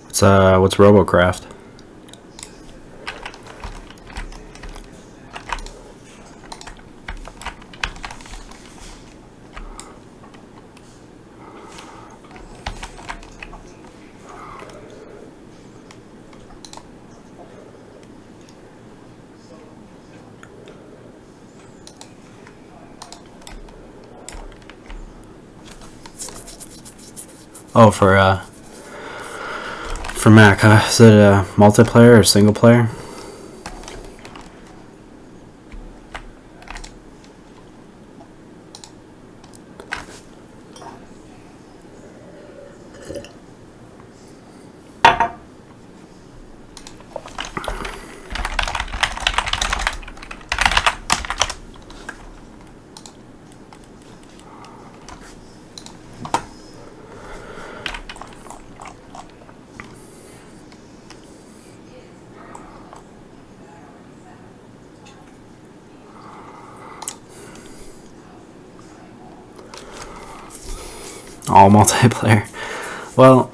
What's Robocraft? Oh, for Mac, huh? Is it a multiplayer or single player? All multiplayer. Well,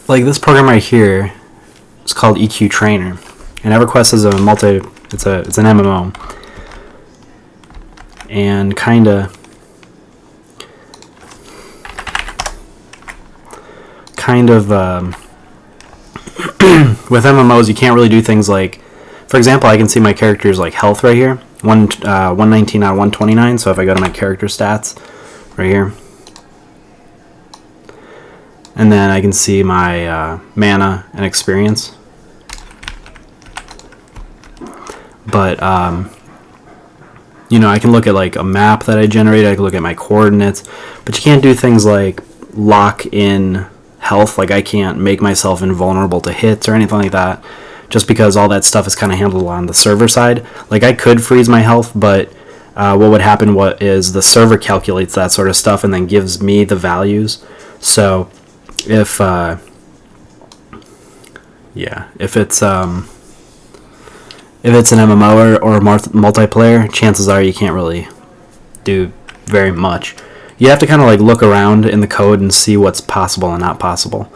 like this program right here is called EQTrainer, and EverQuest is a it's an MMO, and kinda with MMOs you can't really do things like, for example, I can see my character's like health right here, 119 out of 129. So if I go to my character stats right here, and then I can see my mana and experience. But you know, I can look at like a map that I generated. I can look at my coordinates, but you can't do things like lock in health. Like I can't make myself invulnerable to hits or anything like that, just because all that stuff is kind of handled on the server side. Like I could freeze my health, but what would happen is the server calculates that sort of stuff and then gives me the values. So if it's an MMO or multiplayer, chances are you can't really do very much. You have to kind of like look around in the code and see what's possible and not possible.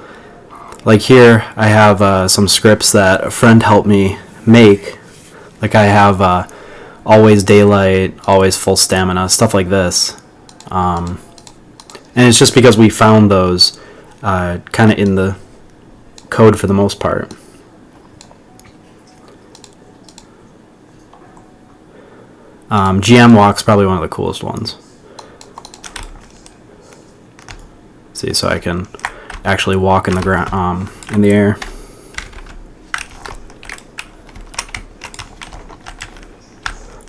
Like here, I have some scripts that a friend helped me make. Like I have always daylight, always full stamina, stuff like this. And it's just because we found those kind of in the code for the most part. GM walk's probably one of the coolest ones. See, so I can actually walk in the ground, in the air.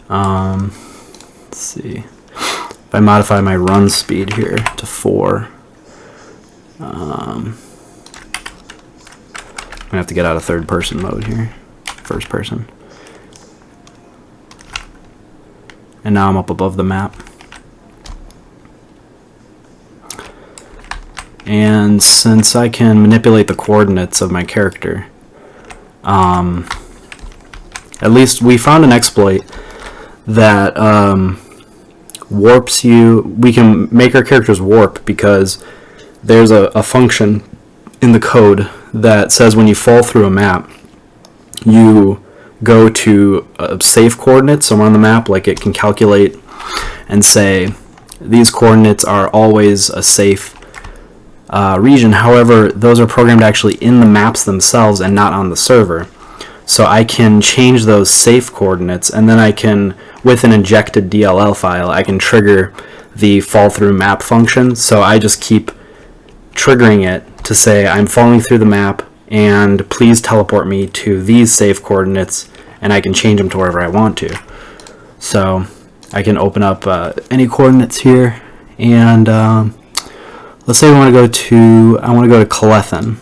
Let's see. If I modify my run speed here to 4, I'm gonna have to get out of third person mode here, first person. And now I'm up above the map. And since I can manipulate the coordinates of my character, at least we found an exploit that warps you. We can make our characters warp because there's a function in the code that says when you fall through a map, you go to a safe coordinate somewhere on the map. Like it can calculate and say these coordinates are always a safe region. However, those are programmed actually in the maps themselves and not on the server. So I can change those safe coordinates, and then I can, with an injected DLL file, I can trigger the fall through map function. So I just keep triggering it to say I'm falling through the map and please teleport me to these safe coordinates, and I can change them to wherever I want to. So I can open up any coordinates here, and let's say I want to go to Calethin.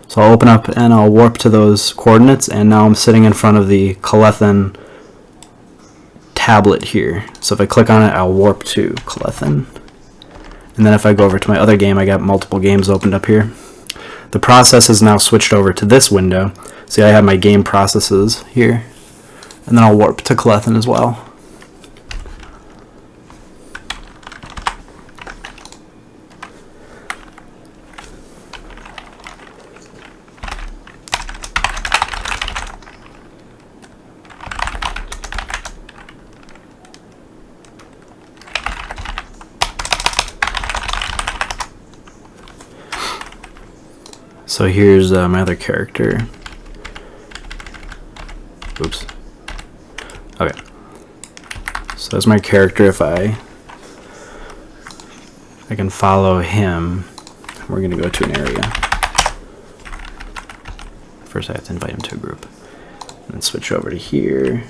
So I'll open up and I'll warp to those coordinates, and now I'm sitting in front of the Calethin tablet here. So if I click on it, I'll warp to Calethin. And then if I go over to my other game, I got multiple games opened up here. The process is now switched over to this window. See, I have my game processes here. And then I'll warp to Calethin as well. So here's my other character. Oops. Okay. So that's my character. If I can follow him, we're going to go to an area. First I have to invite him to a group. And then switch over to here.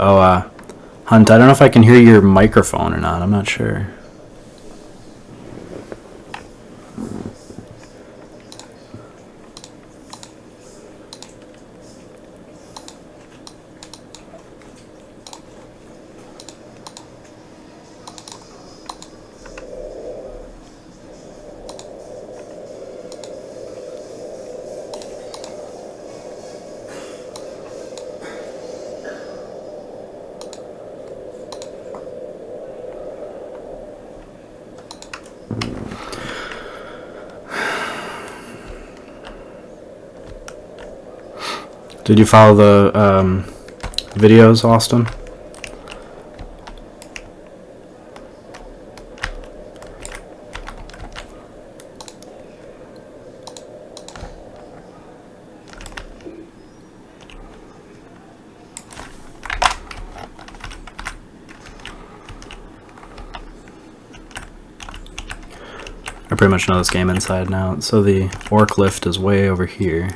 Oh, Hunt, I don't know if I can hear your microphone or not. I'm not sure. Did you follow the videos, Austin? I pretty much know this game inside and out. So the orc lift is way over here.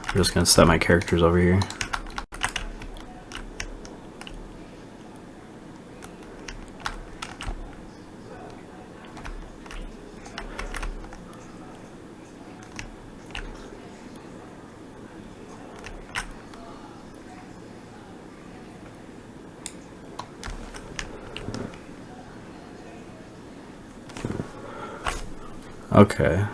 I'm just going to set my characters over here. Okay.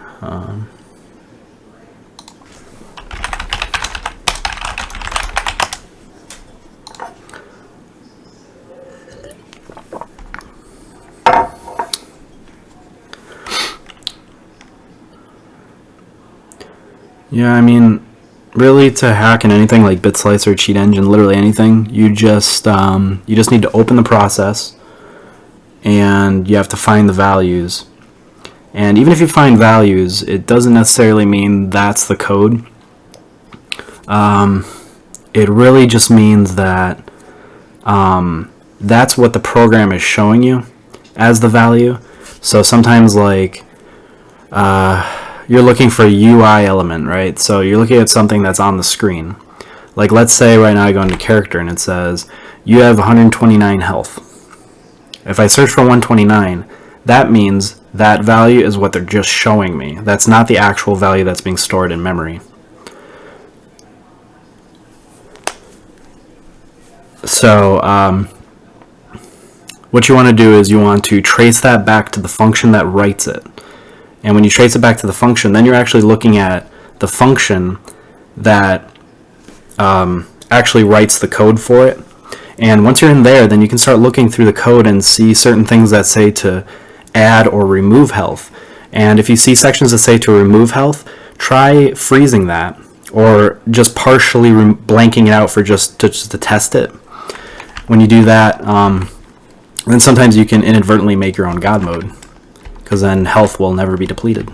Yeah, I mean, really, to hack in anything like BitSlice or Cheat Engine, literally anything, you just need to open the process, and you have to find the values. And even if you find values, it doesn't necessarily mean that's the code. It really just means that that's what the program is showing you as the value. So sometimes, like, you're looking for a UI element, right? So you're looking at something that's on the screen. Like, let's say right now I go into character and it says, you have 129 health. If I search for 129, that means that value is what they're just showing me. That's not the actual value that's being stored in memory. So what you want to do is you want to trace that back to the function that writes it. And when you trace it back to the function, then you're actually looking at the function that actually writes the code for it. And once you're in there, then you can start looking through the code and see certain things that say to add or remove health. And if you see sections that say to remove health, try freezing that, or just partially blanking it out for just to test it. When you do that, then sometimes you can inadvertently make your own God mode, because then health will never be depleted.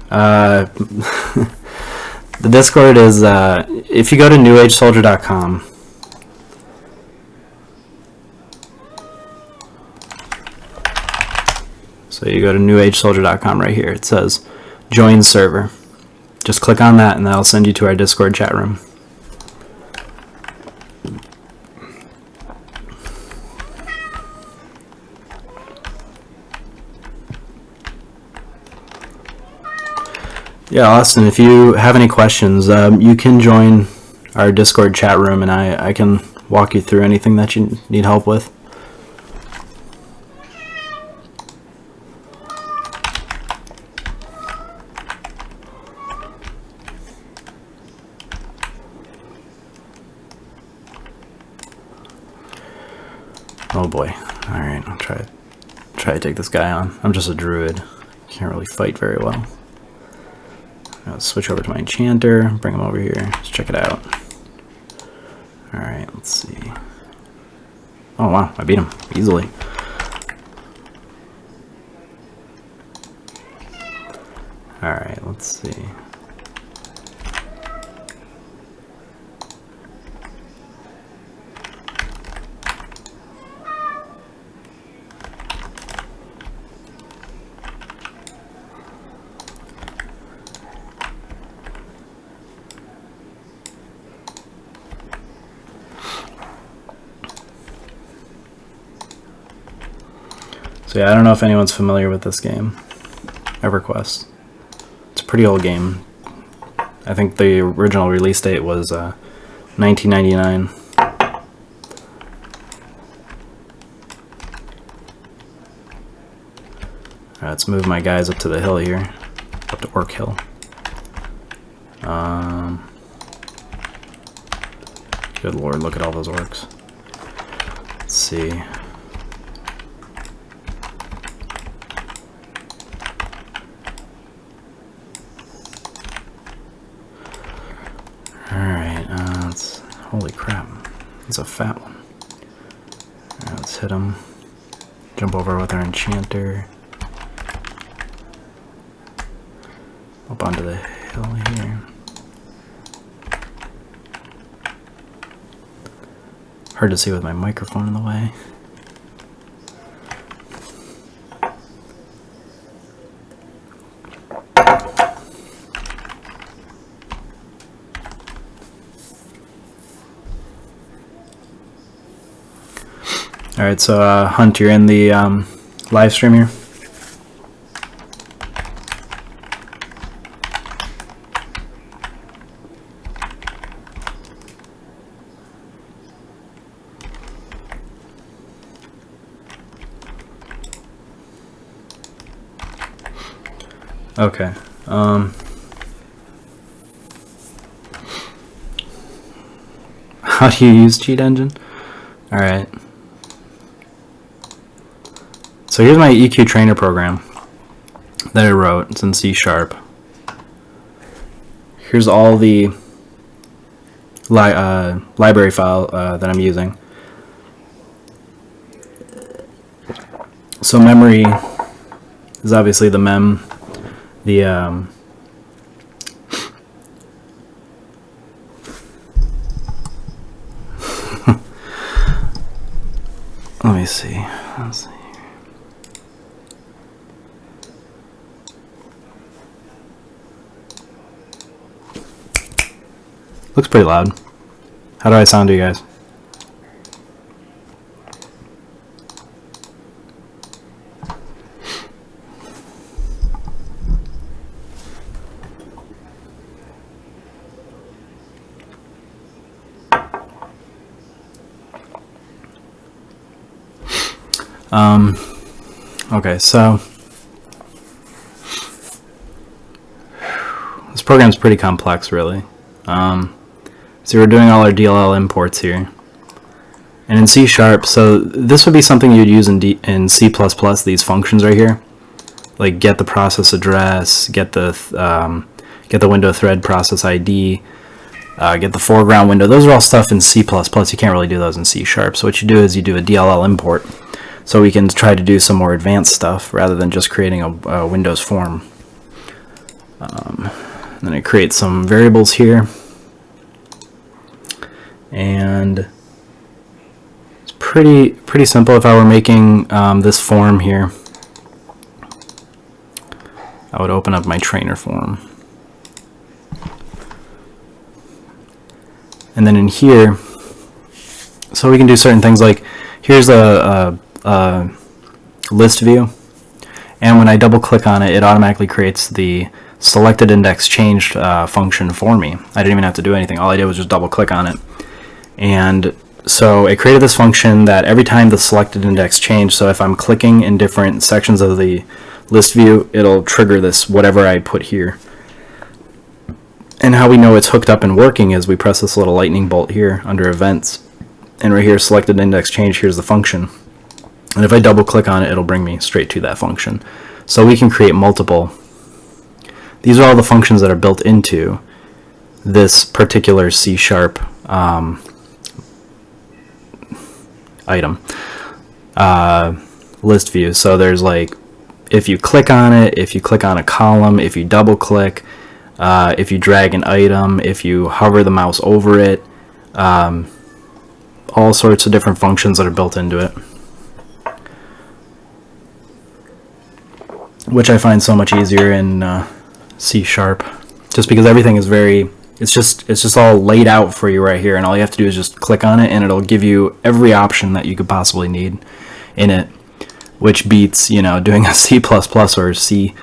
The Discord is, if you go to newagesoldier.com, so you go to newagesoldier.com right here, it says join server. Just click on that and that'll send you to our Discord chat room. Yeah, Austin, if you have any questions, you can join our Discord chat room and I can walk you through anything that you need help with. Oh boy. Alright, I'll try to take this guy on. I'm just a druid. Can't really fight very well. I'll switch over to my enchanter, bring him over here, let's check it out. Alright, let's see. Oh wow, I beat him easily. Alright, let's see. So yeah, I don't know if anyone's familiar with this game, EverQuest. It's a pretty old game. I think the original release date was 1999. Alright, let's move my guys up to the hill here, up to Orc Hill. Good lord, look at all those orcs. Let's see. Holy crap, it's a fat one. Alright, let's hit him. Jump over with our enchanter. Up onto the hill here. Hard to see with my microphone in the way. Alright, so Hunt, you're in the live stream here. Okay. How do you use Cheat Engine? Alright. So here's my EQTrainer program that I wrote. It's in C#. Here's all the library file that I'm using. So memory is obviously the mem. The let me see. Let's see. Looks pretty loud. How do I sound to you guys? Okay, so this program's pretty complex, really. So we're doing all our DLL imports here, and in C#. So this would be something you'd use in C++. These functions right here, like get the process address, get the window thread process ID, get the foreground window. Those are all stuff in C++. You can't really do those in C#. So what you do is you do a DLL import, so we can try to do some more advanced stuff rather than just creating a Windows form. Then I create some variables here. And it's pretty simple. If I were making this form here, I would open up my trainer form. And then in here, so we can do certain things like, here's a list view. And when I double click on it, it automatically creates the selected index changed function for me. I didn't even have to do anything. All I did was just double click on it. And so it created this function that every time the selected index changed, so if I'm clicking in different sections of the list view, it'll trigger this whatever I put here. And how we know it's hooked up and working is we press this little lightning bolt here under events, and right here, selected index change, here's the function. And if I double click on it, it'll bring me straight to that function. So we can create multiple these are all the functions that are built into this particular C# item list view. So there's like, if you click on it, if you click on a column, if you double click, if you drag an item, if you hover the mouse over it, all sorts of different functions that are built into it, which I find so much easier in C#, just because everything is very, it's just all laid out for you right here, and all you have to do is just click on it and it'll give you every option that you could possibly need in it, which beats, you know, doing a C++ or C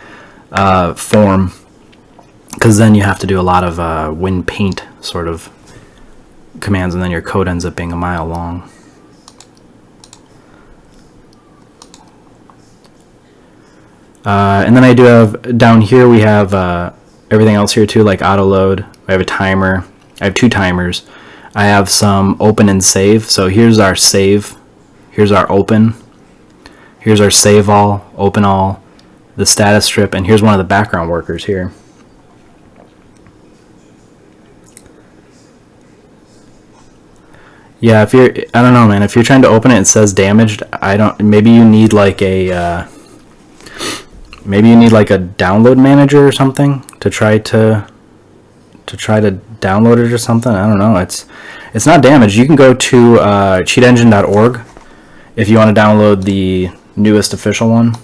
form, because then you have to do a lot of WinPaint sort of commands, and then your code ends up being a mile long. And then I do have, down here we have everything else here too, like auto load. I have a timer. I have 2 timers. I have some open and save. So here's our save. Here's our open. Here's our save all, open all, the status strip, and here's one of the background workers here. Yeah, if you're, I don't know, man, if you're trying to open it, it says damaged. Maybe you need like a, download manager or something to try to download it or something. I don't know. It's not damaged. You can go to cheatengine.org if you want to download the newest official one.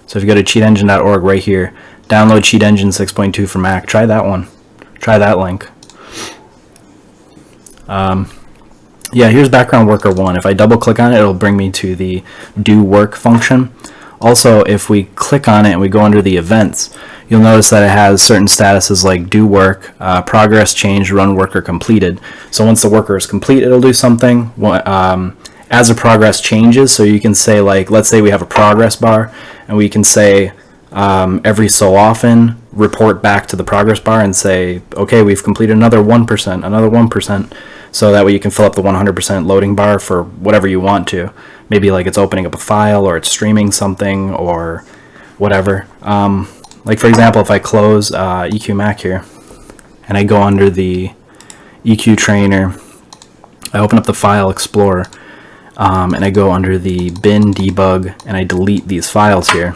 So if you go to cheatengine.org right here, download Cheat Engine 6.2 for Mac. Try that one. Try that link. Yeah, here's background worker 1. If I double click on it, it'll bring me to the do work function. Also, if we click on it and we go under the events, you'll notice that it has certain statuses like do work, progress change, run worker completed. So once the worker is complete, it'll do something. As the progress changes, so you can say, like, let's say we have a progress bar, and we can say every so often report back to the progress bar and say, okay, we've completed another 1%, another 1%. So that way you can fill up the 100% loading bar for whatever you want to. Maybe like it's opening up a file, or it's streaming something, or whatever. Like for example, if I close EQMac here, and I go under the EQTrainer, I open up the File Explorer, and I go under the bin debug, and I delete these files here.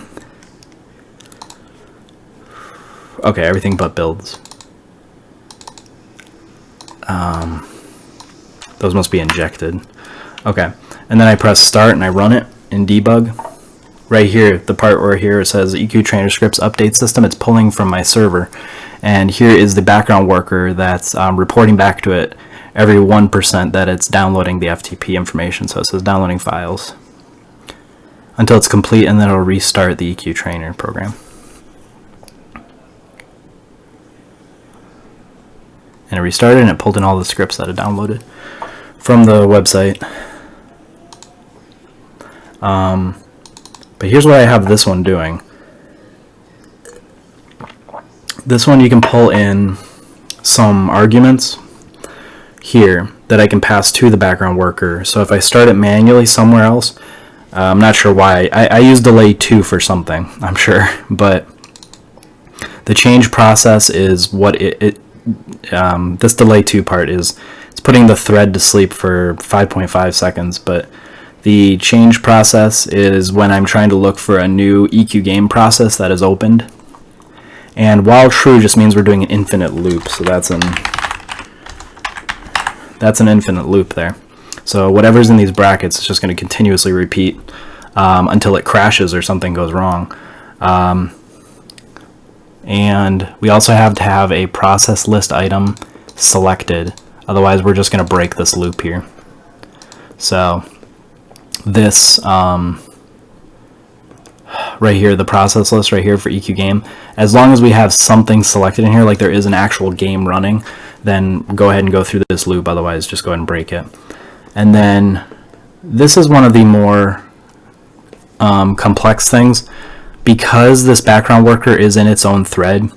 Okay, everything but builds. Those must be injected. Okay, and then I press start and I run it in debug. Right here, the part where here it says EQTrainer scripts update system, it's pulling from my server. And here is the background worker that's reporting back to it every 1% that it's downloading the FTP information. So it says downloading files until it's complete, and then it'll restart the EQTrainer program. And it restarted, and it pulled in all the scripts that it downloaded from the website. But here's what I have this one doing. This one you can pull in some arguments here that I can pass to the background worker. So if I start it manually somewhere else, I'm not sure why. I use delay 2 for something, I'm sure. But the change process is what this delay 2 part is. It's putting the thread to sleep for 5.5 seconds, but the change process is when I'm trying to look for a new EQ game process that is opened. And while true just means we're doing an infinite loop, so that's an infinite loop there. So whatever's in these brackets is just going to continuously repeat until it crashes or something goes wrong. And we also have to have a process list item selected, otherwise we're just going to break this loop here. So this right here, the process list right here for EQ game, as long as we have something selected in here, like there is an actual game running, then go ahead and go through this loop, otherwise just go ahead and break it. And then this is one of the more complex things. Because this background worker is in its own thread,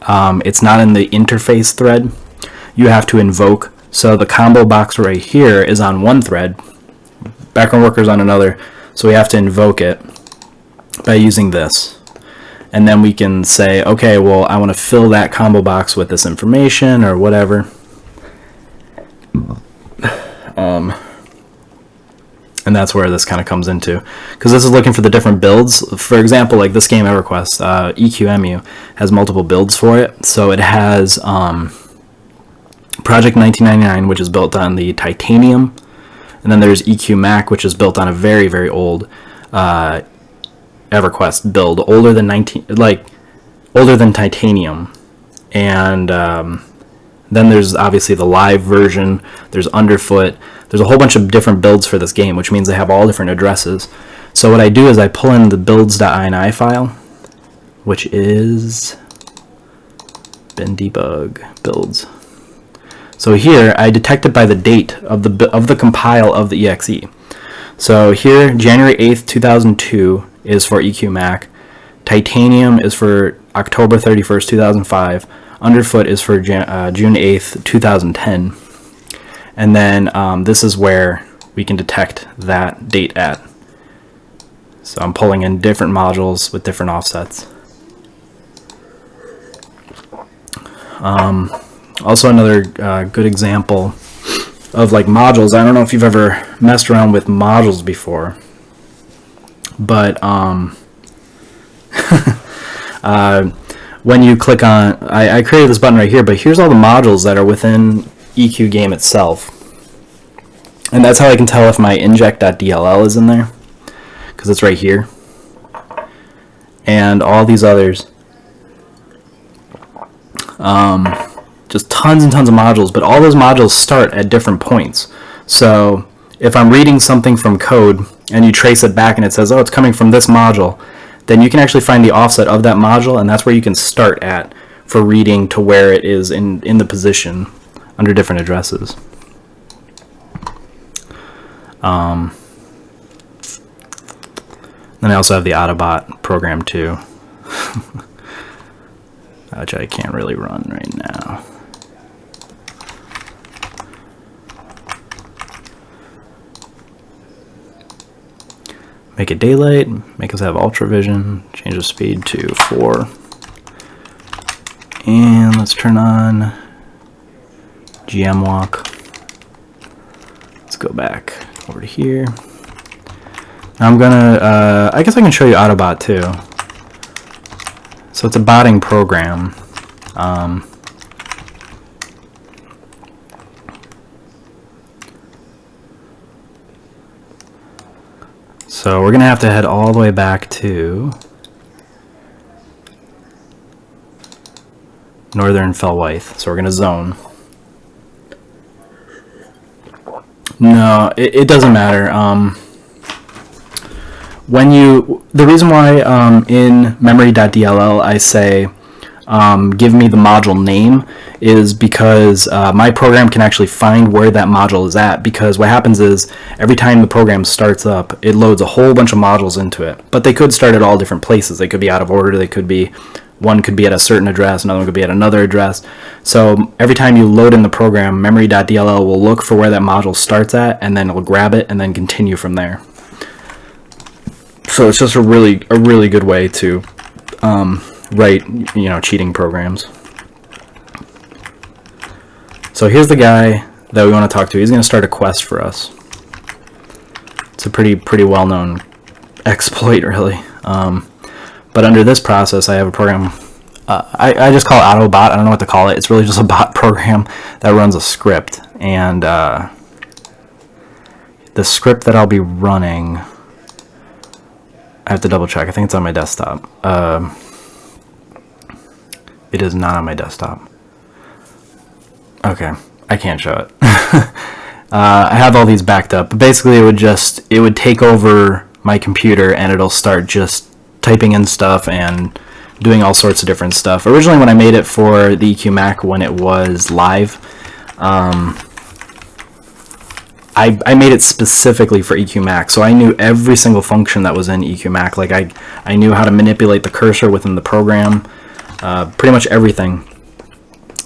it's not in the interface thread, you have to invoke. So the combo box right here is on one thread, background worker is on another, so we have to invoke it. by using this. And then we can say, okay, well, I want to fill that combo box with this information or whatever. And that's where this kind of comes into, because this is looking for the different builds. For example, like this game EverQuest, EQEmu has multiple builds for it. So it has Project 1999, which is built on the Titanium, and then there's EQMac, which is built on a very, very old EverQuest build, older than Titanium. And then there's obviously the live version, there's Underfoot, there's a whole bunch of different builds for this game, which means they have all different addresses. So what I do is I pull in the builds.ini file, which is bin debug builds. So here I detect it by the date of the compile of the exe. So here, January 8th, 2002 is for EQMac, Titanium is for October 31st, 2005, Underfoot is for June 8th, 2010. And then this is where we can detect that date at. So I'm pulling in different modules with different offsets. Also another good example of like modules. I don't know if you've ever messed around with modules before, but when you click on, I created this button right here, but here's all the modules that are within EQ game itself. And that's how I can tell if my inject.dll is in there, because it's right here. And all these others. Just tons and tons of modules, but all those modules start at different points. So if I'm reading something from code and you trace it back and it says, oh, it's coming from this module, then you can actually find the offset of that module, and that's where you can start at for reading to where it is in the position under different addresses. Then I also have the Autobot program too, which I can't really run right now. Make it daylight, make us have ultra vision, change the speed to 4. And let's turn on GM walk. Let's go back over to here. Now I'm gonna, I guess I can show you Autobot too. So it's a botting program. So we're going to have to head all the way back to Northern Fellwythe. So we're going to zone. No, it doesn't matter. The reason why in memory.dll I say give me the module name is because my program can actually find where that module is at, because what happens is every time the program starts up, it loads a whole bunch of modules into it. But they could start at all different places. They could be out of order. They could be, one could be at a certain address, another one could be at another address. So every time you load in the program, memory.dll will look for where that module starts at, and then it'll grab it and then continue from there. So it's just a really good way to write, cheating programs. So here's the guy that we want to talk to. He's going to start a quest for us. It's a pretty well-known exploit, really. But under this process, I have a program. I just call it Autobot. I don't know what to call it. It's really just a bot program that runs a script. And the script that I'll be running, I have to double check. I think it's on my desktop. It is not on my desktop. Okay, I can't show it. I have all these backed up, but basically it would take over my computer and it'll start just typing in stuff and doing all sorts of different stuff. Originally, when I made it for the EQMac when it was live, I made it specifically for EQMac, so I knew every single function that was in EQMac. Like I knew how to manipulate the cursor within the program, pretty much everything,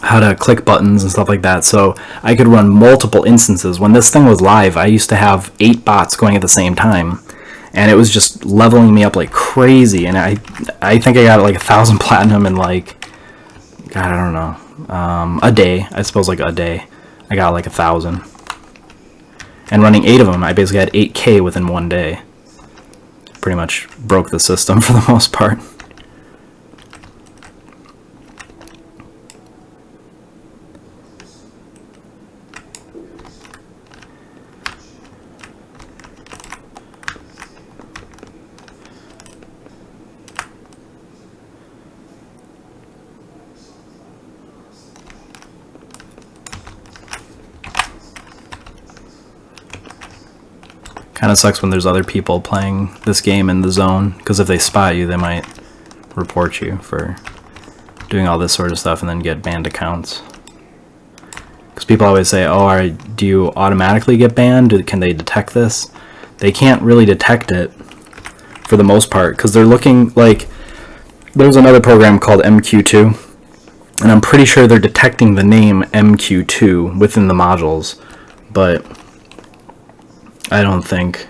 how to click buttons and stuff like that. So I could run multiple instances. When this thing was live, I used to have 8 bots going at the same time, and it was just leveling me up like crazy. And I think I got like 1,000 platinum in like, God, I don't know, a day. I suppose like a day I got like 1,000, and running 8 of them, I basically had 8K within one day. Pretty much broke the system for the most part. Kind of sucks when there's other people playing this game in the zone, because if they spot you, they might report you for doing all this sort of stuff and then get banned accounts. Because people always say, oh, do you automatically get banned? Can they detect this? They can't really detect it for the most part, because they're looking like, there's another program called MQ2, and I'm pretty sure they're detecting the name MQ2 within the modules, but I don't think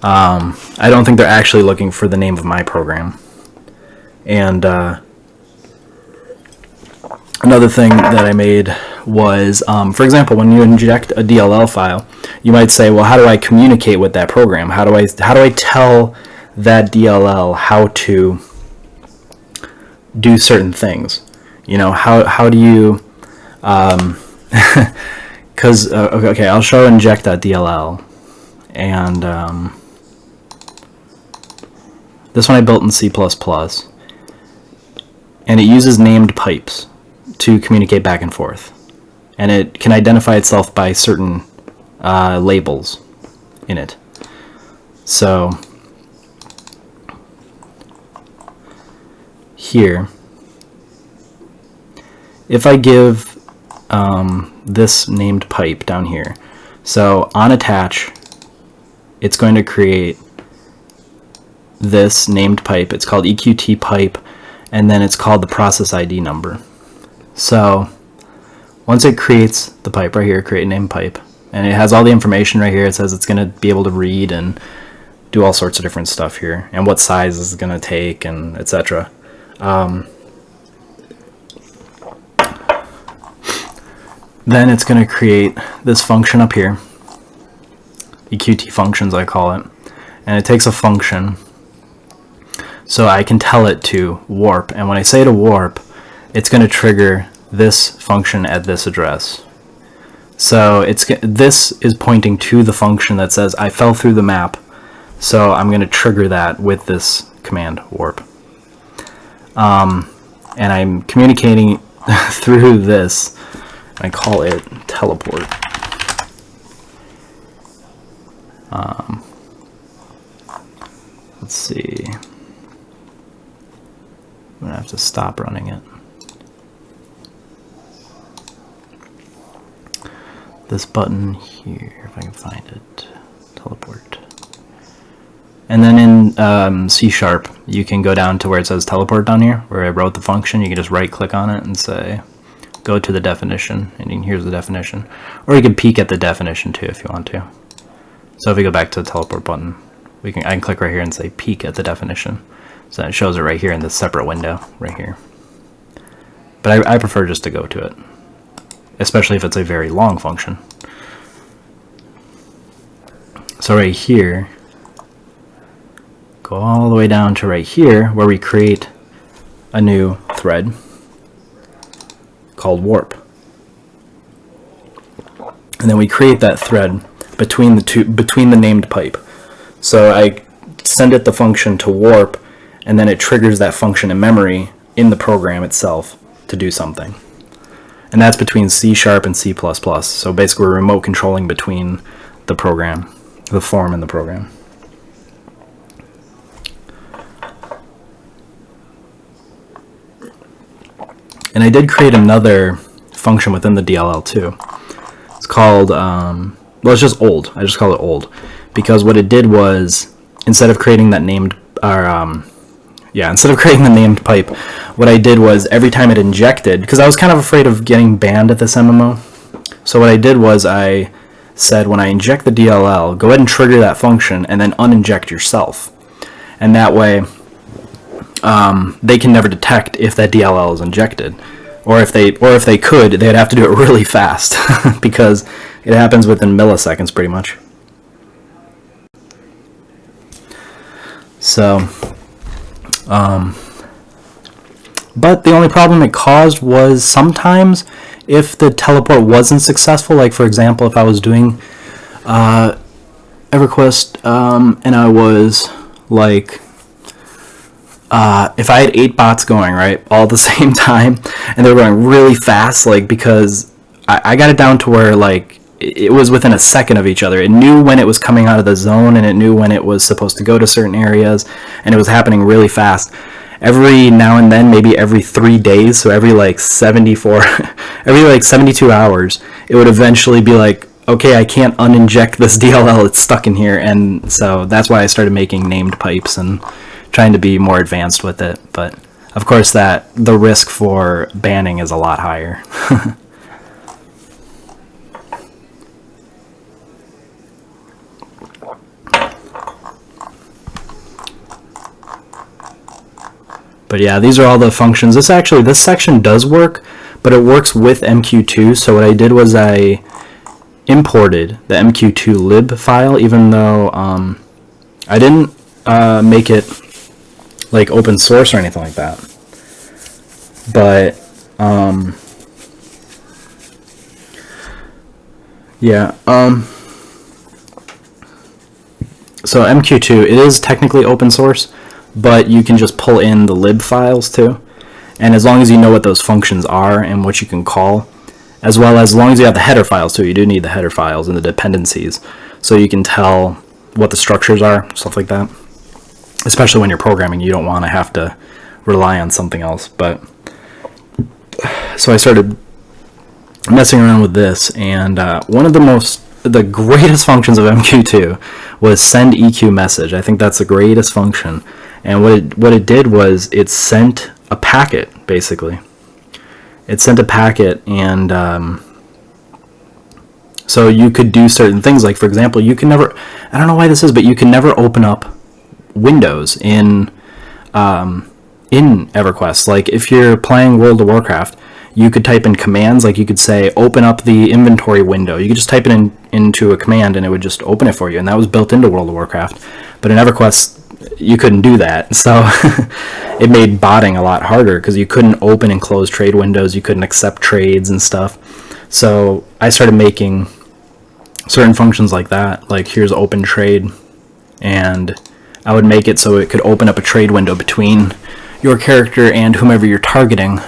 they're actually looking for the name of my program. And another thing that I made was, for example, when you inject a DLL file, you might say, well, how do I communicate with that program? How do I tell that DLL how to do certain things? You know, how do you because okay, I'll show inject.dll, and this one I built in C++, and it uses named pipes to communicate back and forth, and it can identify itself by certain labels in it. So here, if I give this named pipe down here, so on attach, it's going to create this named pipe. It's called EQT pipe, and then it's called the process ID number. So once it creates the pipe right here, create named pipe, and it has all the information right here. It says it's going to be able to read and do all sorts of different stuff here, and what size it's going to take, and etc. Then it's going to create this function up here, EQT functions I call it, and it takes a function, so I can tell it to warp, and when I say to warp, it's going to trigger this function at this address. So this is pointing to the function that says I fell through the map, so I'm going to trigger that with this command warp, and I'm communicating through this. I call it teleport. Let's see. I'm gonna have to stop running it. This button here, if I can find it, teleport. And then in C#, you can go down to where it says teleport down here, where I wrote the function. You can just right click on it and say, go to the definition, and here's the definition. Or you can peek at the definition too if you want to. So if we go back to the teleport button, I can click right here and say peek at the definition. So it shows it right here in this separate window right here. But I prefer just to go to it, especially if it's a very long function. So right here, go all the way down to right here where we create a new thread called warp, and then we create that thread between the named pipe. So I send it the function to warp, and then it triggers that function in memory in the program itself to do something, and that's between C# and C++. So basically we're remote controlling between the program, the form and the program. And I did create another function within the DLL too. It's called, well, it's just old. I just call it old, because what it did was, instead of creating that named, instead of creating the named pipe, what I did was every time it injected, because I was kind of afraid of getting banned at this MMO, so what I did was I said when I inject the DLL, go ahead and trigger that function and then uninject yourself. And that way, they can never detect if that DLL is injected. Or if they could, they'd have to do it really fast because it happens within milliseconds pretty much. So, but the only problem it caused was sometimes if the teleport wasn't successful, like for example, if I was doing EverQuest and I was like, if I had 8 bots going, right, all at the same time, and they were going really fast, like, because I got it down to where, like, it was within a second of each other. It knew when it was coming out of the zone, and it knew when it was supposed to go to certain areas, and it was happening really fast. Every now and then, maybe every 3 days, so every, like, 72 hours, it would eventually be like, okay, I can't uninject this DLL, it's stuck in here, and so that's why I started making named pipes and trying to be more advanced with it. But of course that the risk for banning is a lot higher. But yeah, these are all the functions. This section does work, but it works with MQ2. So what I did was I imported the MQ2 lib file, even though I didn't make it like open source or anything like that. But yeah, so MQ2, it is technically open source, but you can just pull in the lib files too. And as long as you know what those functions are and what you can call, as long as you have the header files too, you do need the header files and the dependencies, so you can tell what the structures are, stuff like that. Especially when you're programming, you don't want to have to rely on something else. But so I started messing around with this, and one of the greatest functions of MQ2 was send EQ message. I think that's the greatest function. And what it did was it sent a packet, basically. It sent a packet, and so you could do certain things. Like, for example, you can never, I don't know why this is, but you can never open up windows in EverQuest. Like, if you're playing World of Warcraft, you could type in commands, like you could say open up the inventory window. You could just type it into a command and it would just open it for you, and that was built into World of Warcraft. But in EverQuest you couldn't do that, so it made botting a lot harder because you couldn't open and close trade windows, you couldn't accept trades and stuff. So I started making certain functions like that, like here's open trade, and I would make it so it could open up a trade window between your character and whomever you're targeting,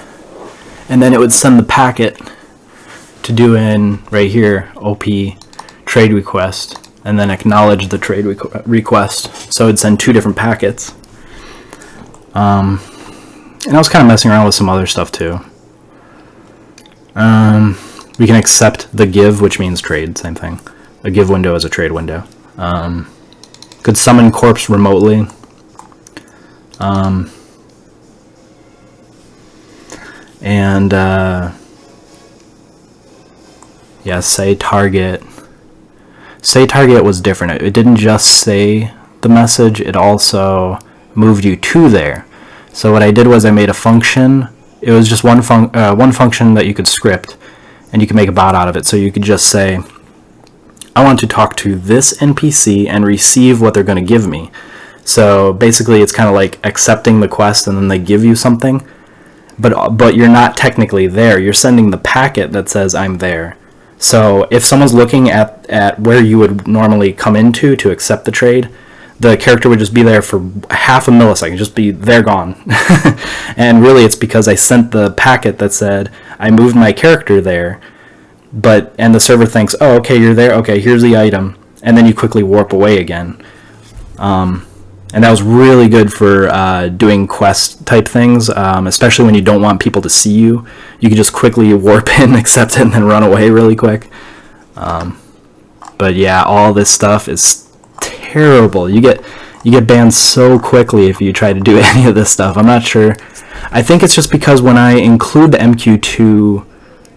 and then it would send the packet to do in right here OP trade request, and then acknowledge the trade request. So it'd send 2 different packets. And I was kind of messing around with some other stuff too. We can accept the give, which means trade, same thing. A give window is a trade window. Could summon corpse remotely. And yeah, say target. Say target was different. It didn't just say the message, it also moved you to there. So what I did was I made a function. It was just one function that you could script, and you could make a bot out of it. So you could just say, I want to talk to this NPC and receive what they're going to give me. So basically it's kind of like accepting the quest and then they give you something, but you're not technically there. You're sending the packet that says I'm there. So if someone's looking at where you would normally come into to accept the trade, the character would just be there for half a millisecond, just be there, gone. And really it's because I sent the packet that said I moved my character there, and the server thinks, oh, okay, you're there, okay, here's the item, and then you quickly warp away again. And that was really good for doing quest type things, especially when you don't want people to see you. You can just quickly warp in, accept it, and then run away really quick. But yeah, all this stuff is terrible. You get banned so quickly if you try to do any of this stuff. I'm not sure. I think it's just because when I include the MQ2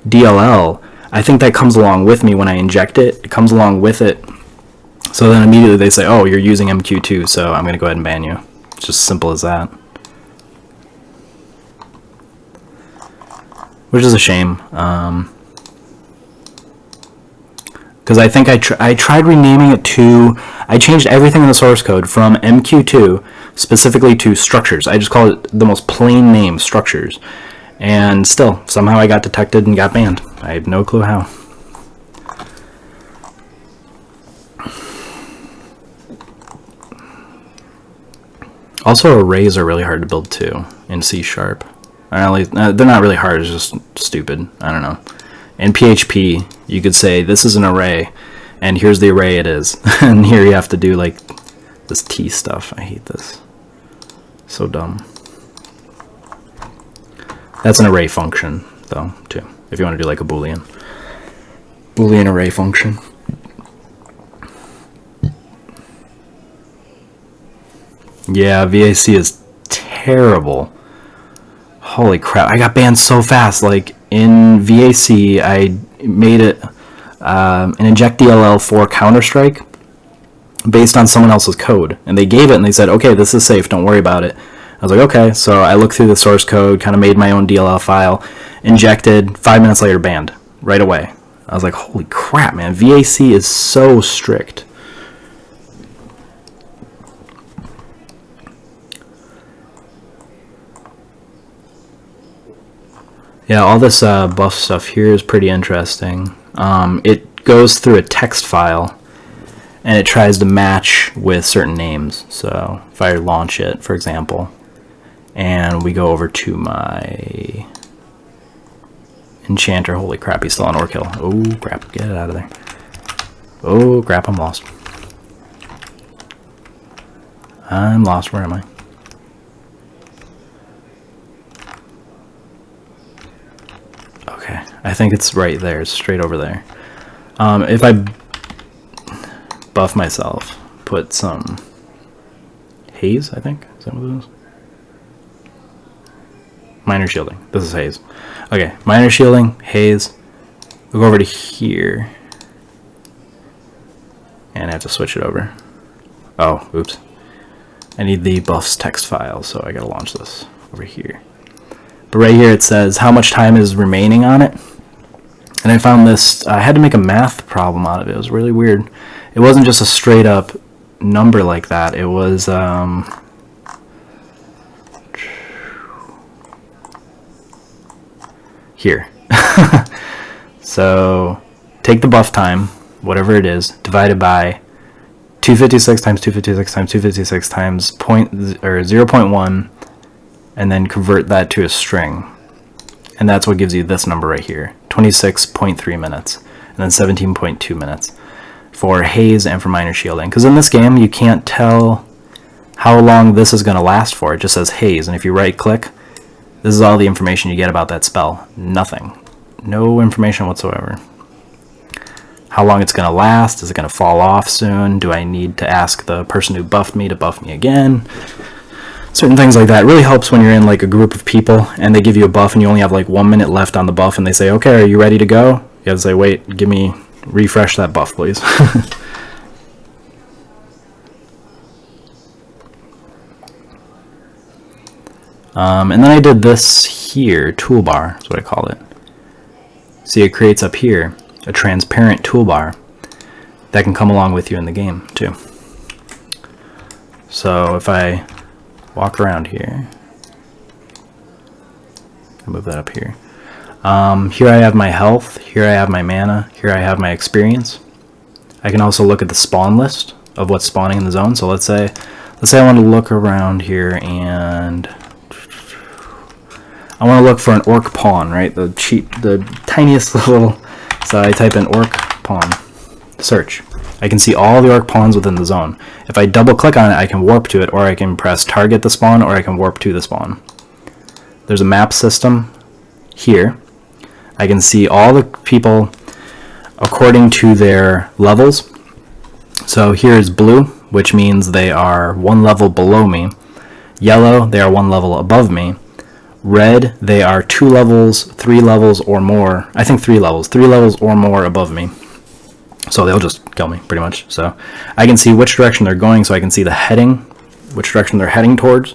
DLL, I think that comes along with me when I inject it. It comes along with it. So then immediately they say, oh, you're using MQ2, so I'm going to go ahead and ban you. It's just simple as that. Which is a shame. Because I think I tried renaming it to... I changed everything in the source code from MQ2 specifically to structures. I just call it the most plain name, structures. And still, somehow I got detected and got banned. I have no clue how. Also, arrays are really hard to build too in C#. Or at least, they're not really hard, it's just stupid. I don't know. In PHP, you could say this is an array, and here's the array it is. And here you have to do like this T stuff. I hate this. So dumb. That's an array function, though, too. If you want to do like a Boolean array function. Yeah, VAC is terrible. Holy crap, I got banned so fast. Like, in VAC, I made it an inject DLL for Counter-Strike based on someone else's code. And they gave it and they said, okay, this is safe, don't worry about it. I was like, okay, so I looked through the source code, kind of made my own DLL file, injected, 5 minutes later banned, right away. I was like, holy crap, man, VAC is so strict. Yeah, all this buff stuff here is pretty interesting. It goes through a text file, and it tries to match with certain names. So if I launch it, for example, and we go over to my enchanter. Holy crap, he's still on Orkill. Oh crap, get it out of there. Oh crap, I'm lost. I'm lost, where am I? Okay, I think it's right there, it's straight over there. If I buff myself, put some haze, I think, is that what it is? Minor shielding. This is haze. Okay, minor shielding, haze. We'll go over to here. And I have to switch it over. Oh, oops. I need the buffs text file, so I gotta launch this over here. But right here it says how much time is remaining on it. And I found this, I had to make a math problem out of it. It was really weird. It wasn't just a straight up number like that. It was, here. So take the buff time, whatever it is, divided by 256 times 256 times 256 times 0.1, and then convert that to a string. And that's what gives you this number right here, 26.3 minutes, and then 17.2 minutes for haze and for minor shielding. Because in this game, you can't tell how long this is going to last for. It just says haze, and if you right click, this is all the information you get about that spell. Nothing. No information whatsoever. How long it's going to last? Is it going to fall off soon? Do I need to ask the person who buffed me to buff me again? Certain things like that. It really helps when you're in like a group of people and they give you a buff and you only have like 1 minute left on the buff and they say, okay, are you ready to go? You have to say, wait, refresh that buff, please. And then I did this here, toolbar, is what I call it. See, it creates up here a transparent toolbar that can come along with you in the game, too. So if I walk around here, I'll move that up here. Here I have my health, here I have my mana, here I have my experience. I can also look at the spawn list of what's spawning in the zone. So let's say I want to look around here and I want to look for an orc pawn, right? The tiniest little. So I type in orc pawn, search. I can see all the orc pawns within the zone. If I double click on it, I can warp to it, or I can press target the spawn, or I can warp to the spawn. There's a map system here. I can see all the people according to their levels. So here is blue, which means they are 1 level below me. Yellow, they are 1 level above me. Red, they are 2 levels, 3 levels or more. I think 3 levels, 3 levels or more above me. So they'll just kill me, pretty much. So I can see which direction they're going, so I can see the heading, which direction they're heading towards,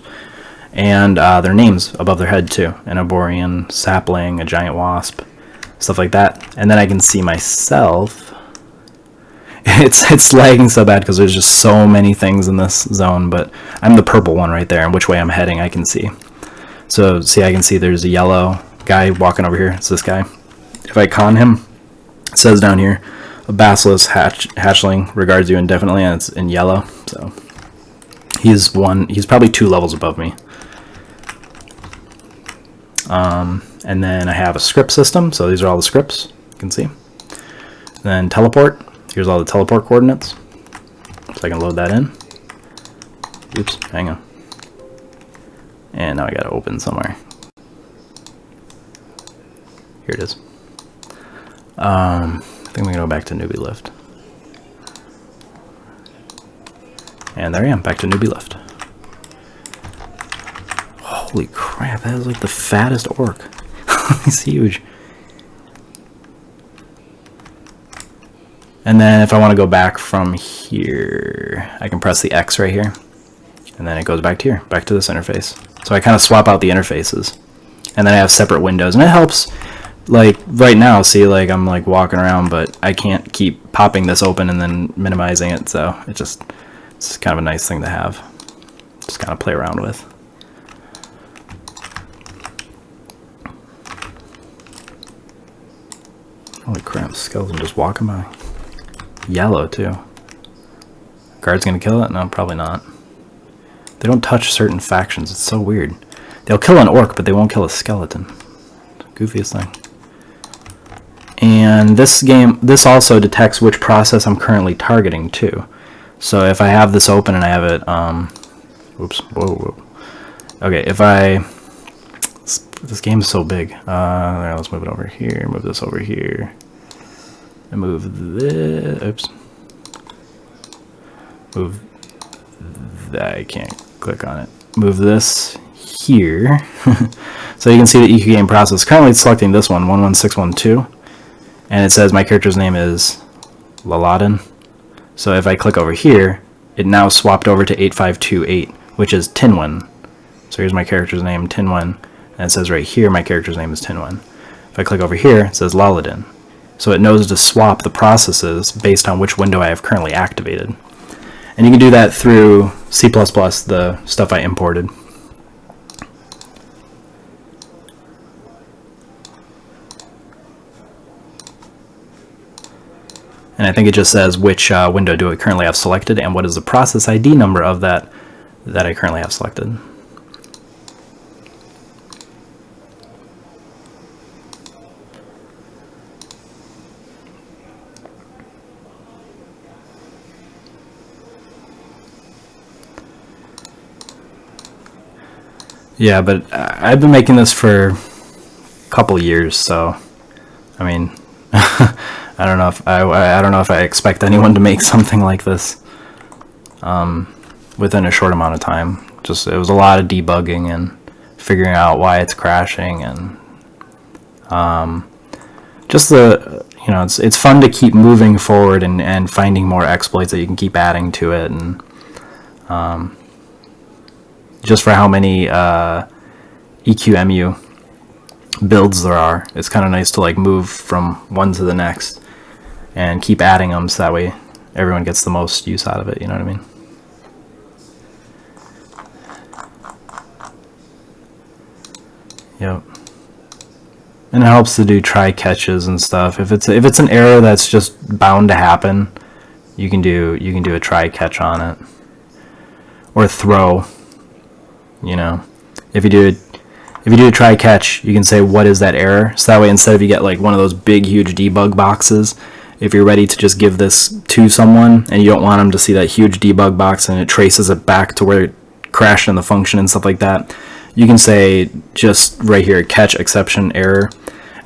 and their names above their head too. An arborean, sapling, a giant wasp, stuff like that. And then I can see myself. It's lagging so bad because there's just so many things in this zone, but I'm the purple one right there, and which way I'm heading I can see. So see, I can see there's a yellow guy walking over here. It's this guy. If I con him, it says down here, a basilisk hatchling regards you indefinitely, and it's in yellow. So he's probably 2 levels above me. And then I have a script system, so these are all the scripts you can see. And then teleport, here's all the teleport coordinates, so I can load that in. Oops, hang on. And now I gotta open somewhere. Here it is. I think we're gonna go back to newbie lift. And there I am, back to newbie lift. Holy crap, that is like the fattest orc. He's huge. And then if I want to go back from here, I can press the X right here. And then it goes back to here, back to this interface. So I kind of swap out the interfaces. And then I have separate windows. And it helps, like right now, see, like I'm like walking around, but I can't keep popping this open and then minimizing it. So it's kind of a nice thing to have. Just kind of play around with. Holy crap, skeleton just walking by. Yellow too. Guard's gonna kill it? No, probably not. They don't touch certain factions, it's so weird. They'll kill an orc, but they won't kill a skeleton. Goofiest thing. And this also detects which process I'm currently targeting too. So if I have this open and I have it, oops, whoa. Okay, if this game is so big. Alright, let's move it over here, move this over here, and move this, oops. Move that, I can't click on it. Move this here. So you can see the EQ game process. Currently selecting this one, 11612, and it says my character's name is Laladin. So if I click over here, it now swapped over to 8528, which is Tinwin. So here's my character's name, Tinwin, and it says right here my character's name is Tinwin. If I click over here, it says Laladin. So it knows to swap the processes based on which window I have currently activated. And you can do that through C++, the stuff I imported. And I think it just says which window do I currently have selected and what is the process ID number of that I currently have selected. Yeah, but I've been making this for a couple years, so I mean, I don't know if I expect anyone to make something like this within a short amount of time. Just it was a lot of debugging and figuring out why it's crashing, and just it's fun to keep moving forward and finding more exploits that you can keep adding to it, and just for how many EQEmu builds there are, it's kind of nice to like move from one to the next and keep adding them, so that way everyone gets the most use out of it, you know what I mean? Yep. And it helps to do try catches and stuff. If it's an error that's just bound to happen, you can do a try catch on it, or throw. You know, if you do a try catch, you can say what is that error, so that way instead of you get like one of those big huge debug boxes, if you're ready to just give this to someone and you don't want them to see that huge debug box and it traces it back to where it crashed in the function and stuff like that, you can say just right here catch exception error,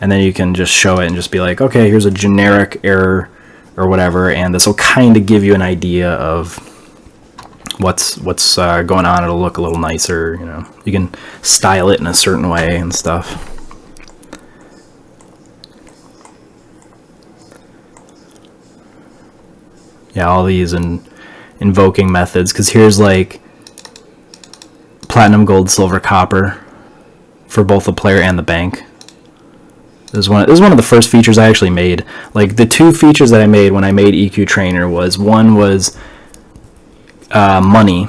and then you can just show it and just be like, okay, here's a generic error or whatever, and this will kind of give you an idea of what's going on. It'll look a little nicer, you know. You can style it in a certain way and stuff. Yeah, all these invoking methods, because here's like platinum, gold, silver, copper for both the player and the bank. This is one of the first features I actually made. Like the two features that I made when I made EQTrainer was, one was money,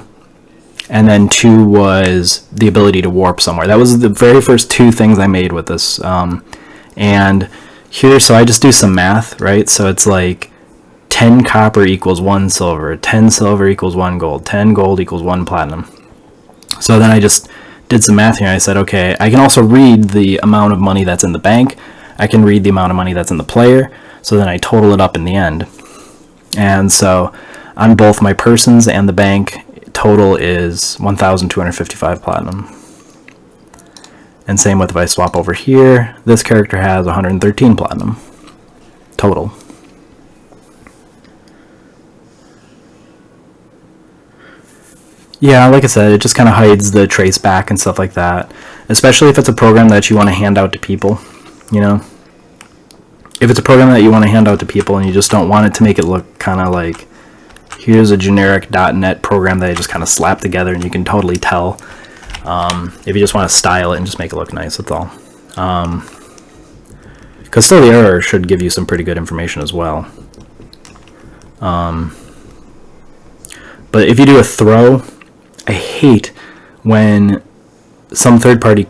and then two was the ability to warp somewhere. That was the very first two things I made with this. And here, so I just do some math, right? So it's like 10 copper equals 1 silver, 10 silver equals 1 gold, 10 gold equals 1 platinum. So then I just did some math here, and I said, okay, I can also read the amount of money that's in the bank. I can read the amount of money that's in the player. So then I total it up in the end. And so on both my persons and the bank, total is 1,255 platinum. And same with if I swap over here, this character has 113 platinum total. Yeah, like I said, it just kind of hides the trace back and stuff like that, especially if it's a program that you want to hand out to people, you know. If it's a program that you want to hand out to people and you just don't want it to make it look kind of like, here's a generic .NET program that I just kind of slap together and you can totally tell. If you just want to style it and just make it look nice, that's all. Because still the error should give you some pretty good information as well. But if you do a throw, I hate when some third-party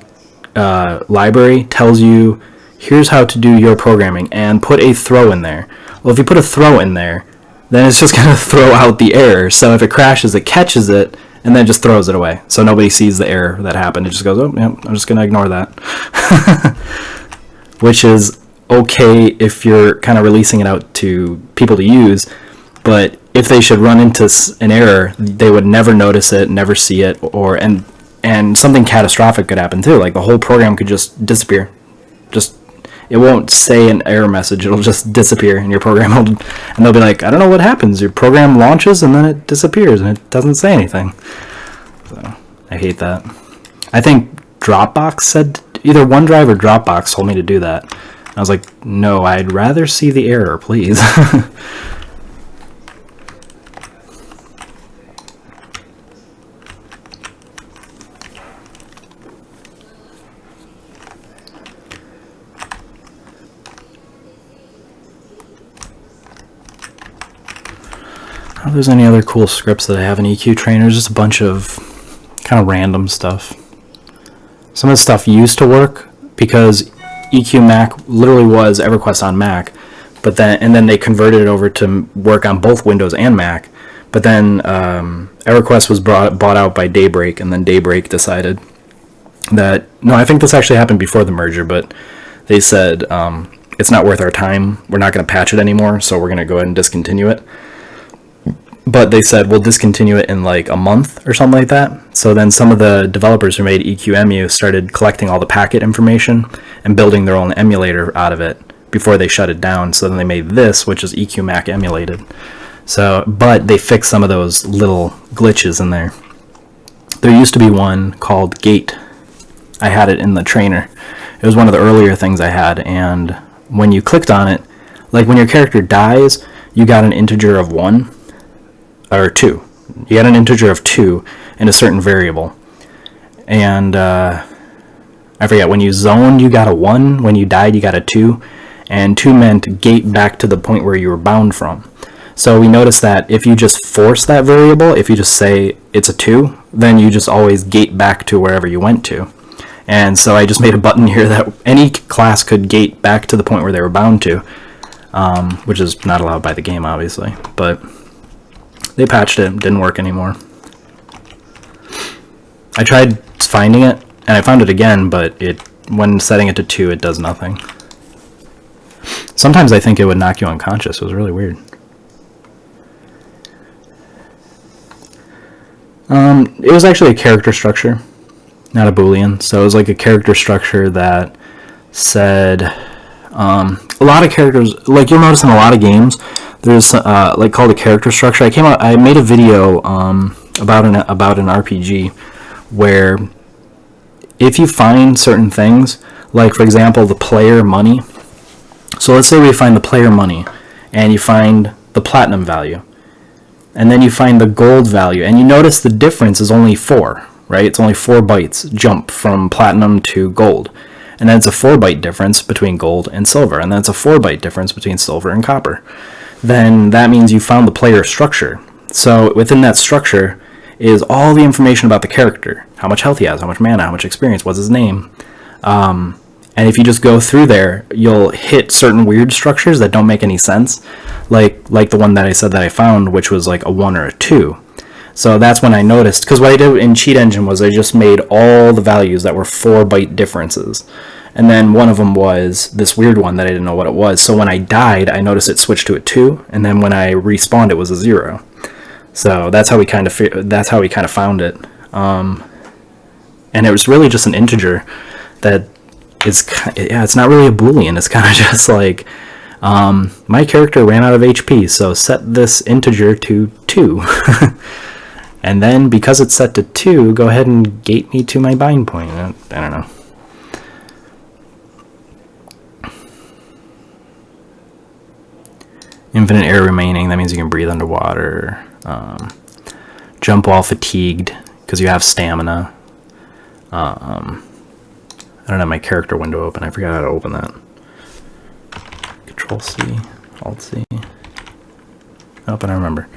library tells you, here's how to do your programming, and put a throw in there. Well, if you put a throw in there, then it's just going to throw out the error. So if it crashes, it catches it, and then just throws it away. So nobody sees the error that happened. It just goes, oh, yeah, I'm just going to ignore that. Which is okay if you're kind of releasing it out to people to use, but if they should run into an error, they would never notice it, never see it, and something catastrophic could happen too. Like the whole program could just disappear. It won't say an error message, it'll just disappear, and your program will, and they'll be like, I don't know what happens. Your program launches and then it disappears and it doesn't say anything. So I hate that. I think Dropbox said, either OneDrive or Dropbox told me to do that. I was like, no, I'd rather see the error, please. I don't know if there's any other cool scripts that I have in EQTrainer. Just a bunch of kind of random stuff. Some of the stuff used to work because EQ Mac literally was EverQuest on Mac, but then they converted it over to work on both Windows and Mac. But then EverQuest was bought out by Daybreak, and then Daybreak decided that, no, I think this actually happened before the merger, but they said it's not worth our time. We're not going to patch it anymore, so we're going to go ahead and discontinue it. But they said, we'll discontinue it in like a month or something like that. So then some of the developers who made EQEmu started collecting all the packet information and building their own emulator out of it before they shut it down. So then they made this, which is EQ Mac emulated. So, but they fixed some of those little glitches in there. There used to be one called Gate. I had it in the trainer. It was one of the earlier things I had, and when you clicked on it, like when your character dies, you got an integer of 1. Or 2. You got an integer of 2 in a certain variable. And I forget, when you zoned, you got a 1. When you died, you got a 2. And 2 meant gate back to the point where you were bound from. So we noticed that if you just force that variable, if you just say it's a 2, then you just always gate back to wherever you went to. And so I just made a button here that any class could gate back to the point where they were bound to, which is not allowed by the game, obviously. But they patched it, didn't work anymore. I tried finding it, and I found it again, but when setting it to 2, it does nothing. Sometimes I think it would knock you unconscious. It was really weird. It was actually a character structure, not a Boolean. So it was like a character structure that said, a lot of characters, like you'll notice in a lot of games, there's like called a character structure. I made a video about an RPG where if you find certain things, like for example the player money. So let's say we find the player money, and you find the platinum value, and then you find the gold value, and you notice the difference is only 4, right? It's only 4 bytes jump from platinum to gold, and then it's a 4 byte difference between gold and silver, and then it's a 4 byte difference between silver and copper. Then that means you found the player structure. So within that structure is all the information about the character, how much health he has, how much mana, how much experience, what's his name. And if you just go through there, you'll hit certain weird structures that don't make any sense, like the one that I said that I found, which was like a 1 or a 2. So that's when I noticed, because what I did in Cheat Engine was I just made all the values that were 4 byte differences. And then one of them was this weird one that I didn't know what it was. So when I died, I noticed it switched to a 2, and then when I respawned, it was a 0. So that's how we kind of found it. And it was really just an integer that it's not really a Boolean. It's kind of just like my character ran out of HP, so set this integer to 2. And then because it's set to 2, go ahead and gate me to my bind point. I don't know. Infinite air remaining, that means you can breathe underwater. Jump while fatigued, because you have stamina. I don't have my character window open. I forgot how to open that. Control C, Alt C. Oh, but I remember.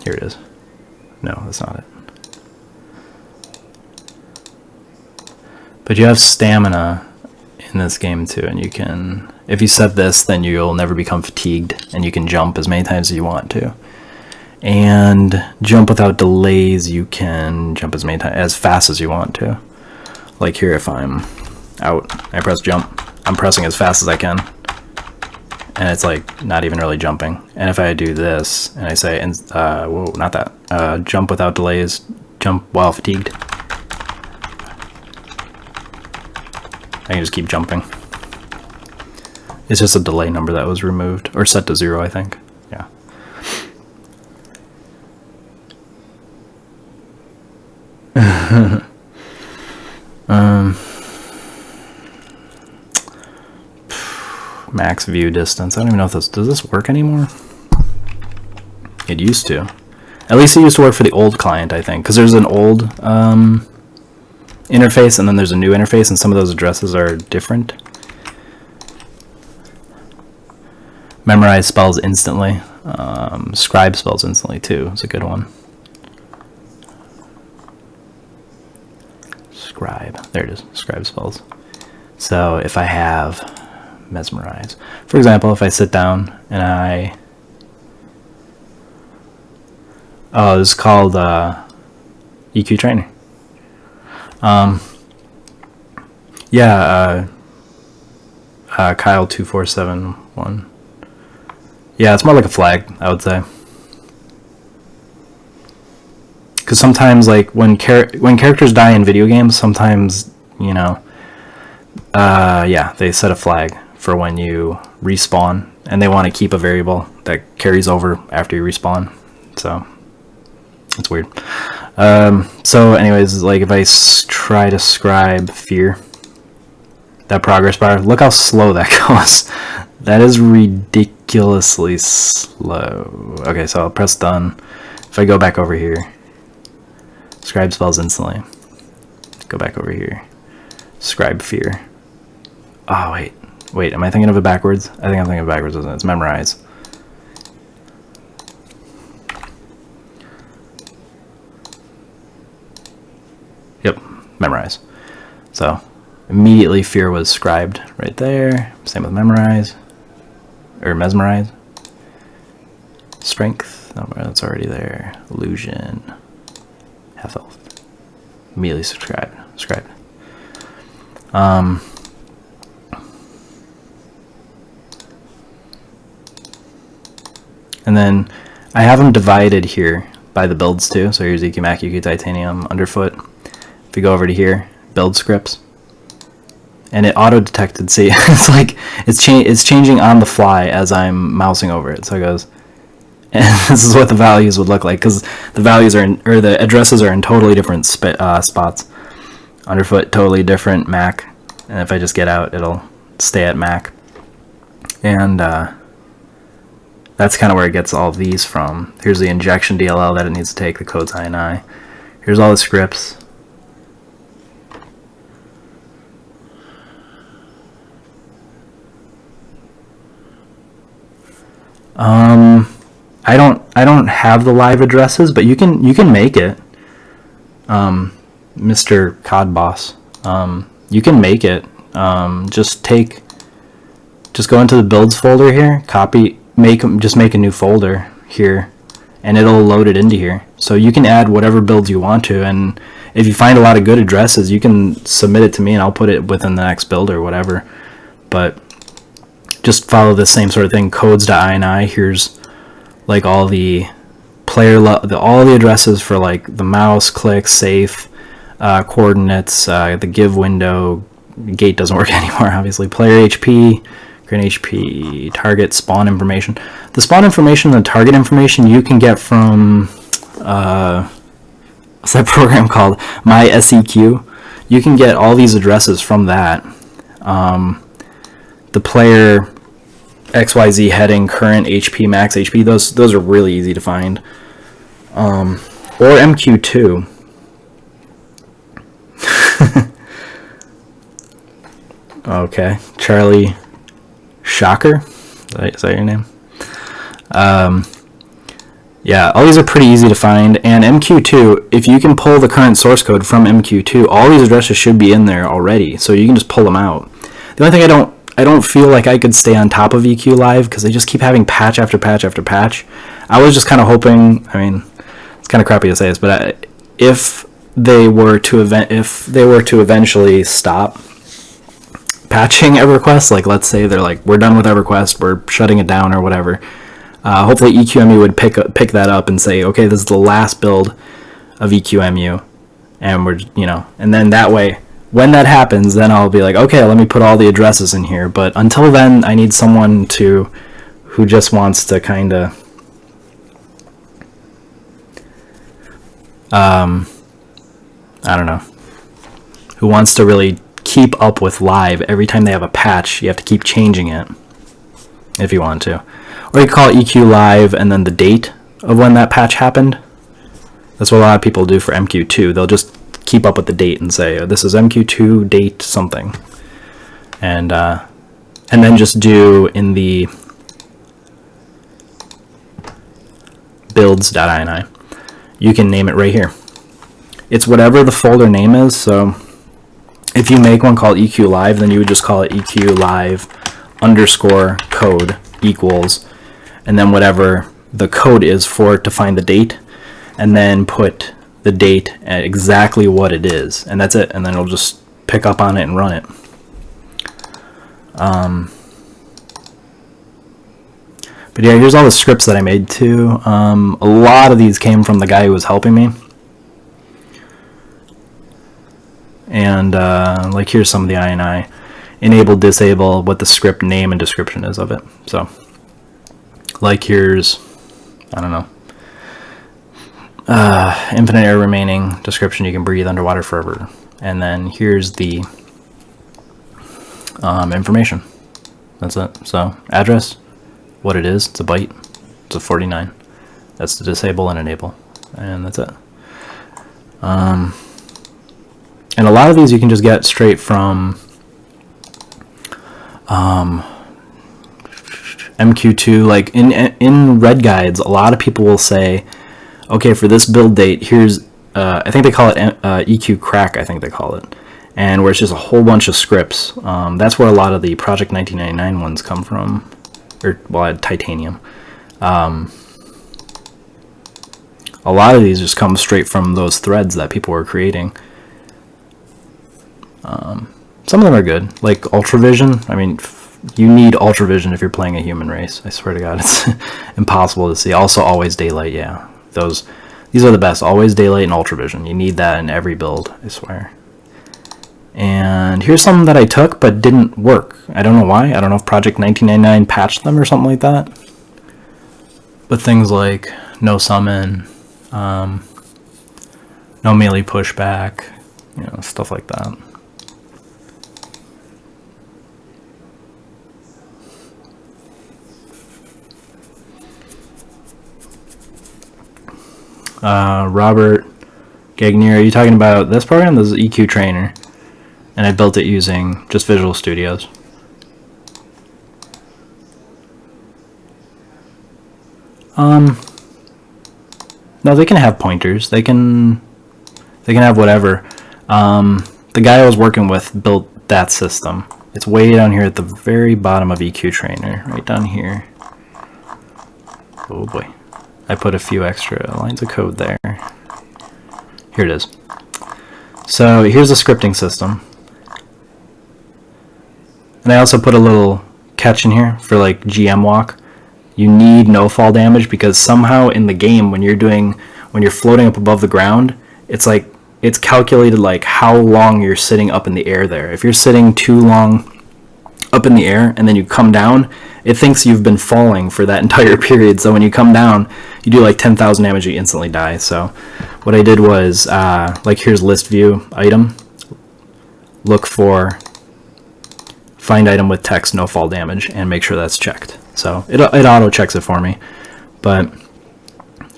Here it is. No, that's not it. But you have stamina in this game too, and you can, if you set this, then you'll never become fatigued, and you can jump as many times as you want to. And jump without delays, you can jump as fast as you want to. Like here, if I'm out, I press jump, I'm pressing as fast as I can, and it's like not even really jumping. And if I do this and I say, whoa, not that, jump without delays, jump while fatigued, I can just keep jumping. It's just a delay number that was removed, or set to 0, I think. Yeah. Max view distance. I don't even know if does this work anymore? It used to. At least it used to work for the old client, I think, because there's an old interface and then there's a new interface, and some of those addresses are different. Memorize spells instantly. Scribe spells instantly too. It's a good one. Scribe. There it is. Scribe spells. So if I have mesmerize, for example, if I sit down and I, this is called EQTrainer. Yeah, Kyle 2471. Yeah, it's more like a flag, I would say. Because sometimes, like when characters die in video games, sometimes, you know, yeah, they set a flag for when you respawn, and they want to keep a variable that carries over after you respawn. So it's weird. So anyways, like if I try to scribe fear, that progress bar, look how slow that goes. That is ridiculously slow. Okay, so I'll press done. If I go back over here, scribe spells instantly. Go back over here, scribe fear. Oh wait, am I thinking of it backwards? I think I'm thinking of it backwards, isn't it? It's memorize. Yep, memorize. So immediately fear was scribed right there. Same with memorize, or mesmerize. Strength, no, that's already there. Illusion, half health. Immediately scribed. And then I have them divided here by the builds too. So here's EQ Mac, EQ Titanium, Underfoot. If you go over to here, build scripts, and it auto detected. See, it's like it's changing on the fly as I'm mousing over it. So it goes And this is what the values would look like, because the values are in, or the addresses are in totally different spots. Underfoot, totally different, Mac. And if I just get out, it'll stay at Mac. And that's kind of where it gets all of these from. Here's the injection DLL that it needs to take, the codes INI. Here's all the scripts. I don't have the live addresses, but you can make it. Mr. Codboss. You can make it. Just go into the builds folder here, just make a new folder here, and it'll load it into here. So you can add whatever builds you want to, and if you find a lot of good addresses, you can submit it to me and I'll put it within the next build or whatever. But just follow the same sort of thing, codes.ini. Here's like all the all the addresses for like the mouse, click, safe, coordinates, the give window, gate doesn't work anymore, obviously, player HP, current HP, target, spawn information. The spawn information and the target information you can get from, what's that program called? MySEQ. You can get all these addresses from that. The player XYZ heading, current HP, max HP, those are really easy to find. Or MQ2. Okay, Charlie Shocker, is that your name? Yeah, all these are pretty easy to find, and MQ2, if you can pull the current source code from MQ2, all these addresses should be in there already, so you can just pull them out. The only thing I don't feel like I could stay on top of EQ Live, because they just keep having patch after patch after patch. I was just kind of hoping, I mean, it's kind of crappy to say this, but if they were to eventually stop patching EverQuest, like let's say they're like, we're done with EverQuest, we're shutting it down or whatever, hopefully EQEmu would pick that up and say, okay, this is the last build of EQEmu, and we're, and then that way, when that happens, then I'll be like, okay, let me put all the addresses in here. But until then, I need someone who just wants to kind of I don't know, who wants to really keep up with live. Every time they have a patch, you have to keep changing it if you want to. Or you call it EQ Live and then the date of when that patch happened. That's what a lot of people do for MQ2. They'll just keep up with the date and say, oh, this is MQ2 date something. And then just do in the builds.ini. You can name it right here. It's whatever the folder name is, so if you make one called EQ Live, then you would just call it EQ Live _ code equals, and then whatever the code is for it to find the date, and then put the date at exactly what it is, and that's it, and then it'll just pick up on it and run it. But yeah, here's all the scripts that I made too. A lot of these came from the guy who was helping me. And like here's some of the INI. Enable, disable, what the script name and description is of it. So like here's, I don't know, infinite air remaining, description, you can breathe underwater forever. And then here's the information. That's it. So address, what it is, it's a byte, it's a 49. That's the disable and enable, and that's it. And a lot of these you can just get straight from MQ2. Like in Red Guides, a lot of people will say, okay, for this build date, here's I think they call it EQ Crack, I think they call it, and where it's just a whole bunch of scripts. That's where a lot of the Project 1999 ones come from, or well, Titanium. A lot of these just come straight from those threads that people were creating. Some of them are good, like Ultravision. I mean, you need Ultravision if you're playing a human race. I swear to God, it's impossible to see. Also, Always Daylight, yeah. These are the best. Always Daylight and Ultravision. You need that in every build, I swear. And here's some that I took but didn't work. I don't know why. I don't know if Project 1999 patched them or something like that. But things like no summon, no melee pushback, you know, stuff like that. Robert Gagnier, are you talking about this program? This is EQTrainer, and I built it using just Visual Studios. No, they can have pointers. They can have whatever. The guy I was working with built that system. It's way down here at the very bottom of EQTrainer, right down here. Oh boy. I put a few extra lines of code there. Here it is. So here's the scripting system. And I also put a little catch in here for like GM walk. You need no fall damage because somehow in the game when you're floating up above the ground, it's calculated like how long you're sitting up in the air there. If you're sitting too long up in the air and then you come down, it thinks you've been falling for that entire period. So when you come down, you do like 10,000 damage, you instantly die. So what I did was, like here's list view item, look for find item with text no fall damage and make sure that's checked. So it auto checks it for me. But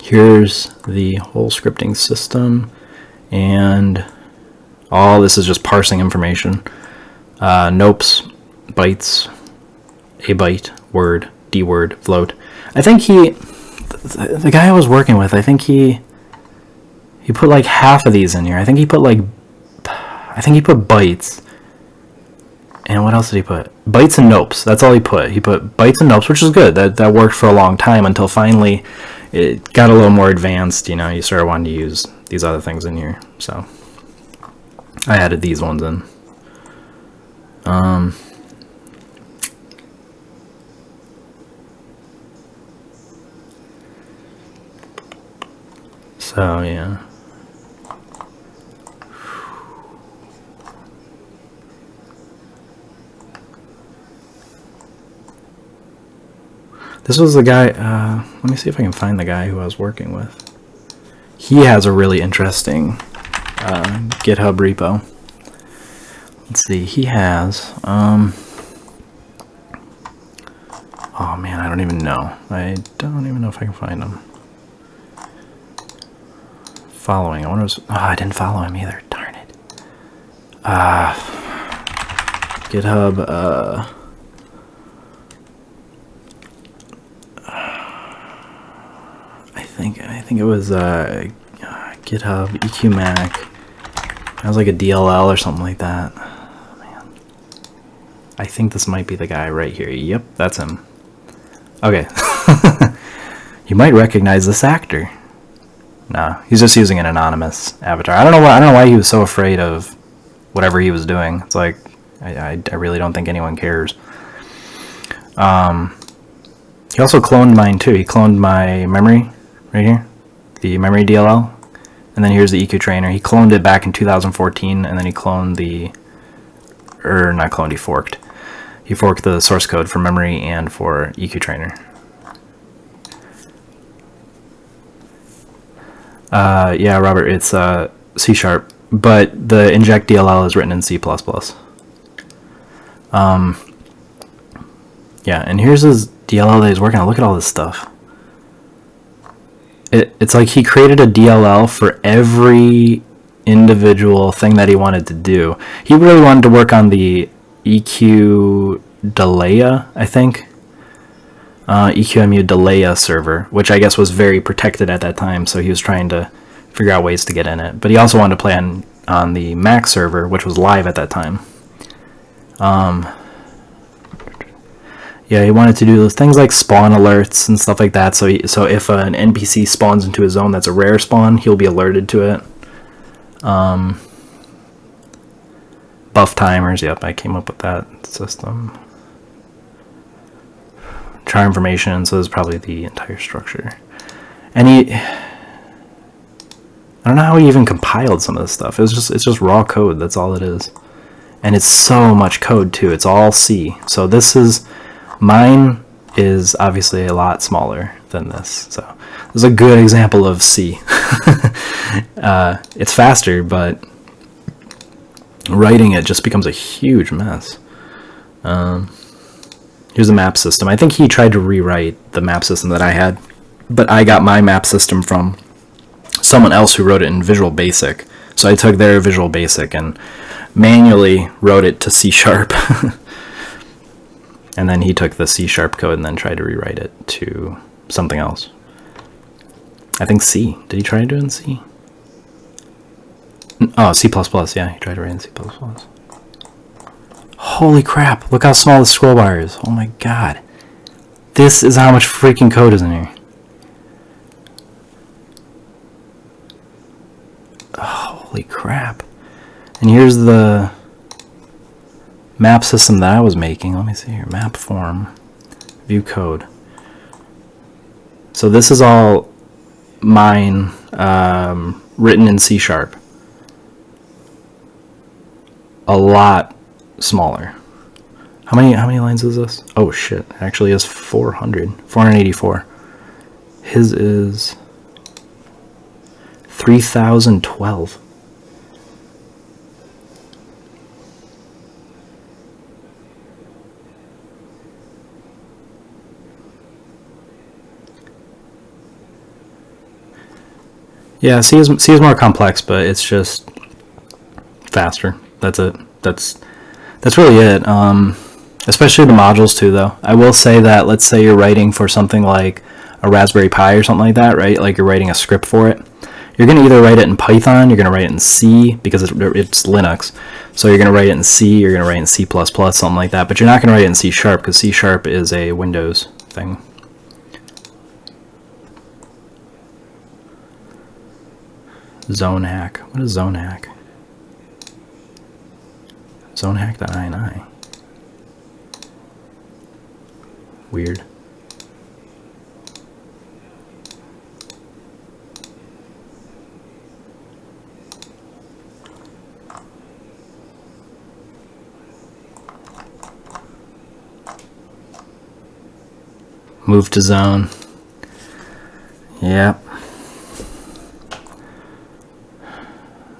here's the whole scripting system, and all this is just parsing information. Nopes, bytes, a byte, word, d word, float. I think the guy I was working with, I think he put like half of these in here. I think he put bytes. And what else did he put? Bytes and nopes. That's all he put. He put bytes and nopes, which is good. That worked for a long time until finally it got a little more advanced. You know, you started wanting to use these other things in here. So I added these ones in. So yeah. This was the guy, let me see if I can find the guy who I was working with. He has a really interesting GitHub repo. Let's see, he has, oh man, I don't even know. I don't even know if I can find him. Following, I wonder if I didn't follow him either, darn it. GitHub, I think it was GitHub EQMac. It was like a DLL or something like that. Oh, man. I think this might be the guy right here. Yep, that's him. Okay. You might recognize this actor. Nah, he's just using an anonymous avatar. I don't know why he was so afraid of whatever he was doing. It's like I really don't think anyone cares. He also cloned mine too. He cloned my memory right here, the memory DLL, and then here's the EQTrainer. He cloned it back in 2014, and then he cloned not cloned, he forked. He forked the source code for memory and for EQTrainer. Yeah, Robert, it's C#, but the inject DLL is written in C++. Yeah, and here's his DLL that he's working on. Look at all this stuff. It's like he created a DLL for every individual thing that he wanted to do. He really wanted to work on the EQ Delaya, I think. EQEmu Delaya server, which I guess was very protected at that time, so he was trying to figure out ways to get in it. But he also wanted to play on the Mac server, which was live at that time. Yeah, he wanted to do those things like spawn alerts and stuff like that. So if an NPC spawns into a zone that's a rare spawn, he'll be alerted to it. Buff timers, yep, I came up with that system. Char information, so this is probably the entire structure. And I don't know how he even compiled some of this stuff. It's just raw code, that's all it is. And it's so much code too, it's all C. So this is, mine is obviously a lot smaller than this. So this is a good example of C. It's faster, but writing it just becomes a huge mess. Here's the map system. I think he tried to rewrite the map system that I had, but I got my map system from someone else who wrote it in Visual Basic. So I took their Visual Basic and manually wrote it to C#. And then he took the C# code and then tried to rewrite it to something else. I think C. Did he try to do it in C? Oh, C++, yeah, he tried to write in C++. Holy crap, look how small the scroll bar is. Oh my god. This is how much freaking code is in here. Holy crap. And here's the map system that I was making. Let me see here. Map form. View code. So this is all mine, written in C#. A lot smaller. How many lines is this? Oh shit. It actually is 484. His is 3012. Yeah, C is more complex, but it's just faster. That's it. That's really it. Especially the modules too, though. I will say that, let's say you're writing for something like a Raspberry Pi or something like that, right? Like you're writing a script for it. You're going to either write it in Python, you're going to write it in C, because it's Linux. So you're going to write it in C, you're going to write it in C++, something like that. But you're not going to write it in C#, because C# is a Windows thing. Zone hack. What is zone hack? Zonehack.ini. Weird. Move to zone. Yep.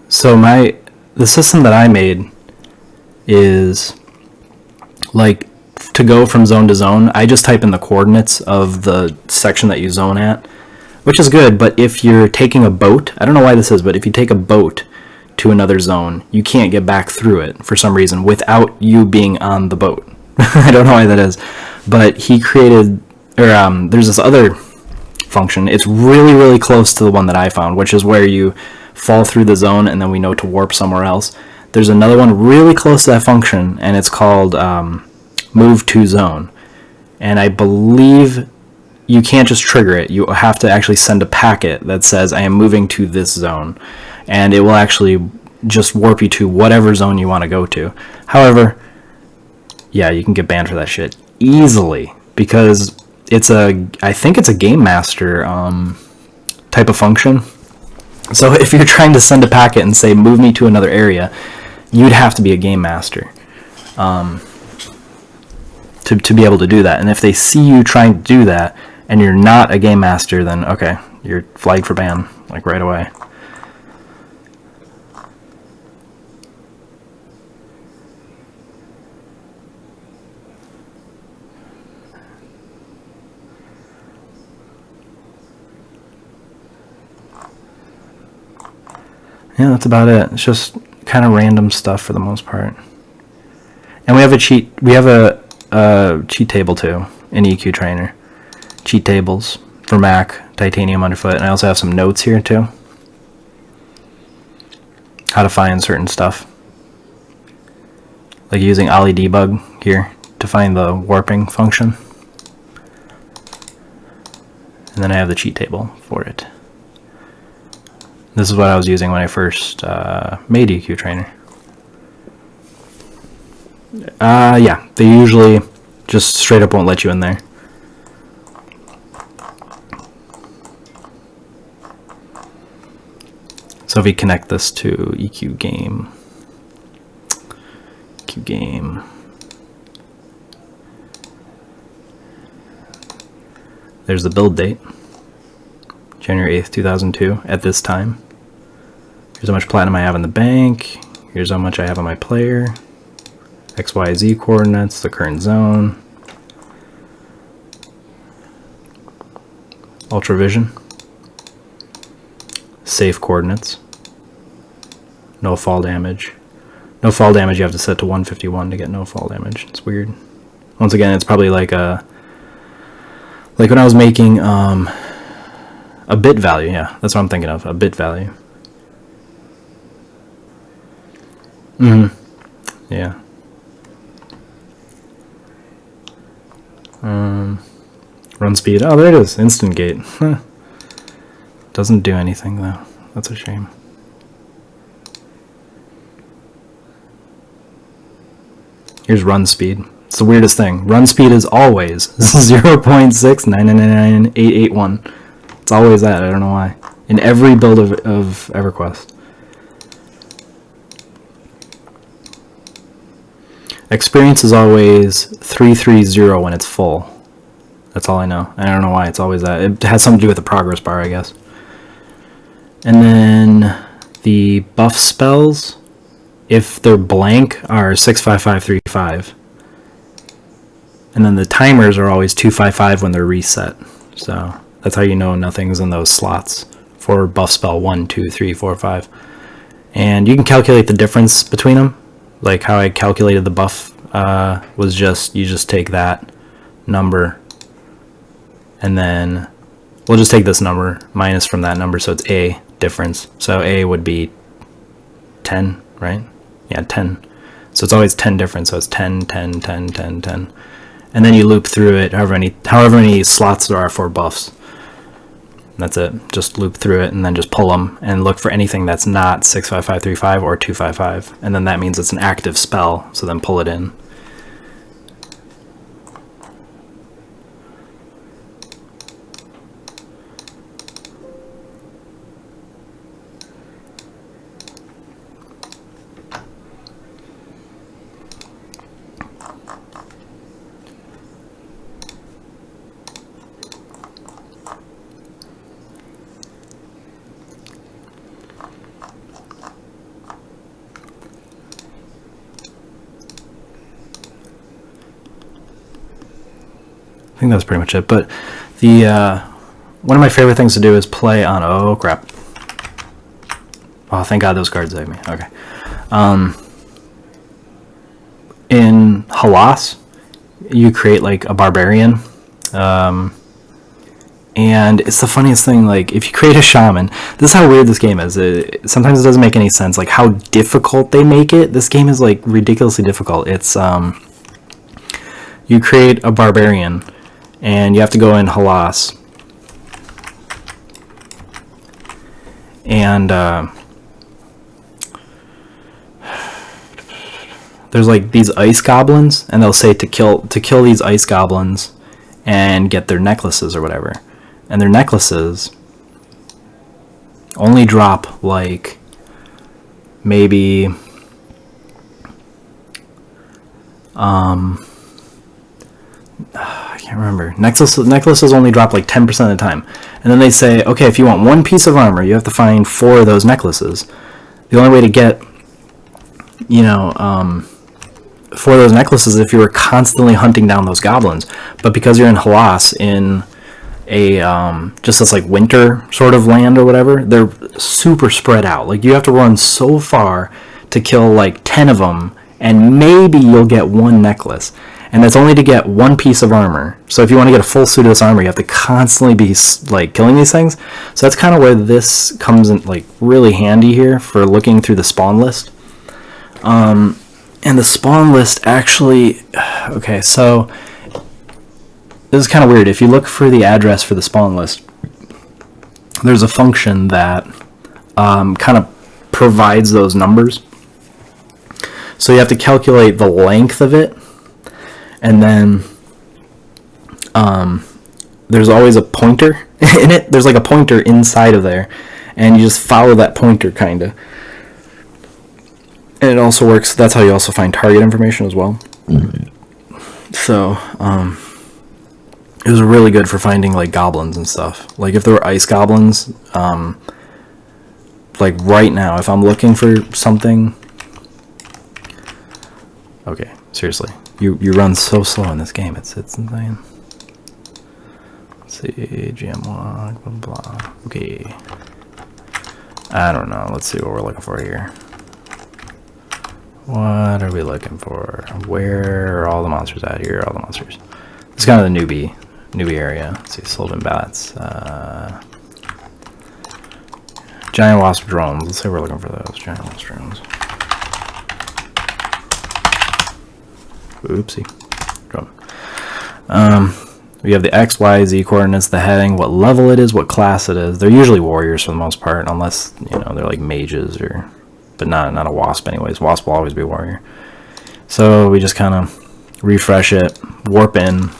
So the system that I made is like, to go from zone to zone, I just type in the coordinates of the section that you zone at, which is good. But if you're taking a boat, I don't know why this is, but if you take a boat to another zone, you can't get back through it for some reason without you being on the boat. I don't know why that is, but he created, or there's this other function. It's really, really close to the one that I found, which is where you fall through the zone and then we know to warp somewhere else. There's another one really close to that function, and it's called move to zone. And I believe you can't just trigger it. You have to actually send a packet that says, I am moving to this zone. And it will actually just warp you to whatever zone you want to go to. However, yeah, you can get banned for that shit easily, because I think it's a game master type of function. So if you're trying to send a packet and say, move me to another area, you'd have to be a game master to be able to do that. And if they see you trying to do that and you're not a game master, then okay, you're flagged for ban, like right away. Yeah, that's about it. It's just kind of random stuff for the most part. And we have a cheat table too in EQTrainer. Cheat tables for Mac, Titanium underfoot, and I also have some notes here too. How to find certain stuff. Like using Ollie debug here to find the warping function. And then I have the cheat table for it. This is what I was using when I first made EQTrainer. Yeah, they usually just straight up won't let you in there. So if we connect this to EQGame, There's the build date, January 8th, 2002, at this time. Here's how much platinum I have in the bank. Here's how much I have on my player. X, Y, Z coordinates, the current zone. Ultravision. Safe coordinates. No fall damage. No fall damage you have to set to 151 to get no fall damage. It's weird. Once again, it's probably like when I was making a bit value. Yeah, that's what I'm thinking of, a bit value. Yeah. Run speed. Oh, there it is. Instant gate. Doesn't do anything though. That's a shame. Here's run speed. It's the weirdest thing. Run speed is always 0.6999881. It's always that. I don't know why. In every build of EverQuest. Experience is always 330 when it's full. That's all I know. I don't know why it's always that. It has something to do with the progress bar, I guess. And then the buff spells, if they're blank, are 65535. And then the timers are always 255 when they're reset. So that's how you know nothing's in those slots for buff spell 1, 2, 3, 4, 5. And you can calculate the difference between them. Like how I calculated the buff was just, you just take that number and then we'll just take this number minus from that number, so it's A difference. So A would be 10, right? Yeah, 10. So it's always 10 difference, so it's 10, 10, 10, 10, 10. And then you loop through it however many slots there are for buffs. That's it. Just loop through it and then just pull them and look for anything that's not 65535 or 255. And then that means it's an active spell, so then pull it in. I think that's pretty much it. But the one of my favorite things to do is play on. Oh crap! Oh, thank God those cards saved me. Okay. In Halas, you create like a barbarian, and it's the funniest thing. Like if you create a shaman, this is how weird this game is. Sometimes it doesn't make any sense. Like how difficult they make it. This game is like ridiculously difficult. It's you create a barbarian. And you have to go in Halas. And there's like these ice goblins, and they'll say to kill these ice goblins and get their necklaces or whatever. And their necklaces only drop like maybe I can't remember. Necklaces only drop like 10% of the time. And then they say, okay, if you want one piece of armor, you have to find 4 of those necklaces. The only way to get, 4 of those necklaces is if you were constantly hunting down those goblins. But because you're in Halas, in a just this like winter sort of land or whatever, they're super spread out. Like you have to run so far to kill like 10 of them, and maybe you'll get 1 necklace. And that's only to get 1 piece of armor. So if you want to get a full suit of this armor, you have to constantly be like killing these things. So that's kind of where this comes in like really handy here for looking through the spawn list. And the spawn list actually, okay, so this is kind of weird. If you look for the address for the spawn list, there's a function that kind of provides those numbers. So you have to calculate the length of it. And then there's always a pointer in it. There's like a pointer inside of there. And you just follow that pointer, kind of. And it also works. That's how you also find target information as well. Mm-hmm. So it was really good for finding like goblins and stuff. Like if there were ice goblins, like right now, if I'm looking for something, okay, seriously, you run so slow in this game. It's insane. Let's see, GM log, blah blah. Okay, I don't know. Let's see what we're looking for here. What are we looking for? Where are all the monsters at? Here are all the monsters. It's kind of the newbie area. Let's see, Sylvan Bats. Giant wasp drones. Let's say we're looking for those giant wasp drones. Oopsie. Drone. We have the X, Y, Z coordinates, the heading, what level it is, what class it is. They're usually warriors for the most part, unless they're like mages or, but not a wasp anyways. Wasp will always be warrior. So we just kind of refresh it, warp in.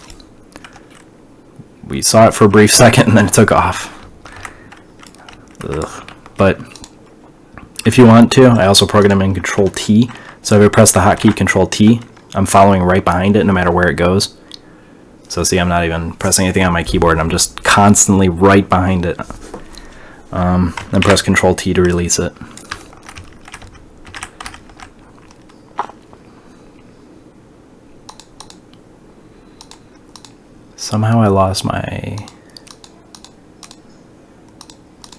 We saw it for a brief second and then it took off. Ugh. But if you want to, I also program in Control T. So if I press the hotkey Control T, I'm following right behind it no matter where it goes. So see, I'm not even pressing anything on my keyboard. I'm just constantly right behind it. Then press Control T to release it. Somehow I lost my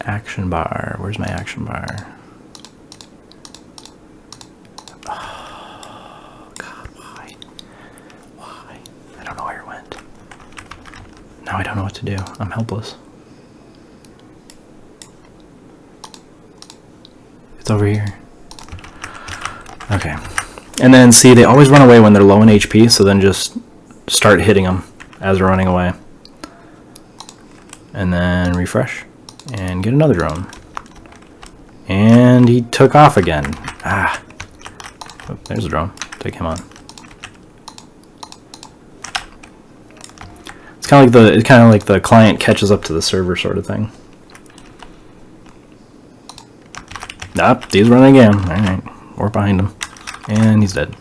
action bar. Where's my action bar? Oh, God, why? Why? I don't know where it went. Now I don't know what to do. I'm helpless. It's over here. Okay. And then see, they always run away when they're low in HP, so then just start hitting them as they're running away. And then refresh. And get another drone. And he took off again. Ah. Oh, there's a drone. Take him on. It's kind of like the client catches up to the server sort of thing. Nope, he's running again. Alright. We're behind him. And he's dead.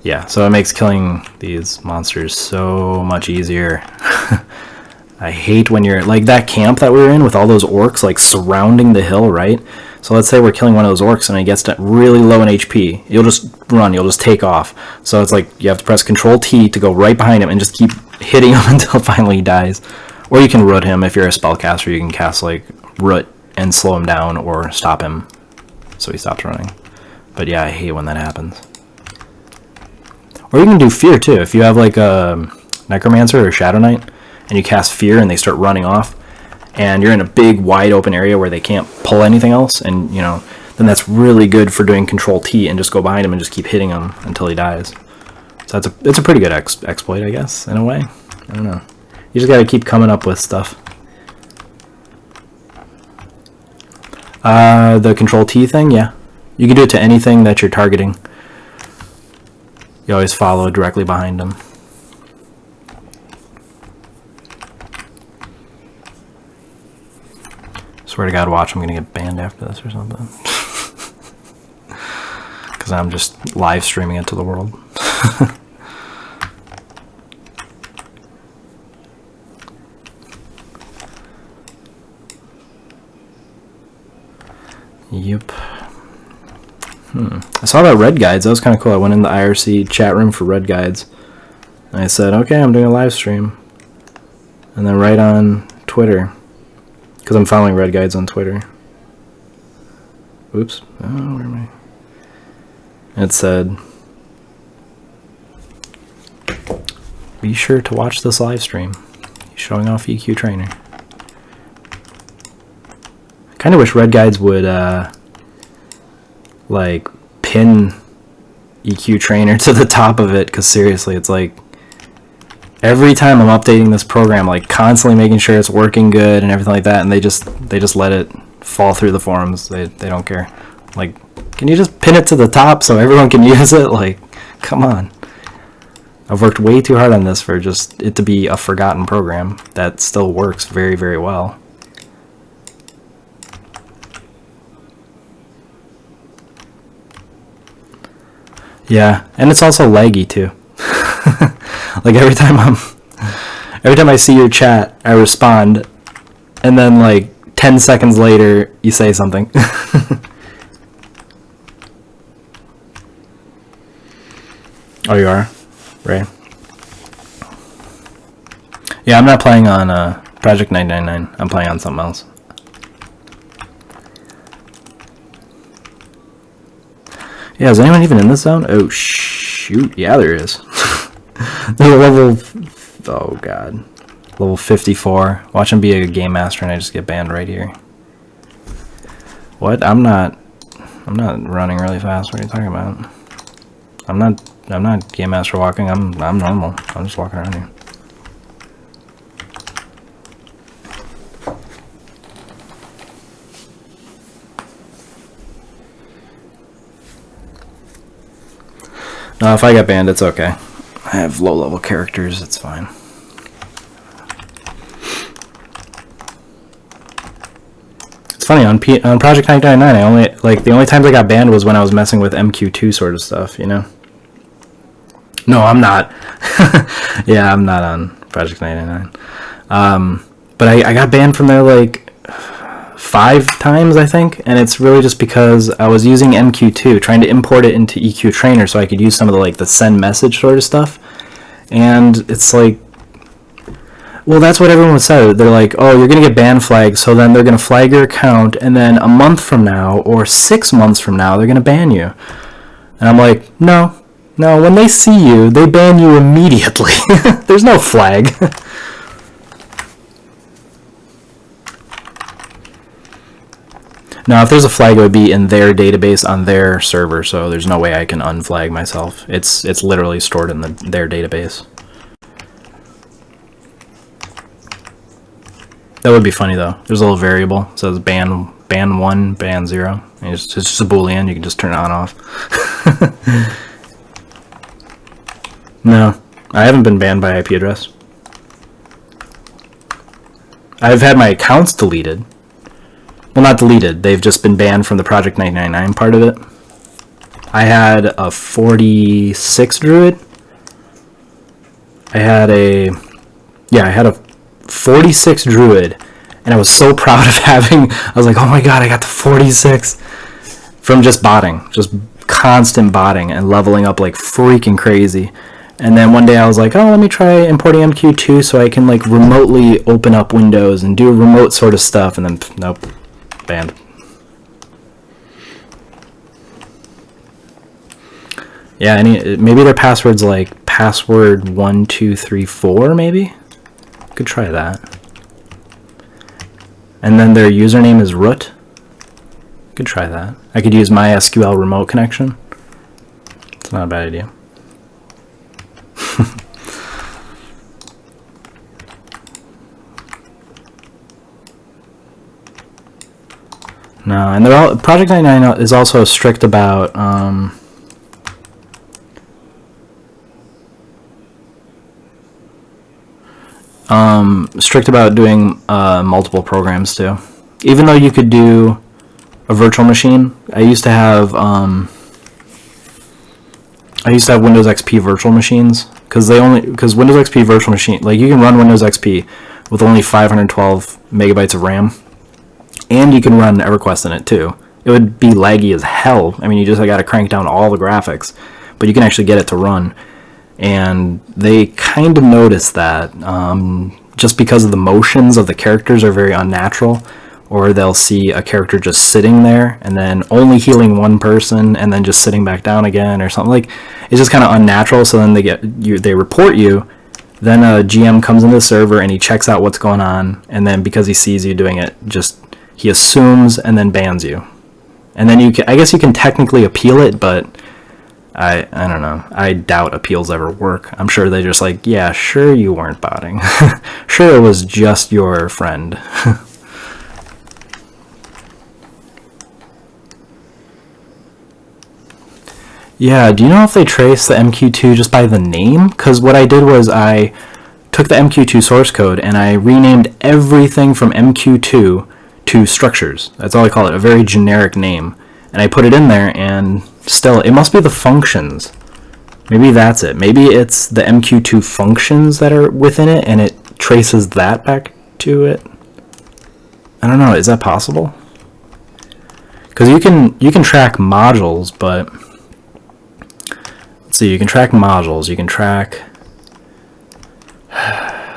Yeah, so it makes killing these monsters so much easier. I hate when you're like that camp that we were in with all those orcs like surrounding the hill, right? So let's say we're killing one of those orcs and he gets to really low in HP. You'll just run, you'll just take off. So it's like you have to press Control T to go right behind him and just keep hitting him until finally he dies. Or you can root him if you're a spellcaster. You can cast like root and slow him down or stop him so he stops running. But yeah, I hate when that happens. Or you can do fear too. If you have like a necromancer or shadow knight and you cast fear and they start running off and you're in a big wide open area where they can't pull anything else, and then that's really good for doing Control T and just go behind him and just keep hitting him until he dies. So it's a pretty good exploit, I guess, in a way. I don't know. You just gotta keep coming up with stuff. The Control T thing, yeah. You can do it to anything that you're targeting. You always follow directly behind them. Swear to God, watch, I'm gonna get banned after this or something. Because I'm just live streaming it to the world. Yep. I saw that Red Guides. That was kind of cool. I went in the IRC chat room for Red Guides. And I said, okay, I'm doing a live stream. And then right on Twitter, because I'm following Red Guides on Twitter. Oops. Oh, where am I? It said, be sure to watch this live stream. He's showing off EQTrainer. I kind of wish Red Guides would like pin EQTrainer to the top of it, because seriously, it's like every time I'm updating this program, like constantly making sure it's working good and everything like that, and they just let it fall through the forums. They don't care. Like, can you just pin it to the top so everyone can use it? Like, come on. I've worked way too hard on this for just it to be a forgotten program that still works very, very well. Yeah, and it's also laggy too. Like every time I see your chat, I respond, and then like 10 seconds later, you say something. Oh, you are? Right. Yeah, I'm not playing on Project 999. I'm playing on something else. Yeah, is anyone even in this zone? Oh, shoot. Yeah, there is. There's a level... Oh, God. Level 54. Watch him be a game master and I just get banned right here. What? I'm not running really fast. What are you talking about? I'm not game master walking. I'm normal. I'm just walking around here. No, if I get banned, it's okay. I have low-level characters. It's fine. It's funny on Project 999. I only the only times I got banned was when I was messing with MQ2 sort of stuff. You know. No, I'm not. Yeah, I'm not on Project 999. But I got banned from there like 5 times, I think, and it's really just because I was using MQ2, trying to import it into EQTrainer so I could use some of the send message sort of stuff, and it's like, well, that's what everyone said. They're like, oh, you're gonna get ban flagged, so then they're gonna flag your account, and then a month from now or 6 months from now they're gonna ban you. And I'm like, no, when they see you, they ban you immediately. There's no flag. Now, if there's a flag, it would be in their database on their server, so there's no way I can unflag myself. It's literally stored in their database. That would be funny, though. There's a little variable. It says ban 1, ban 0. And it's just a boolean. You can just turn it on off. No, I haven't been banned by IP address. I've had my accounts deleted. Well, not deleted. They've just been banned from the Project 999 part of it. I had a 46 druid. I had a 46 druid, and I was so proud of having. I was like, oh my god, I got the 46 from just botting, just constant botting and leveling up like freaking crazy. And then one day I was like, oh, let me try importing MQ2 so I can remotely open up Windows and do remote sort of stuff. And then nope. Banned. Yeah, maybe their password's like password 1234, maybe? Could try that. And then their username is root. Could try that. I could use MySQL remote connection. It's not a bad idea. No, and Project 99 is also strict about doing multiple programs too. Even though you could do a virtual machine, I used to have Windows XP virtual machines because Windows XP virtual machine, you can run Windows XP with only 512 megabytes of RAM. And you can run EverQuest in it too. It would be laggy as hell. I mean, you just got to crank down all the graphics, but you can actually get it to run. And they kind of noticed that just because of the motions of the characters are very unnatural, or they'll see a character just sitting there and then only healing one person and then just sitting back down again or something. It's just kind of unnatural. So then they report you. Then a GM comes into the server and he checks out what's going on, and then because he sees you doing it, he assumes and then bans you. And then I guess you can technically appeal it, but I don't know. I doubt appeals ever work. I'm sure they're just like, yeah, sure you weren't botting. Sure it was just your friend. Yeah, do you know if they trace the MQ2 just by the name? Because what I did was I took the MQ2 source code and I renamed everything from MQ2 to structures. That's all I call it, a very generic name. And I put it in there, and still, it must be the functions Maybe that's it. Maybe it's the MQ2 functions that are within it, and it traces that back to it. I don't know. Is that possible? Because you can track modules, but let's see. You can track modules. You can track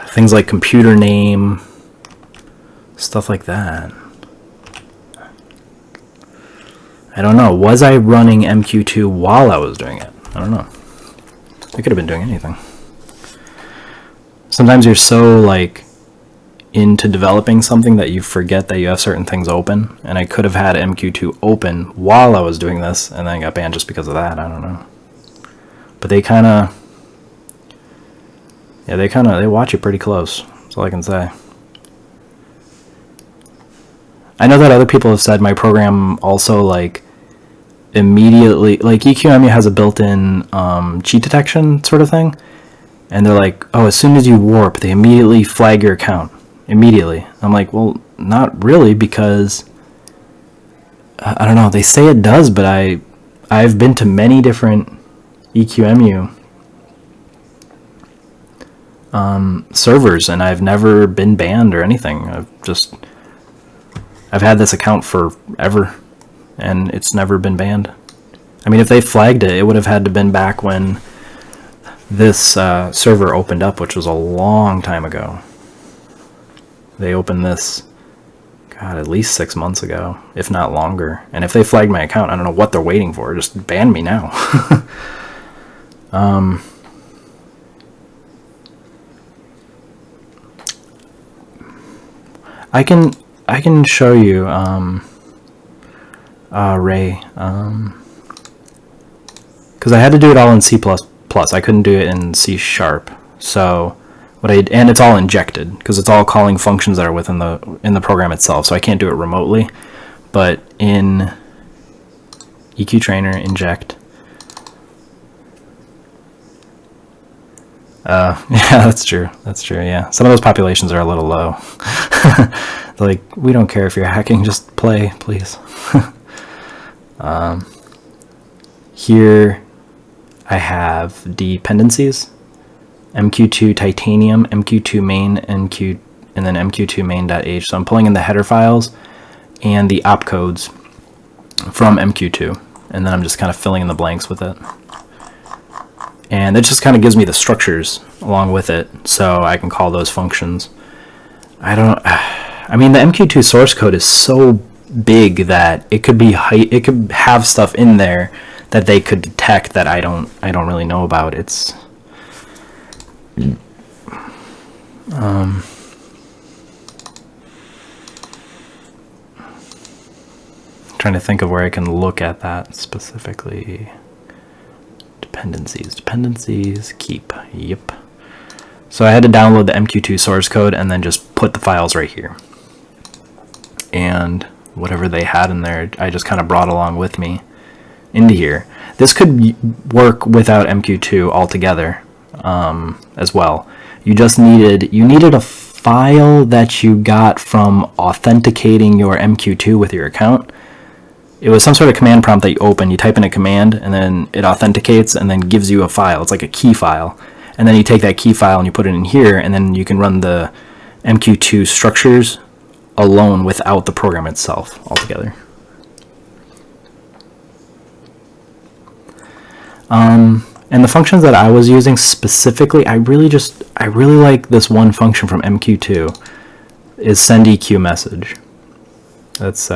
things like computer name, stuff like that. I don't know. Was I running MQ2 while I was doing it? I don't know. I could have been doing anything. Sometimes you're so like into developing something that you forget that you have certain things open, and I could have had MQ2 open while I was doing this and then got banned just because of that. I don't know. But they kind of, yeah, they watch you pretty close. That's all I can say. I know that other people have said my program also like immediately, like EQEmu has a built-in cheat detection sort of thing, and they're like, oh, as soon as you warp, they immediately flag your account. Immediately. I'm like, well, not really, because I don't know. They say it does, but I've been to many different EQEmu servers, and I've never been banned or anything. I've had this account forever, and it's never been banned. I mean, if they flagged it, it would have had to been back when this server opened up, which was a long time ago. They opened this, God, at least 6 months ago, if not longer. And if they flagged my account, I don't know what they're waiting for. Just ban me now. I can show you Ray, because I had to do it all in C++. I couldn't do it in C#. So and it's all injected because it's all calling functions that are within the program itself. So I can't do it remotely, but in EQTrainer inject. Yeah, that's true. That's true. Yeah, some of those populations are a little low. Like, we don't care if you're hacking, just play, please. Here I have dependencies. MQ2 titanium, MQ2 main, and then MQ2 main.h. So I'm pulling in the header files and the opcodes from MQ2, and then I'm just kind of filling in the blanks with it. And it just kind of gives me the structures along with it, so I can call those functions. I mean, the MQ2 source code is so big that it could have stuff in there that they could detect that I don't really know about. It's trying to think of where I can look at that specifically. Dependencies, keep. Yep. So I had to download the MQ2 source code and then just put the files right here. And whatever they had in there, I just kind of brought along with me into here. This could work without MQ2 altogether as well. You needed a file that you got from authenticating your MQ2 with your account. It was some sort of command prompt that you open, you type in a command, and then it authenticates and then gives you a file. It's like a key file. And then you take that key file and you put it in here, and then you can run the MQ2 structures alone without the program itself altogether. And the functions that I was using specifically, I really like this one function from MQ2, is send EQ message. That's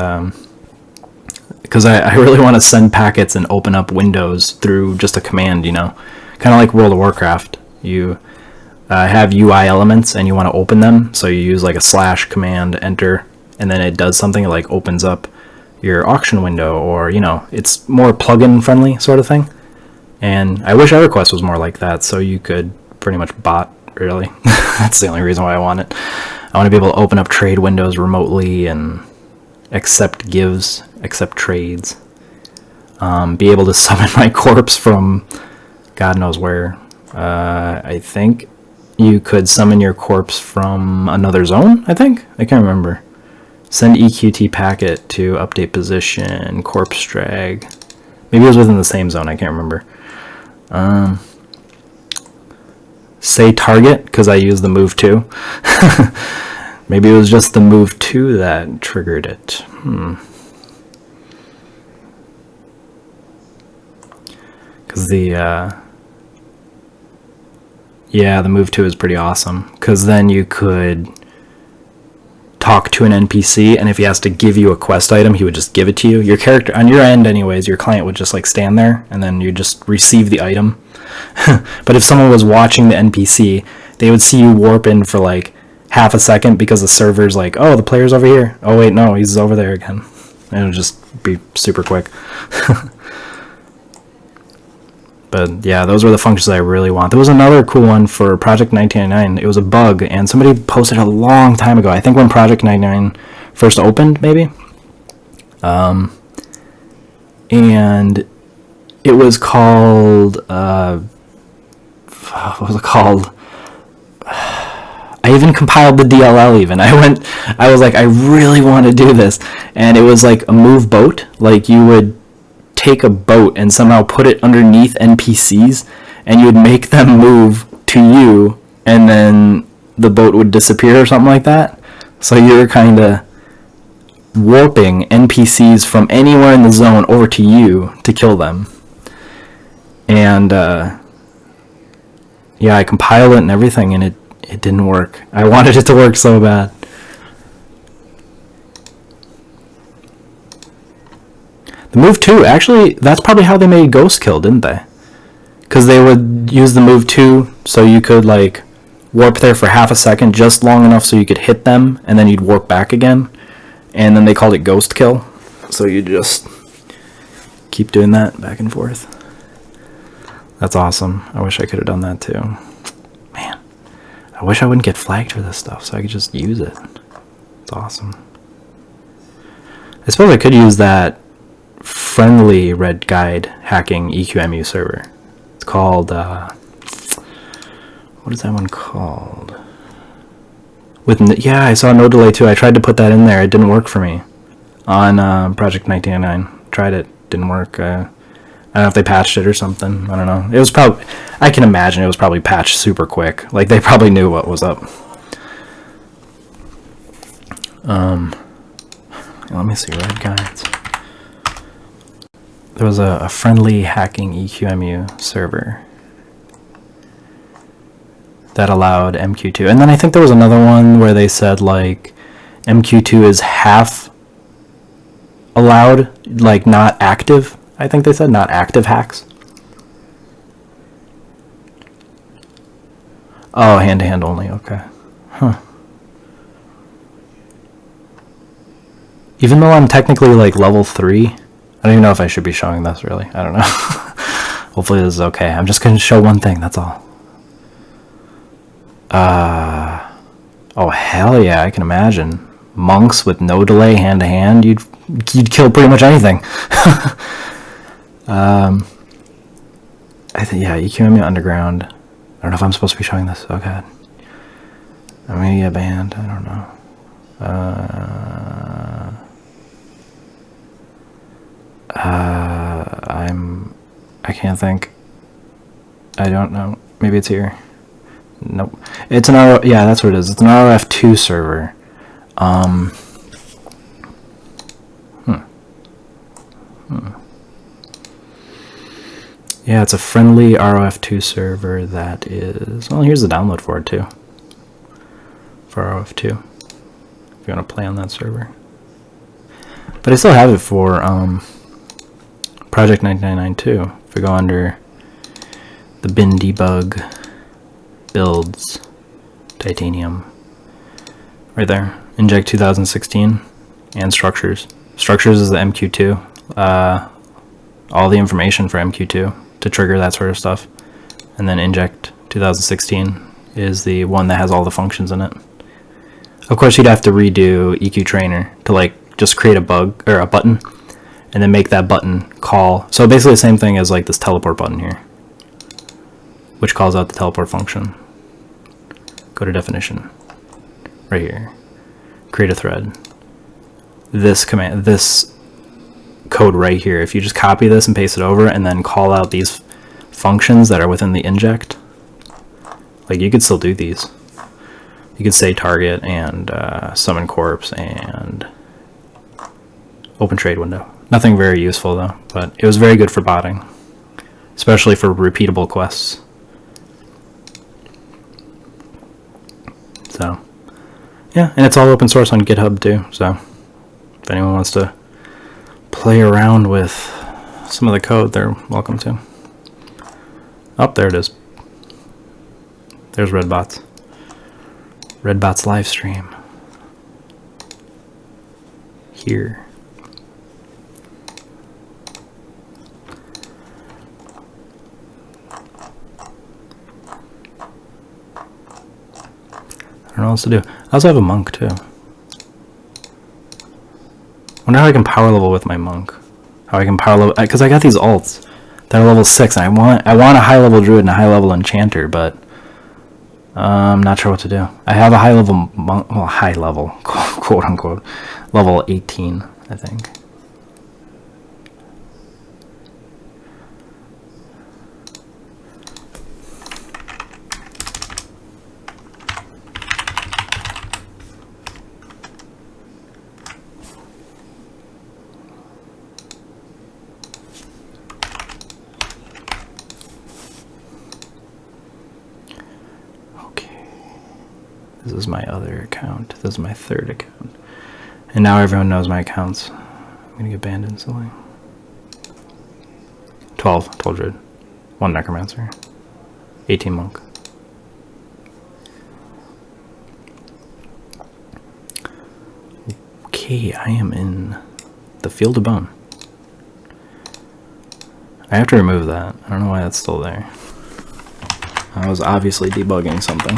because I really want to send packets and open up windows through just a command, you know, kind of like World of Warcraft. You have UI elements and you want to open them, so you use like a / command enter, and then it does something, it like opens up your auction window, or, you know, it's more plugin friendly sort of thing. And I wish EverQuest was more like that, so you could pretty much bot, really. That's the only reason why I want it. I want to be able to open up trade windows remotely and accept gives, accept trades. Be able to summon my corpse from God knows where. I think you could summon your corpse from another zone, I think? I can't remember. Send EQT packet to update position, corpse drag. Maybe it was within the same zone, I can't remember. say target because I used the move 2. Maybe it was just the move 2 that triggered it. Because the move 2 is pretty awesome, because then you could talk to an NPC, and if he has to give you a quest item, he would just give it to you. Your character, on your end anyways, your client would just like stand there, and then you just receive the item. But if someone was watching the NPC, they would see you warp in for like half a second, because the server's like, oh, the player's over here. Oh wait, no, he's over there again. And it would just be super quick. But yeah, those were the functions I really want. There was another cool one for Project 1999. It was a bug, and somebody posted a long time ago. I think when Project 99 first opened, maybe. And it was called, what was it called? I even compiled the DLL even. I was like, I really want to do this. And it was like a move boat. Like you would take a boat and somehow put it underneath NPCs, and you would make them move to you, and then the boat would disappear or something like that. So you're kind of warping NPCs from anywhere in the zone over to you to kill them. And yeah, I compiled it and everything, and it didn't work. I wanted it to work so bad. The move 2, actually, that's probably how they made Ghost Kill, didn't they? Because they would use the move 2 so you could like warp there for half a second, just long enough so you could hit them, and then you'd warp back again. And then they called it Ghost Kill. So you just keep doing that back and forth. That's awesome. I wish I could have done that too. Man, I wish I wouldn't get flagged for this stuff so I could just use it. It's awesome. I suppose I could use that friendly red guide hacking EQEmu server. It's called, what is that one called? Yeah, I saw no delay too. I tried to put that in there. It didn't work for me on Project 1999. Tried it, didn't work. I don't know if they patched it or something. I don't know. It was probably, I can imagine it was probably patched super quick. Like they probably knew what was up. Let me see, red guides. There was a friendly hacking EQEmu server that allowed MQ2. And then I think there was another one where they said like MQ2 is half allowed, like not active. I think they said not active hacks. Oh, hand-to-hand only, okay. Huh. Even though I'm technically like level 3, I don't even know if I should be showing this, really. I don't know. Hopefully this is okay. I'm just going to show one thing, that's all. Oh, hell yeah, I can imagine. Monks with no delay, hand-to-hand, you'd kill pretty much anything. I think, yeah, EQEmu Underground. I don't know if I'm supposed to be showing this. Oh, God. I'm going to get banned. I don't know. I can't think. I don't know. Maybe it's here. Nope. It's an yeah, that's what it is. It's an RF2 server. Yeah, it's a friendly ROF2 server that is... Well, here's the download for it, too. For ROF2. If you want to play on that server. But I still have it for Project 1999, too. If we go under the bin debug, builds, titanium. Right there. Inject 2016 and structures. Structures is the MQ2. All the information for MQ2 to trigger that sort of stuff. And then inject 2016 is the one that has all the functions in it. Of course, you'd have to redo EQTrainer to like just create a bug or a button and then make that button call. So basically the same thing as like this teleport button here, which calls out the teleport function. Go to definition right here, create a thread. This command, this code right here, if you just copy this and paste it over and then call out these functions that are within the inject, Like, you could still do these. You could say target and summon corpse and open trade window. Nothing very useful though, but it was very good for botting, especially for repeatable quests. So, yeah, and it's all open source on GitHub too, so if anyone wants to play around with some of the code, they're welcome to. Oh, there it is. There's Redbots. Redbots live stream. Here. I don't know what else to do. I also have a monk too. Wonder how I can power level with my monk. How I can power level, because I got these alts that are level 6, and I want a high level druid and a high level enchanter, but I'm not sure what to do. I have a high level monk, well, high level, quote unquote, level 18, I think. This is my other account. This is my third account. And now everyone knows my accounts. I'm gonna get banned instantly. 12 druid. 1 necromancer. 18 monk. Okay, I am in the Field of Bone. I have to remove that. I don't know why that's still there. I was obviously debugging something.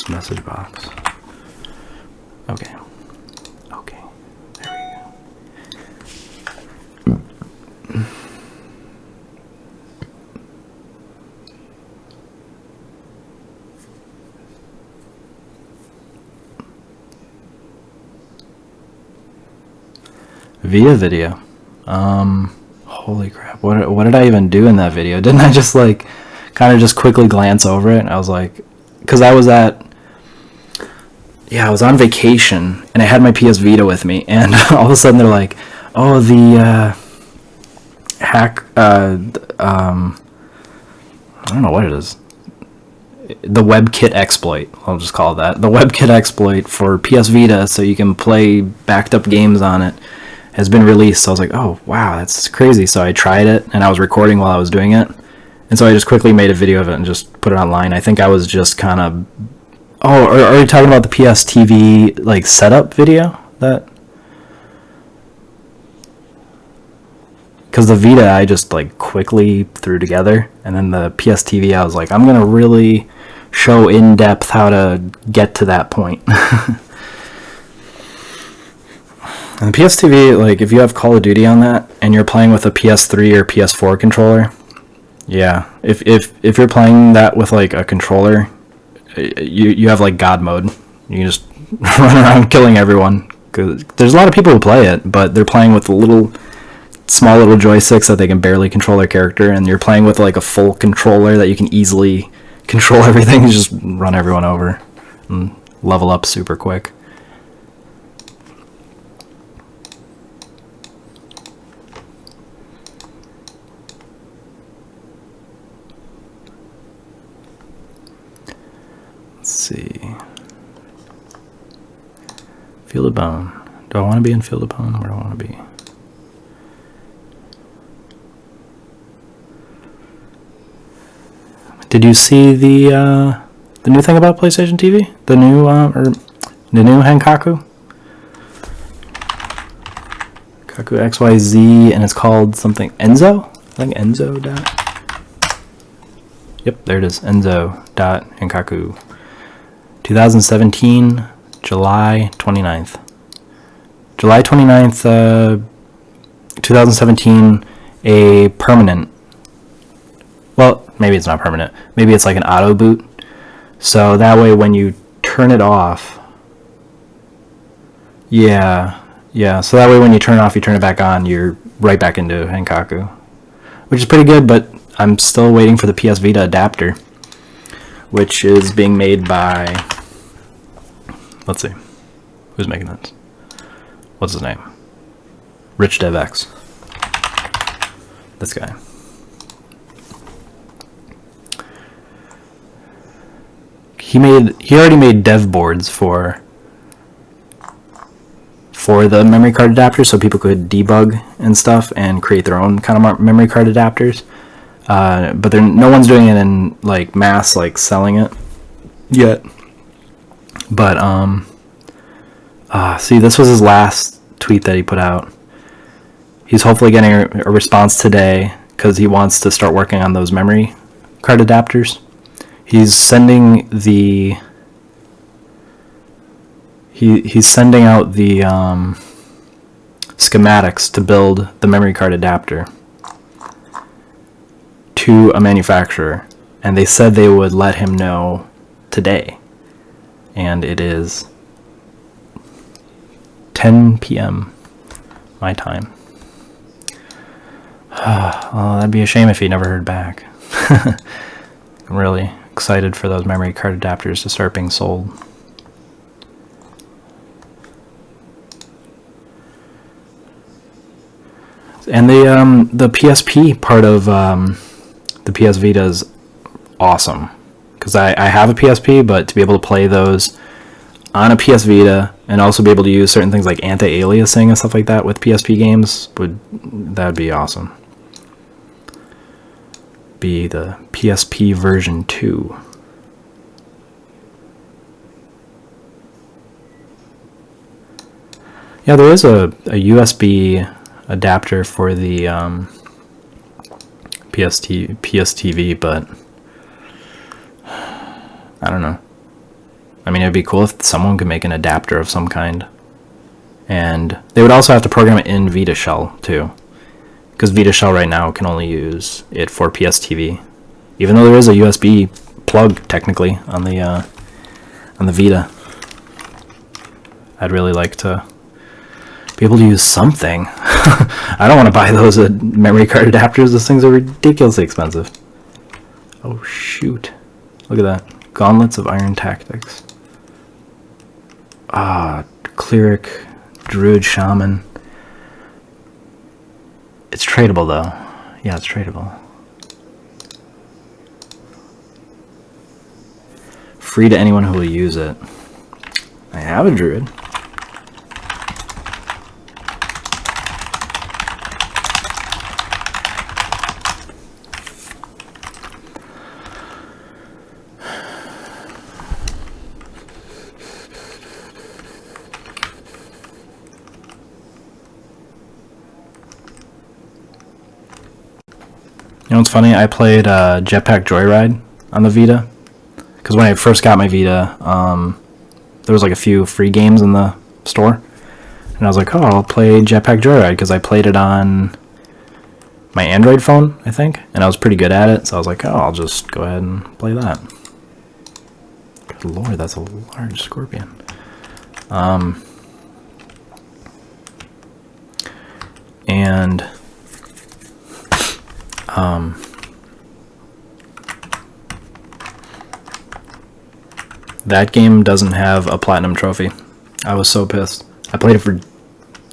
Message box. Okay. Okay. There we go. Via video. Holy crap. What did I even do in that video? Didn't I just like kind of just quickly glance over it? I was like, because I was I was on vacation and I had my PSVita with me, and all of a sudden they're like, oh, the hack, I don't know what it is. The WebKit exploit, I'll just call it that. The WebKit exploit for PSVita, so you can play backed up games on it, has been released. So I was like, oh, wow, that's crazy. So I tried it, and I was recording while I was doing it. And so I just quickly made a video of it and just put it online. I think I was just kind of... Oh, are you talking about the PS TV like setup video? That, because the Vita I just like quickly threw together, and then the PS TV I was like, I'm gonna really show in depth how to get to that point. And the PS TV, like if you have Call of Duty on that and you're playing with a PS3 or PS4 controller, yeah, if you're playing that with like a controller, you have like God mode. You can just run around killing everyone. Cause there's a lot of people who play it, but they're playing with small little joysticks that they can barely control their character, and you're playing with like a full controller that you can easily control everything. You just run everyone over and level up super quick. Let's see. Field of Bone. Do I want to be in Field of Bone? Where do I want to be? Did you see the new thing about PlayStation TV? The new Hankaku? Kaku XYZ, and it's called something Enzo? I think Enzo dot. Yep, there it is. Enzo dot Hankaku. 2017, July 29th. July 29th, 2017, a permanent. Well, maybe it's not permanent. Maybe it's like an auto boot. So that way when you turn it off. Yeah. So that way when you turn it off, you turn it back on, you're right back into Hankaku. which is pretty good, but I'm still waiting for the PSVita adapter, which is being made by, let's see, who's making this? What's his name? Rich DevX. This guy. He already made dev boards for the memory card adapter, so people could debug and stuff and create their own kind of memory card adapters. But no one's doing it in like mass, like selling it yet. But see, this was his last tweet that he put out. He's hopefully getting a response today because he wants to start working on those memory card adapters. He's sending he's sending out the schematics to build the memory card adapter to a manufacturer, and they said they would let him know today, and it is 10 p.m. my time. Well, that'd be a shame if he never heard back. I'm really excited for those memory card adapters to start being sold. And the PSP part of the PS Vita is awesome, because I have a PSP, but to be able to play those on a PS Vita and also be able to use certain things like anti-aliasing and stuff like that with PSP games, that'd be awesome. Be the PSP version 2. Yeah, there is a USB adapter for the PSTV, but I don't know. I mean, it'd be cool if someone could make an adapter of some kind. And they would also have to program it in Vita Shell, too. Because Vita Shell right now can only use it for PSTV. Even though there is a USB plug, technically, on the Vita. I'd really like to be able to use something. I don't want to buy those memory card adapters. Those things are ridiculously expensive. Oh, shoot. Look at that. Gauntlets of Iron Tactics. Cleric, Druid, Shaman. It's tradable, though. Yeah, it's tradable. Free to anyone who will use it. I have a Druid. You know what's funny? I played Jetpack Joyride on the Vita, because when I first got my Vita, there was like a few free games in the store, and I was like, oh, I'll play Jetpack Joyride, because I played it on my Android phone, I think, and I was pretty good at it, so I was like, oh, I'll just go ahead and play that. Good lord, that's a large scorpion. That game doesn't have a platinum trophy. I was so pissed. I played it for,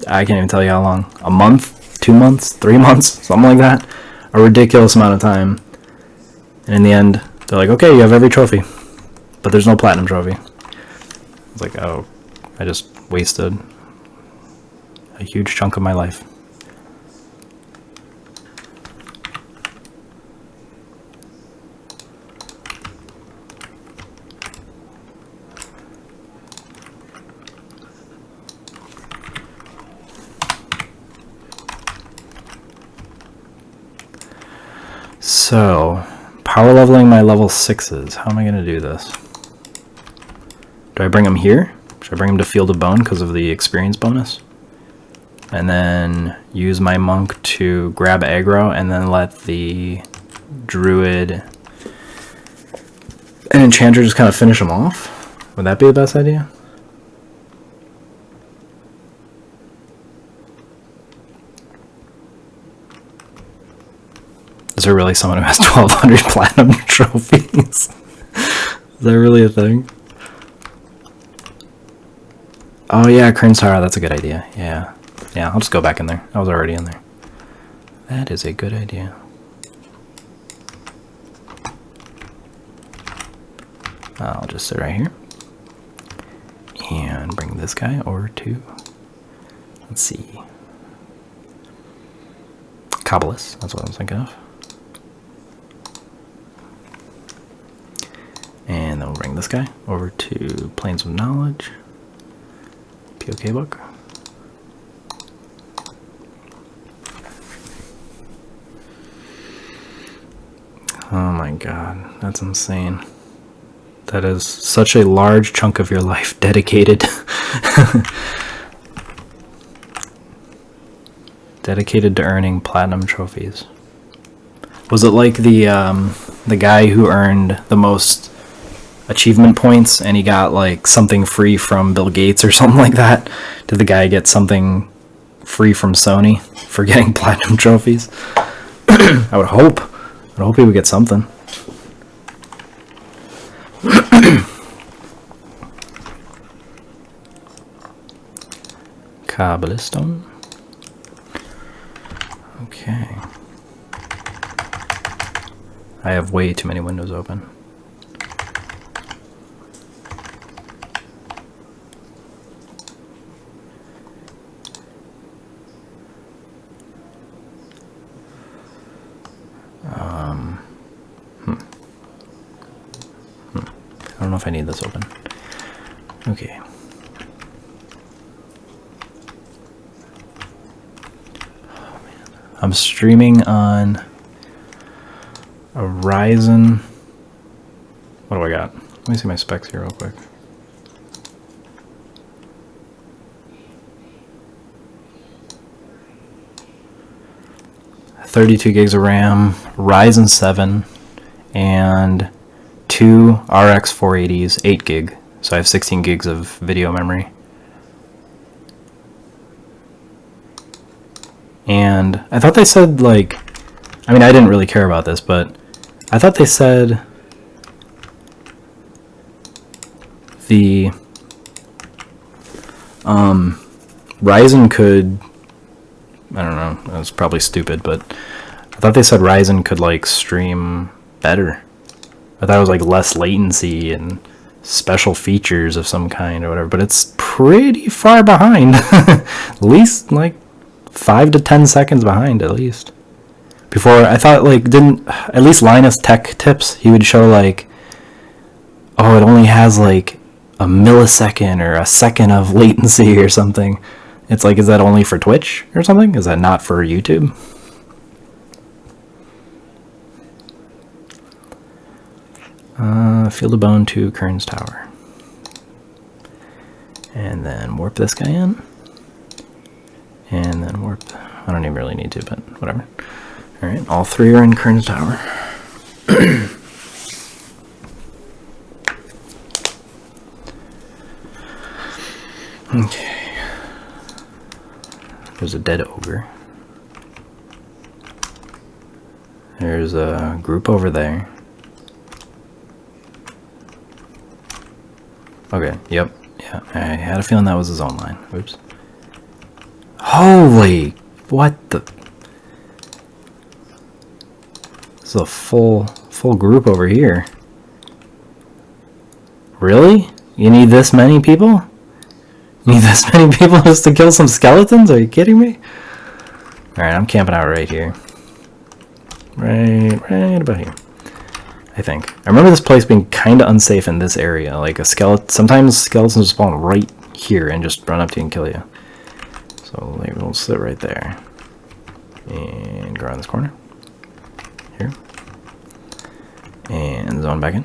I can't even tell you how long. A month? 2 months? 3 months? Something like that. A ridiculous amount of time. And in the end, they're like, okay, you have every trophy, but there's no platinum trophy. I was like, oh, I just wasted a huge chunk of my life. So, power leveling my level 6s. How am I going to do this? Do I bring them here? Should I bring them to Field of Bone because of the experience bonus? And then use my monk to grab aggro and then let the druid and enchanter just kind of finish them off? Would that be the best idea? Is there really someone who has 1,200 platinum trophies? Is that really a thing? Oh yeah, Kern's Tower, that's a good idea. Yeah. Yeah, I'll just go back in there. I was already in there. That is a good idea. I'll just sit right here. And bring this guy over to, let's see, Kabbalist, that's what I was thinking of. And then we'll bring this guy over to Planes of Knowledge, POK book. Oh my god, that's insane. That is such a large chunk of your life dedicated dedicated to earning platinum trophies. Was it like the guy who earned the most achievement points and he got like something free from Bill Gates or something like that? Did the guy get something free from Sony for getting platinum trophies? I would hope. He would get something. Kabbalistone. Okay. I have way too many windows open. I don't know if I need this open. Okay. Oh, man. I'm streaming on a Ryzen. What do I got? Let me see my specs here real quick. .32 gigs of RAM, Ryzen 7, and 2 RX 480s, 8 gig. So I have 16 gigs of video memory. And I thought they said, like, I mean, I didn't really care about this, but I thought they said the Ryzen could, I don't know, that was probably stupid, but I thought they said Ryzen could, like, stream better. I thought it was, like, less latency and special features of some kind or whatever, but it's pretty far behind. At least, like, 5 to 10 seconds behind, at least. Before, I thought, like, at least Linus Tech Tips, he would show, like, oh, it only has, like, a millisecond or a second of latency or something. It's like, is that only for Twitch or something? Is that not for YouTube? Field of Bone to Kern's Tower. And then warp this guy in. And then warp, I don't even really need to, but whatever. Alright, all three are in Kern's Tower. Okay. There's a dead ogre. There's a group over there. Okay, yep, yeah, I had a feeling that was his own line. Oops. Holy, what the? This is a full group over here. Really? You need this many people? You need this many people just to kill some skeletons? Are you kidding me? Alright, I'm camping out right here. Right about here. I think. I remember this place being kind of unsafe in this area. Like a skeleton. Sometimes skeletons spawn right here and just run up to you and kill you. So maybe we'll sit right there. And go around this corner. Here. And zone back in.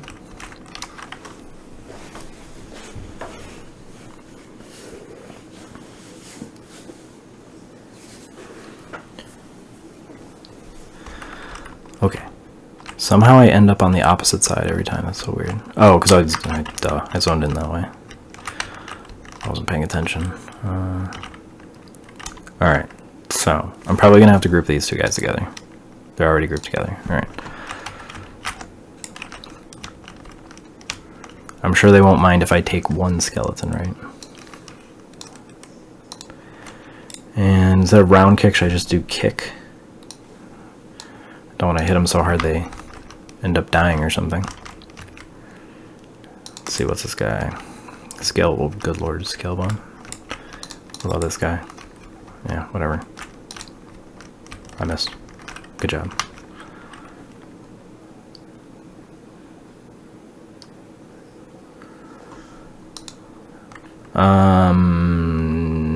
Okay. Somehow I end up on the opposite side every time. That's so weird. Oh, because I zoned in that way. I wasn't paying attention. Alright. So, I'm probably going to have to group these two guys together. They're already grouped together. Alright. I'm sure they won't mind if I take one skeleton, right? And instead of round kick, should I just do kick? Don't want to hit them so hard they end up dying or something. Let's see, what's this guy? Scale, oh, good lord, scale bone. What about this guy? Yeah, whatever. I missed. Good job.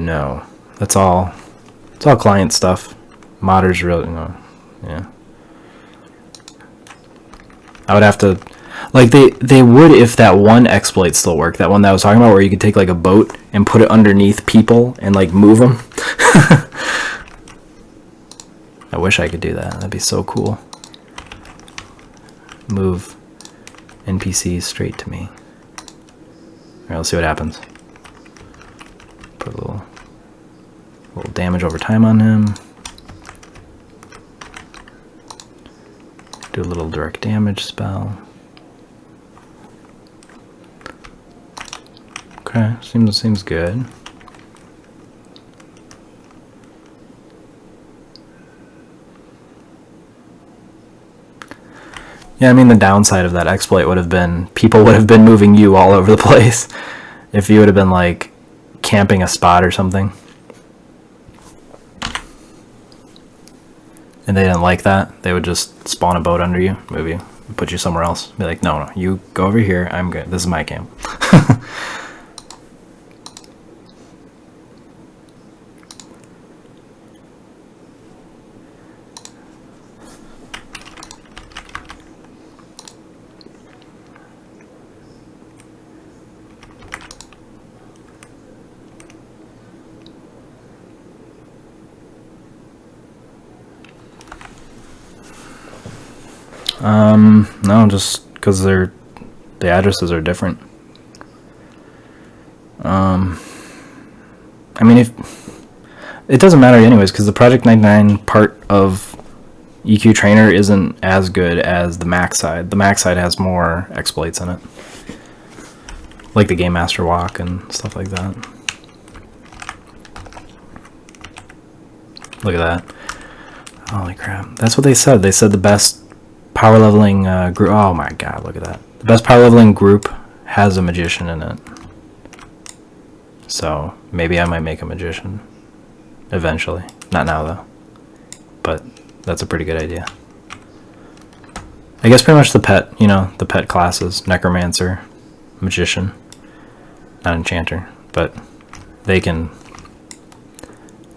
No. That's all. It's all client stuff. Modders really, no. Yeah. I would have to, like, they would if that one exploit still worked. That one that I was talking about where you could take, like, a boat and put it underneath people and, like, move them. I wish I could do that. That'd be so cool. Move NPCs straight to me. Alright, let's see what happens. Put a little damage over time on him. Do a little direct damage spell. Okay, seems good. Yeah, I mean the downside of that exploit would have been people would have been moving you all over the place if you would have been like camping a spot or something. And they didn't like that. They would just spawn a boat under you, move you, put you somewhere else. Be like, no, you go over here. I'm good. This is my camp. No, just because the addresses are different. I mean, if it doesn't matter anyways, because the Project 99 part of EQTrainer isn't as good as the Mac side. The Mac side has more exploits in it, like the Game Master Walk and stuff like that. Look at that. Holy crap. That's what they said. They said the best power leveling group. Oh my god, look at that. The best power leveling group has a magician in it. So maybe I might make a magician eventually. Not now though. But that's a pretty good idea. I guess pretty much the pet, you know, the pet classes, necromancer, magician, not enchanter, but they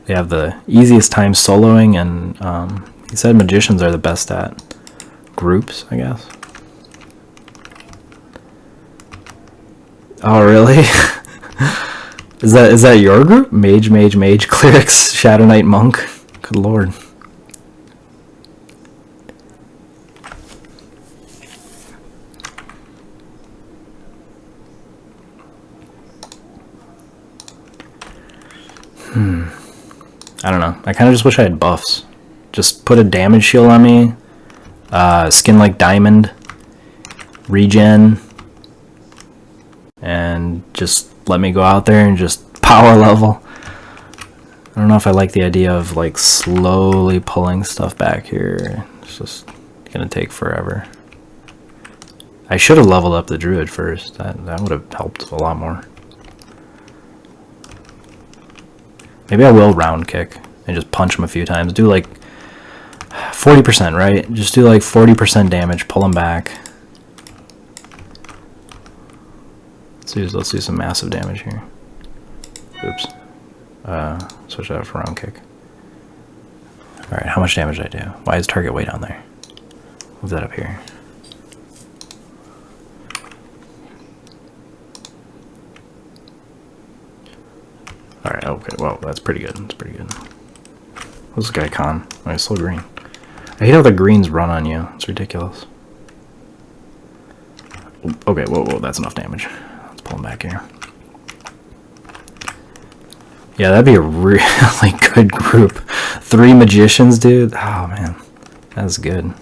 have the easiest time soloing, and he said magicians are the best at groups, I guess. Oh really? Is that your group? Mage, clerics, Shadow Knight, monk. Good lord. I don't know. I kind of just wish I had buffs. Just put a damage shield on me. Skin like diamond. Regen. And just let me go out there and just power level. I don't know if I like the idea of like slowly pulling stuff back here. It's just gonna take forever. I should have leveled up the druid first. That would have helped a lot more. Maybe I will round kick and just punch him a few times. Do like 40%, right? Just do like 40% damage, pull him back. Let's do some massive damage here. Oops. Switch that out for round kick. Alright, how much damage did I do? Why is target way down there? Move that up here. Alright, okay, well, that's pretty good. That's pretty good. What's this guy con? Oh, he's still green. I hate how the greens run on you. It's ridiculous. Okay, whoa, that's enough damage. Let's pull him back here. Yeah, that'd be a really good group. 3 magicians, dude. Oh, man. That's good.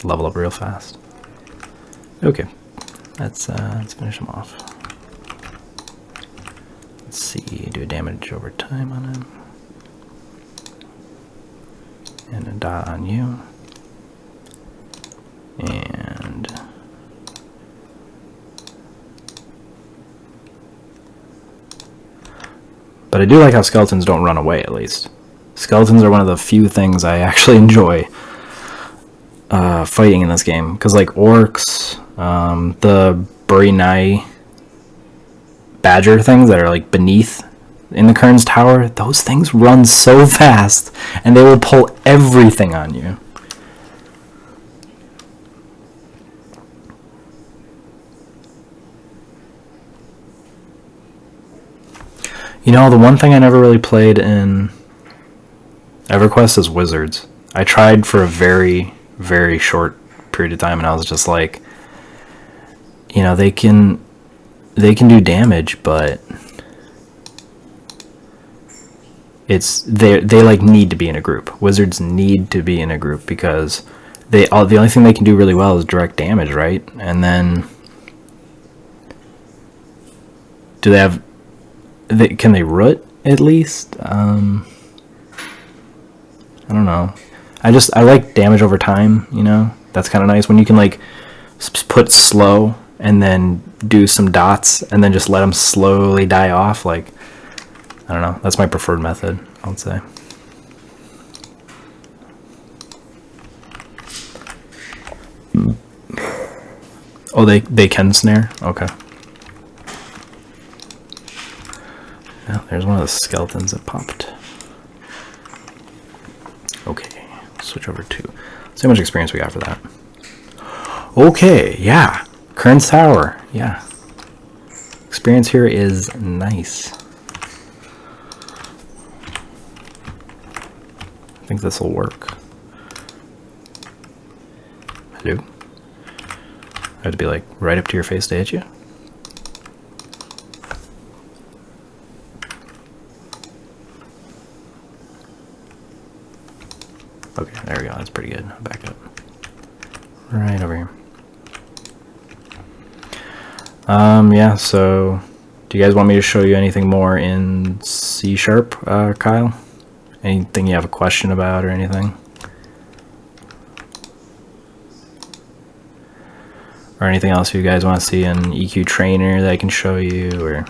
Level up real fast. Okay, let's finish him off. Let's see, do a damage over time on him. And a dot on you. And but I do like how skeletons don't run away, at least. Skeletons are one of the few things I actually enjoy fighting in this game. Because like orcs, the Burinai badger things that are like beneath in the Kern's tower, those things run so fast and they will pull everything on you. You know, the one thing I never really played in EverQuest is wizards. I tried for a very, very short period of time and I was just like, you know, they can do damage, but they like need to be in a group. Wizards need to be in a group because the only thing they can do really well is direct damage, right? And then do they have can they root at least? I don't know. I like damage over time, you know? That's kind of nice when you can like put slow and then do some dots and then just let them slowly die off. Like, I don't know. That's my preferred method, I would say. Oh, they can snare? Okay. Yeah, there's one of the skeletons that popped. Okay, switch over to... See how much experience we got for that. Okay, yeah. Kern's Tower, yeah. Experience here is nice. I think this will work. Hello? I have to be like right up to your face to hit you? Okay, there we go. That's pretty good. Back up. Right over here. Yeah, so do you guys want me to show you anything more in C#, Kyle? Anything you have a question about or anything? Or anything else you guys want to see in EQTrainer that I can show you, or...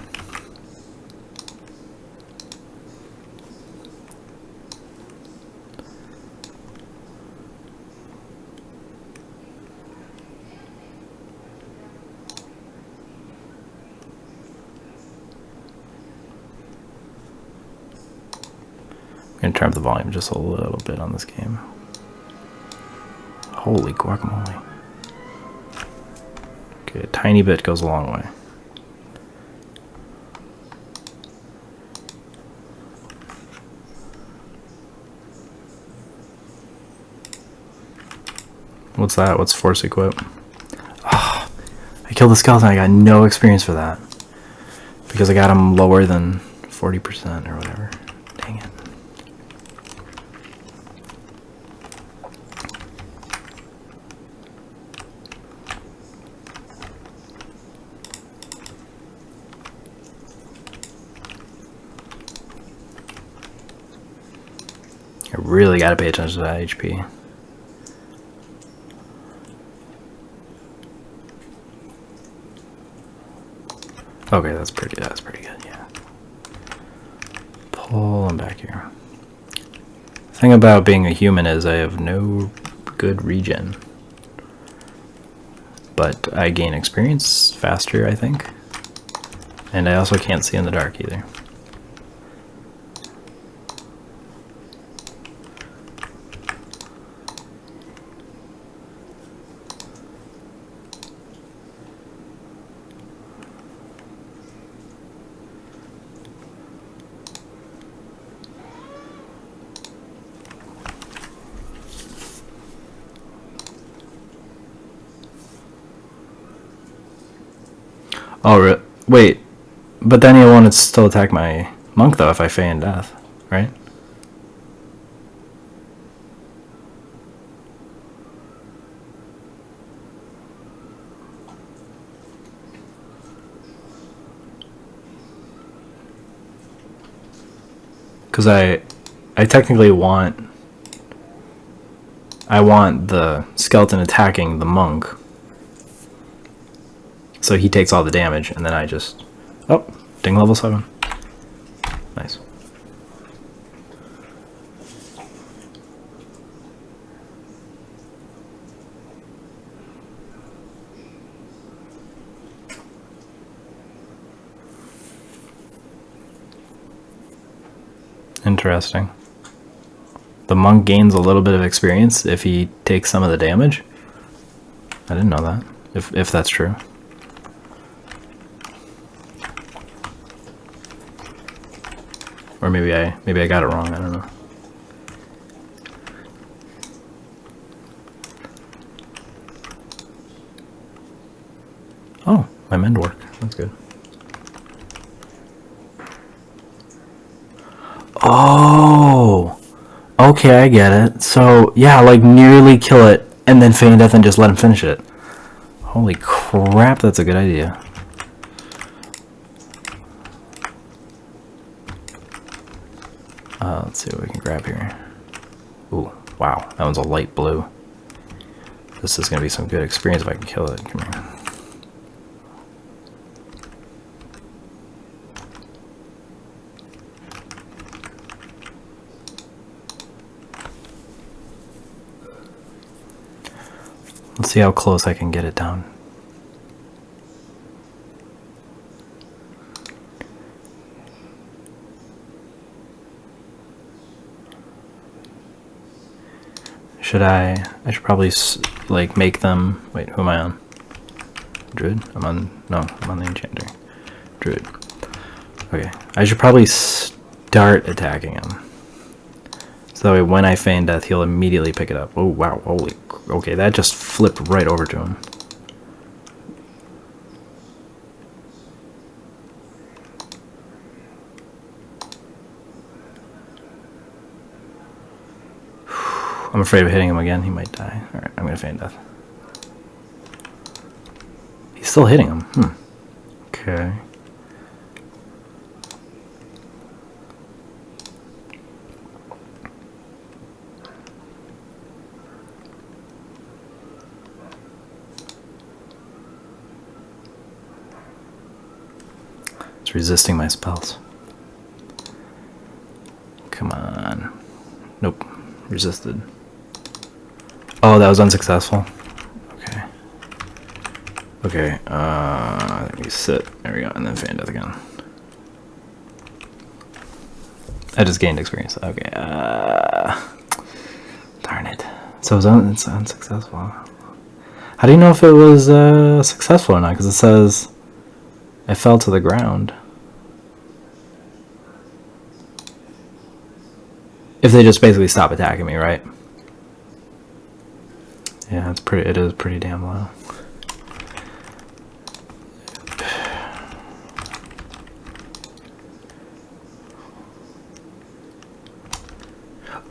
I'm gonna turn up the volume just a little bit on this game. Holy guacamole. Okay, a tiny bit goes a long way. What's that? What's force equip? Oh, I killed the skeleton. I got no experience for that. Because I got him lower than 40% or whatever. Dang it. I really gotta pay attention to that HP. Okay, that's pretty good, yeah. Pull him back here. The thing about being a human is I have no good regen. But I gain experience faster, I think. And I also can't see in the dark either. Oh, wait. But then you'll want to still attack my monk, though, if I feign death, right? Because I technically want the skeleton attacking the monk. So he takes all the damage, and then I just... Oh, ding level 7. Nice. Interesting. The monk gains a little bit of experience if he takes some of the damage. I didn't know that. If that's true. Or maybe I got it wrong, I don't know. Oh, my mend work. That's good. Oh! Okay, I get it. So, yeah, like nearly kill it and then feign death and just let him finish it. Holy crap, that's a good idea. Let's see what we can grab here. Ooh, wow, that one's a light blue. This is going to be some good experience if I can kill it. Come here. Let's see how close I can get it down. I should probably like make them. Wait, who am I on? Druid? I'm on the enchanter. Druid. Okay, I should probably start attacking him. So that way when I feign death, he'll immediately pick it up. Oh wow, holy, okay, that just flipped right over to him. I'm afraid of hitting him again. He might die. Alright, I'm gonna feign death. He's still hitting him. Okay. It's resisting my spells. Come on. Nope. Resisted. Oh, that was unsuccessful. Okay. Okay, let me sit. There we go, and then feign death again. I just gained experience. Okay, darn it. So it's unsuccessful. How do you know if it was successful or not? Because it says it fell to the ground. If they just basically stop attacking me, right? Yeah, it is pretty damn low.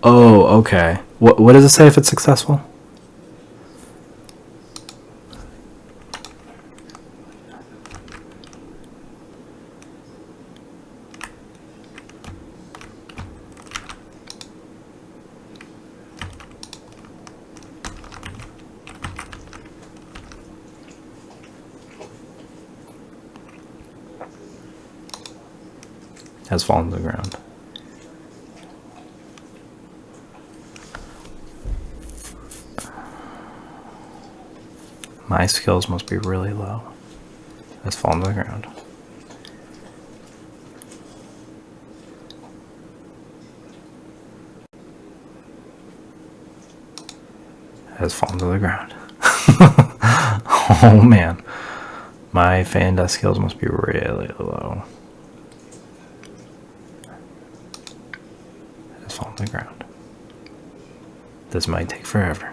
Oh, okay. What does it say if it's successful? Has fallen to the ground. My skills must be really low. Has fallen to the ground. Has fallen to the ground. Oh man. My feign death skills must be really low. Has fallen to the ground. This might take forever.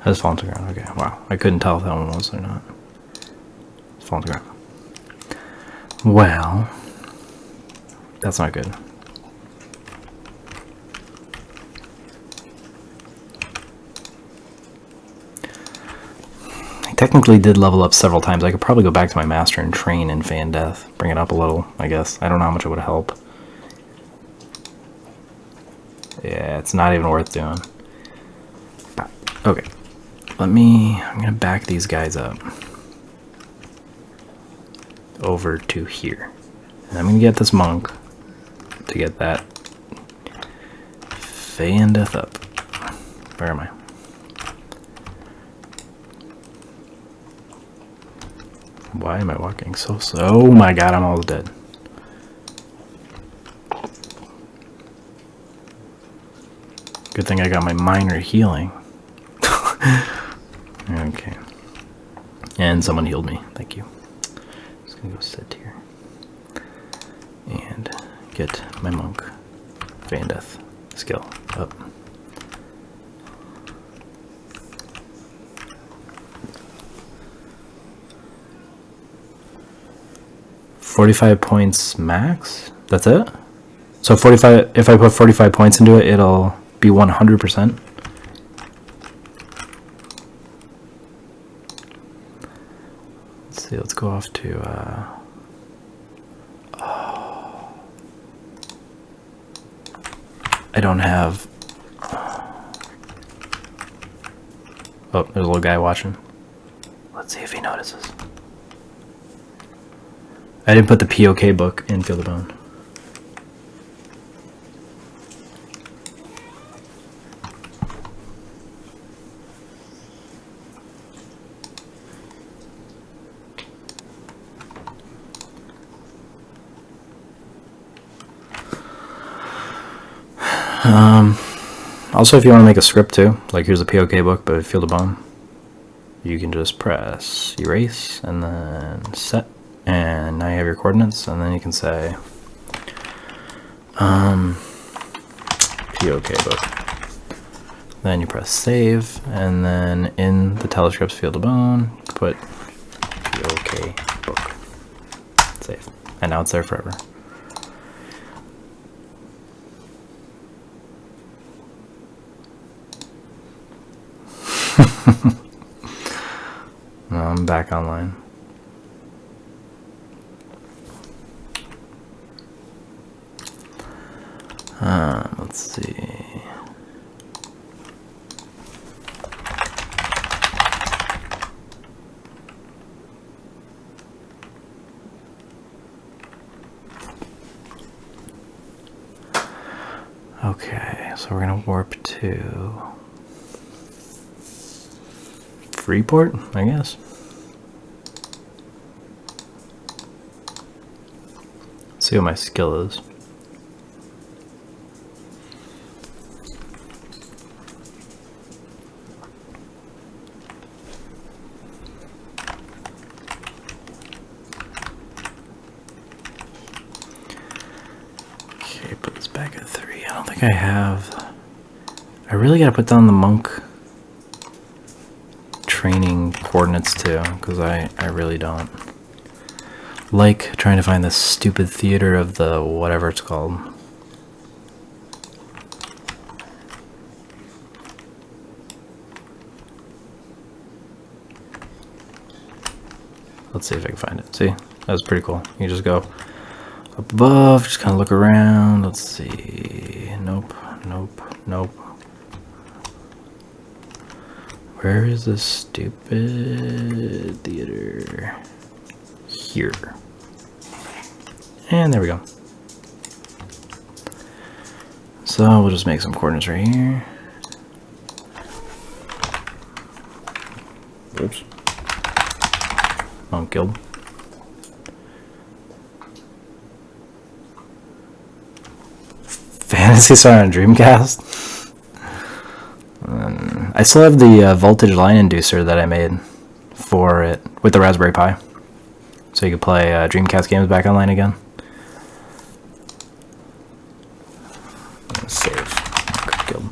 Has fallen to the ground. Okay, wow. I couldn't tell if that one was or not. It's fallen to the ground. Well, that's not good. I technically did level up several times. I could probably go back to my master and train in Fan Death. Bring it up a little, I guess. I don't know how much it would help. Yeah, it's not even worth doing. Okay. I'm gonna back these guys up over to here. And I'm gonna get this monk to get that Fan Death up. Where am I? Why am I walking so slow? Oh my god, I'm almost dead. Good thing I got my minor healing. Okay. And someone healed me. Thank you. Just gonna go sit here. And get my monk Fan Death skill up. $45 points max? That's it? So 45, if I put 45 points into it, it'll be 100%. Let's see, let's go off to I don't have. Oh, there's a little guy watching. Let's see if he notices. I didn't put the POK book in Field of Bone. Also, if you want to make a script too, like here's a POK book, but Field of Bone, you can just press erase and then set, and now you have your coordinates, and then you can say POK book. Then you press save, and then in the telescripts Field of Bone, put POK book. Save. And now it's there forever. I'm back online. Let's see. Okay, so we're gonna warp to Freeport, I guess. See what my skill is. Okay, put this back at 3. I don't think I have. I really gotta put down the monk training coordinates too, because I really don't like trying to find this stupid theater of the whatever it's called. Let's see if I can find it. See, that was pretty cool. You just go up above, just kind of look around. Let's see. Nope, nope, nope. Where is this stupid theater? Here. And there we go. So we'll just make some coordinates right here. Oops. Monk killed. Fantasy Star on Dreamcast? I still have the voltage line inducer that I made for it with the Raspberry Pi. So you could play Dreamcast games back online again. Save. Killed.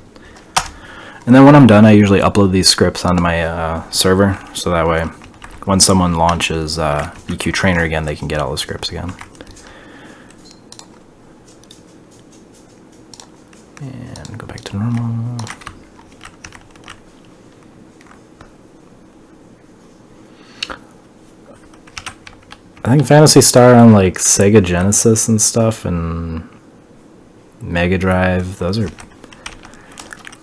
And then when I'm done, I usually upload these scripts onto my server, so that way when someone launches EQTrainer again, they can get all the scripts again. And go back to normal. I think Phantasy Star on like Sega Genesis and stuff and Mega Drive, those are,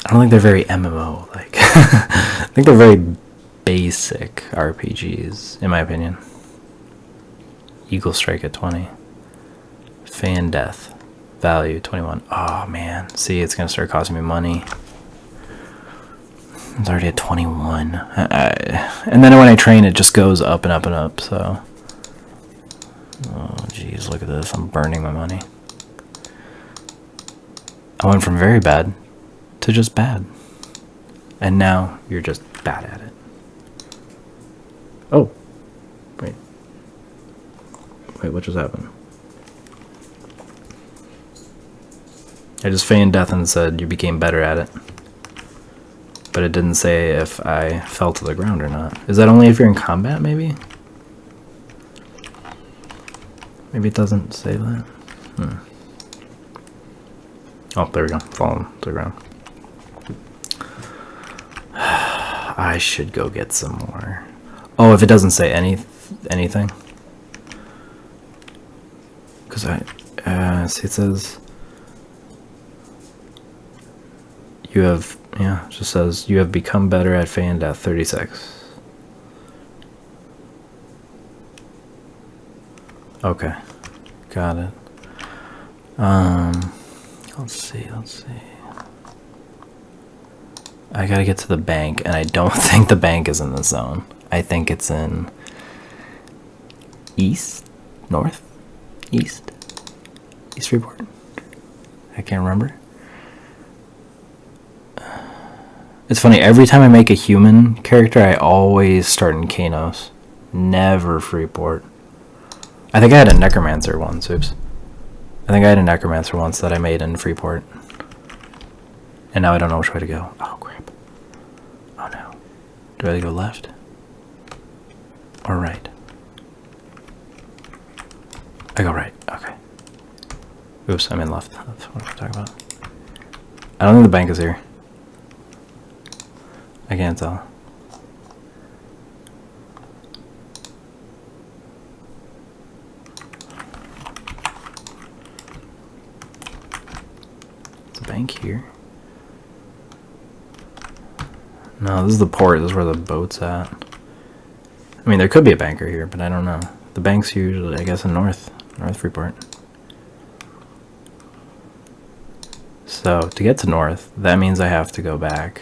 I don't think they're very MMO like. I think they're very basic RPGs in my opinion. Eagle Strike at 20. Fan Death value 21. Oh man, see, it's gonna start costing me money. It's already at 21. And then when I train, it just goes up and up and up, so. Oh jeez, look at this, I'm burning my money. I went from very bad to just bad. And now you're just bad at it. Oh, wait, what just happened? I just feigned death and said you became better at it. But it didn't say if I fell to the ground or not. Is that only if you're in combat, maybe? Maybe it doesn't say that. Oh, there we go. Falling to the ground. I should go get some more. Oh, if it doesn't say anything. Because see, it says you have, yeah, it just says you have become better at Fan Death 36. Okay, got it. Let's see. I gotta get to the bank, and I don't think the bank is in the zone. I think it's in east, north, east Freeport. I can't remember. It's funny, every time I make a human character, I always start in Kanos. Never Freeport. I think I had a Necromancer once, oops. I think I had a Necromancer once that I made in Freeport. And now I don't know which way to go. Oh crap. Oh no. Do I go left? Or right? I go right, okay. Oops, I'm in left. That's what I'm talking about. I don't think the bank is here. I can't tell. Is the bank here? No, this is the port. This is where the boat's at. I mean, there could be a banker here, but I don't know. The bank's usually, I guess, in North Freeport. So, to get to North, that means I have to go back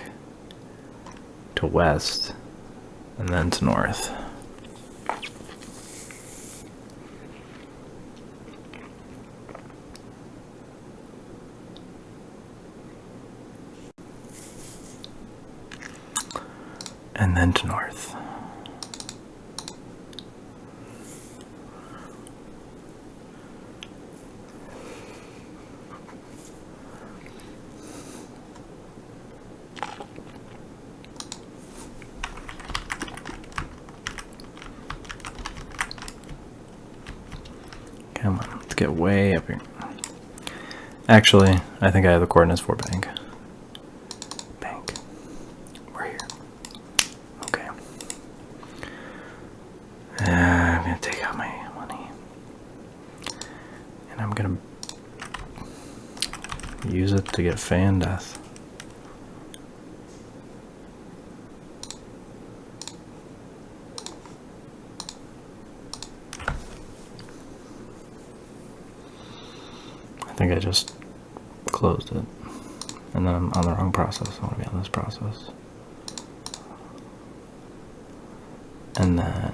to West, and then to North. And then to North. Come on, let's get way up here. Actually, I think I have the coordinates for bank. Bank. We're here. Okay. I'm gonna take out my money. And I'm gonna use it to get Fan Death. I think I just closed it, and then I'm on the wrong process. I want to be on this process, and then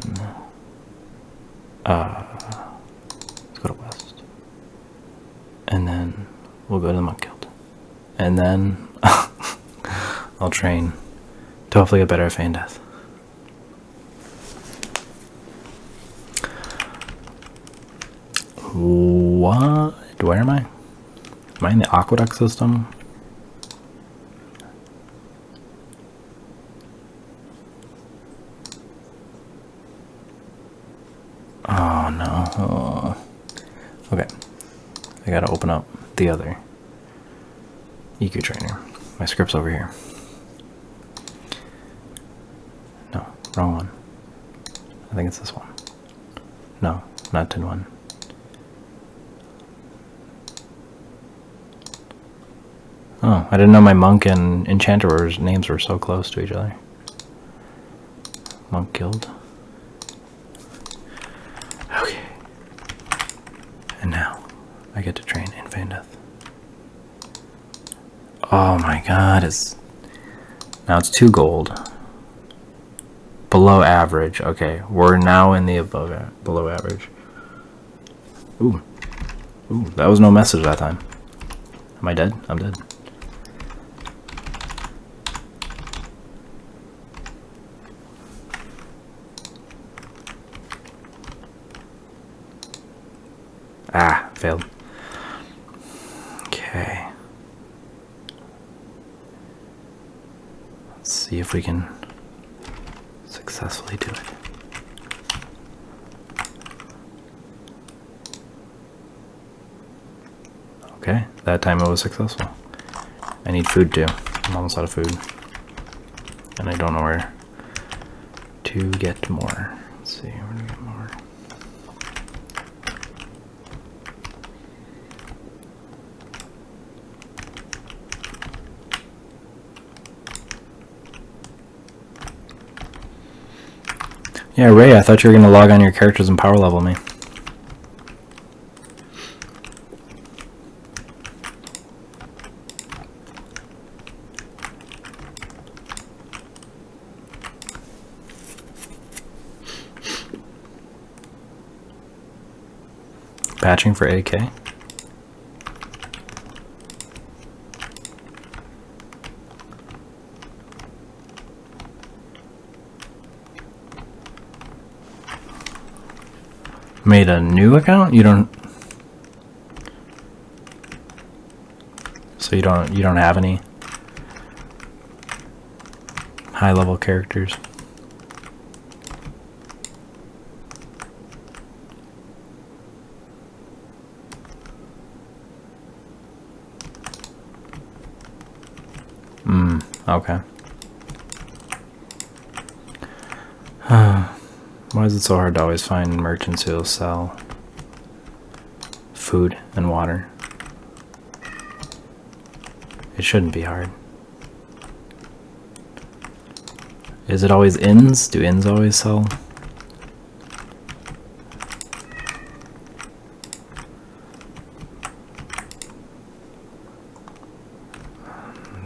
let's go to West, and then we'll go to the Monk Guild, and then I'll train to hopefully get better at Feign Death. What? Where am I? Am I in the aqueduct system? I gotta open up the other EQTrainer. My script's over here. No, wrong one. I think it's this one. No, not tin one. Oh, I didn't know my monk and enchanter's names were so close to each other. Monk Guild. Okay. And now I get to train Infinite Death. Oh my god, now it's 2 gold. Below average. Okay, we're now in the below average. Ooh. Ooh, that was no message that time. Am I dead? I'm dead. Ah, failed. Okay. Let's see if we can successfully do it. Okay, that time it was successful. I need food too. I'm almost out of food. And I don't know where to get more. Let's see, where to get more. Yeah, Ray, I thought you were going to log on your characters and power level me. Patching for AK. Made a new account? You don't. So you don't have any high level characters. Okay. Why is it so hard to always find merchants who'll sell food and water? It shouldn't be hard. Is it always inns? Do inns always sell?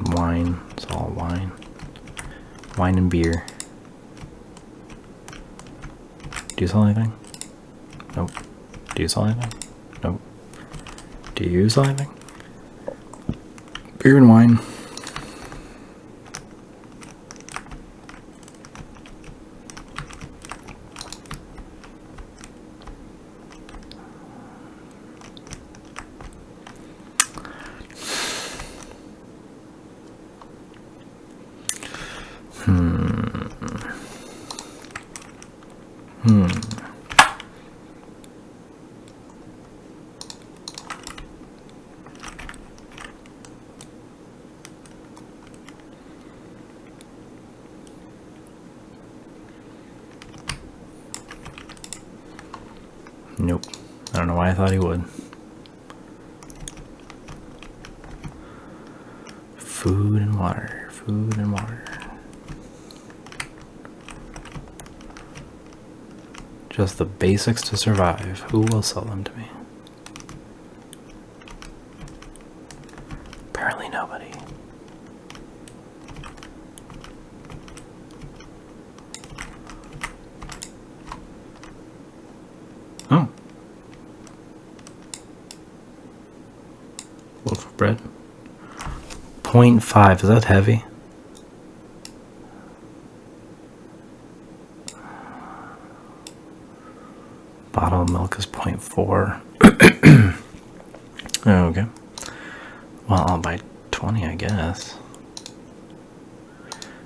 Wine. It's all wine. Wine and beer. Do you sell anything? Nope. Do you sell anything? Nope. Do you sell anything? Beer and wine. Nope. I don't know why I thought he would. Food and water. Food and water. Just the basics to survive. Who will sell them to me? Apparently nobody. Oh. Loaf of bread. 0.5. Is that heavy? Bottle of milk is 0.4. Okay. Well, I'll buy 20, I guess.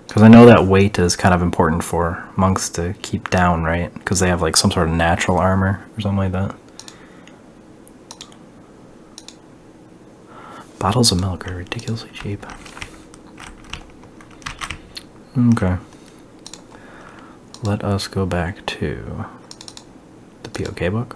Because I know that weight is kind of important for monks to keep down, right? Because they have like some sort of natural armor or something like that. Bottles of milk are ridiculously cheap. Okay. Let us go back to the POK book.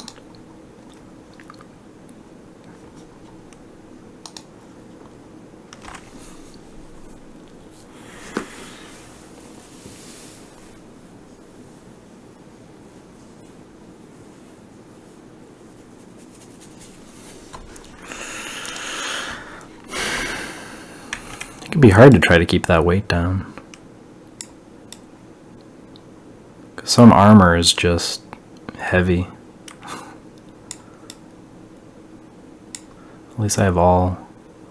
It can be hard to try to keep that weight down. Some armor is just heavy. At least I have all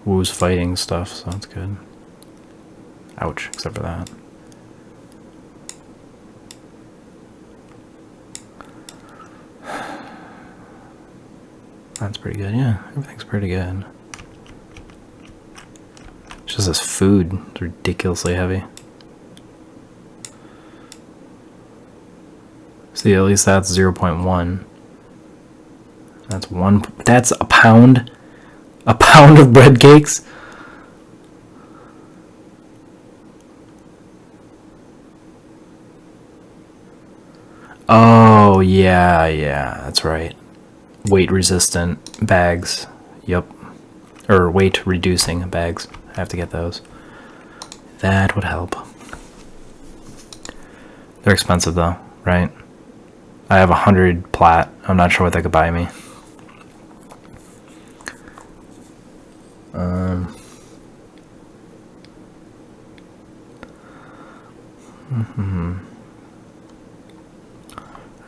Wu's fighting stuff, so that's good. Ouch, except for that. That's pretty good, yeah. Everything's pretty good. It's just this food. It's ridiculously heavy. See, at least that's 0.1. That's one. That's a pound. A pound of bread cakes. Oh yeah, that's right. Weight resistant bags. Yep. Or weight reducing bags. I have to get those. That would help. They're expensive though, right? I have 100 plat. I'm not sure what they could buy me. Alright,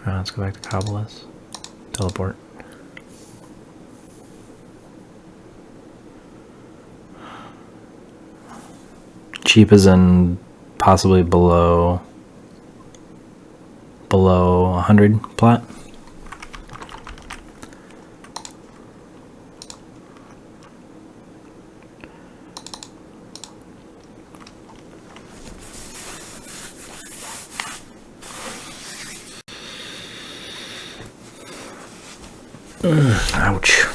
let's go back to Kabbalist. Teleport. Cheap as in possibly below 100 plat. Ouch.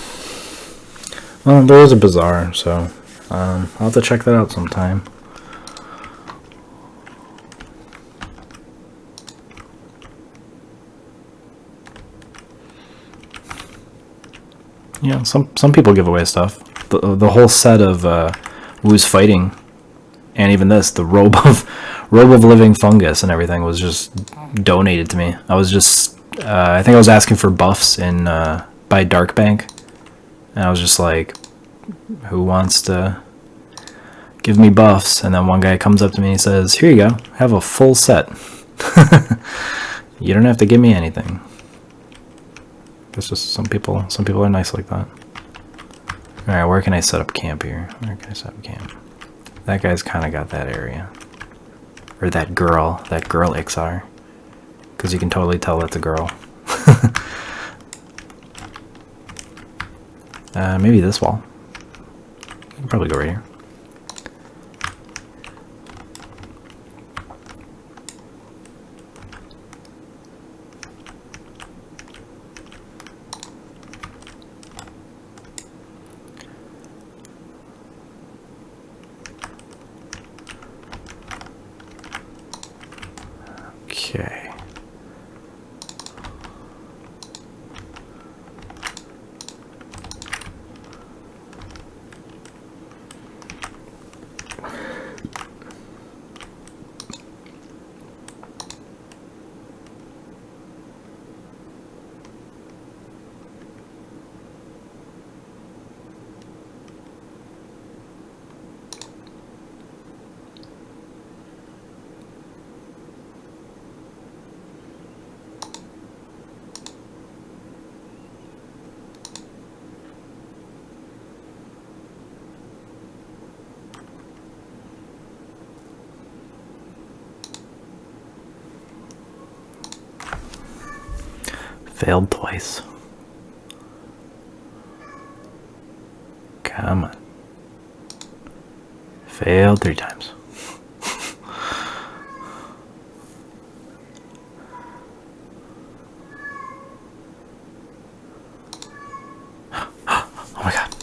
Well, there is a bazaar, so I'll have to check that out sometime. Yeah, some people give away stuff. The whole set of Wu's fighting, and even this, the robe of living fungus and everything was just donated to me. I was just I think I was asking for buffs in by Darkbank, and I was just like, who wants to give me buffs? And then one guy comes up to me and says, here you go, have a full set. You don't have to give me anything. It's just some people are nice like that. Alright, where can I set up camp here? Where can I set up camp? That guy's kind of got that area. Or that girl XR. Because you can totally tell that's a girl. Maybe this wall. I can probably go right here. Okay. Failed twice. Come on. Failed 3 times. Oh my god.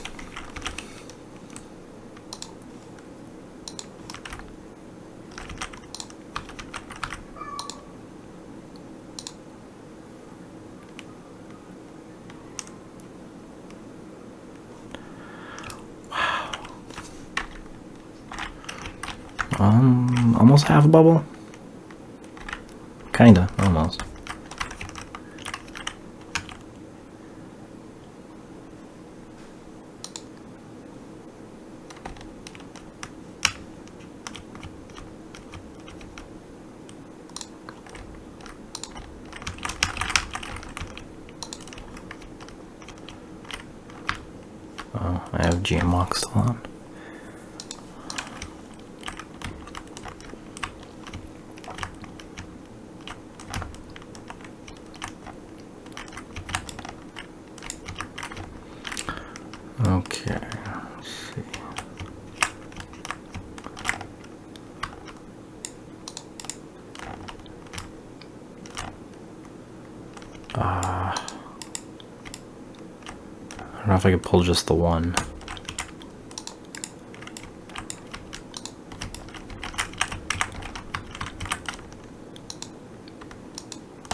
Almost half a bubble. Kinda, almost. Oh, I have GMWalk still on. Okay, let's see. I don't know if I could pull just the one.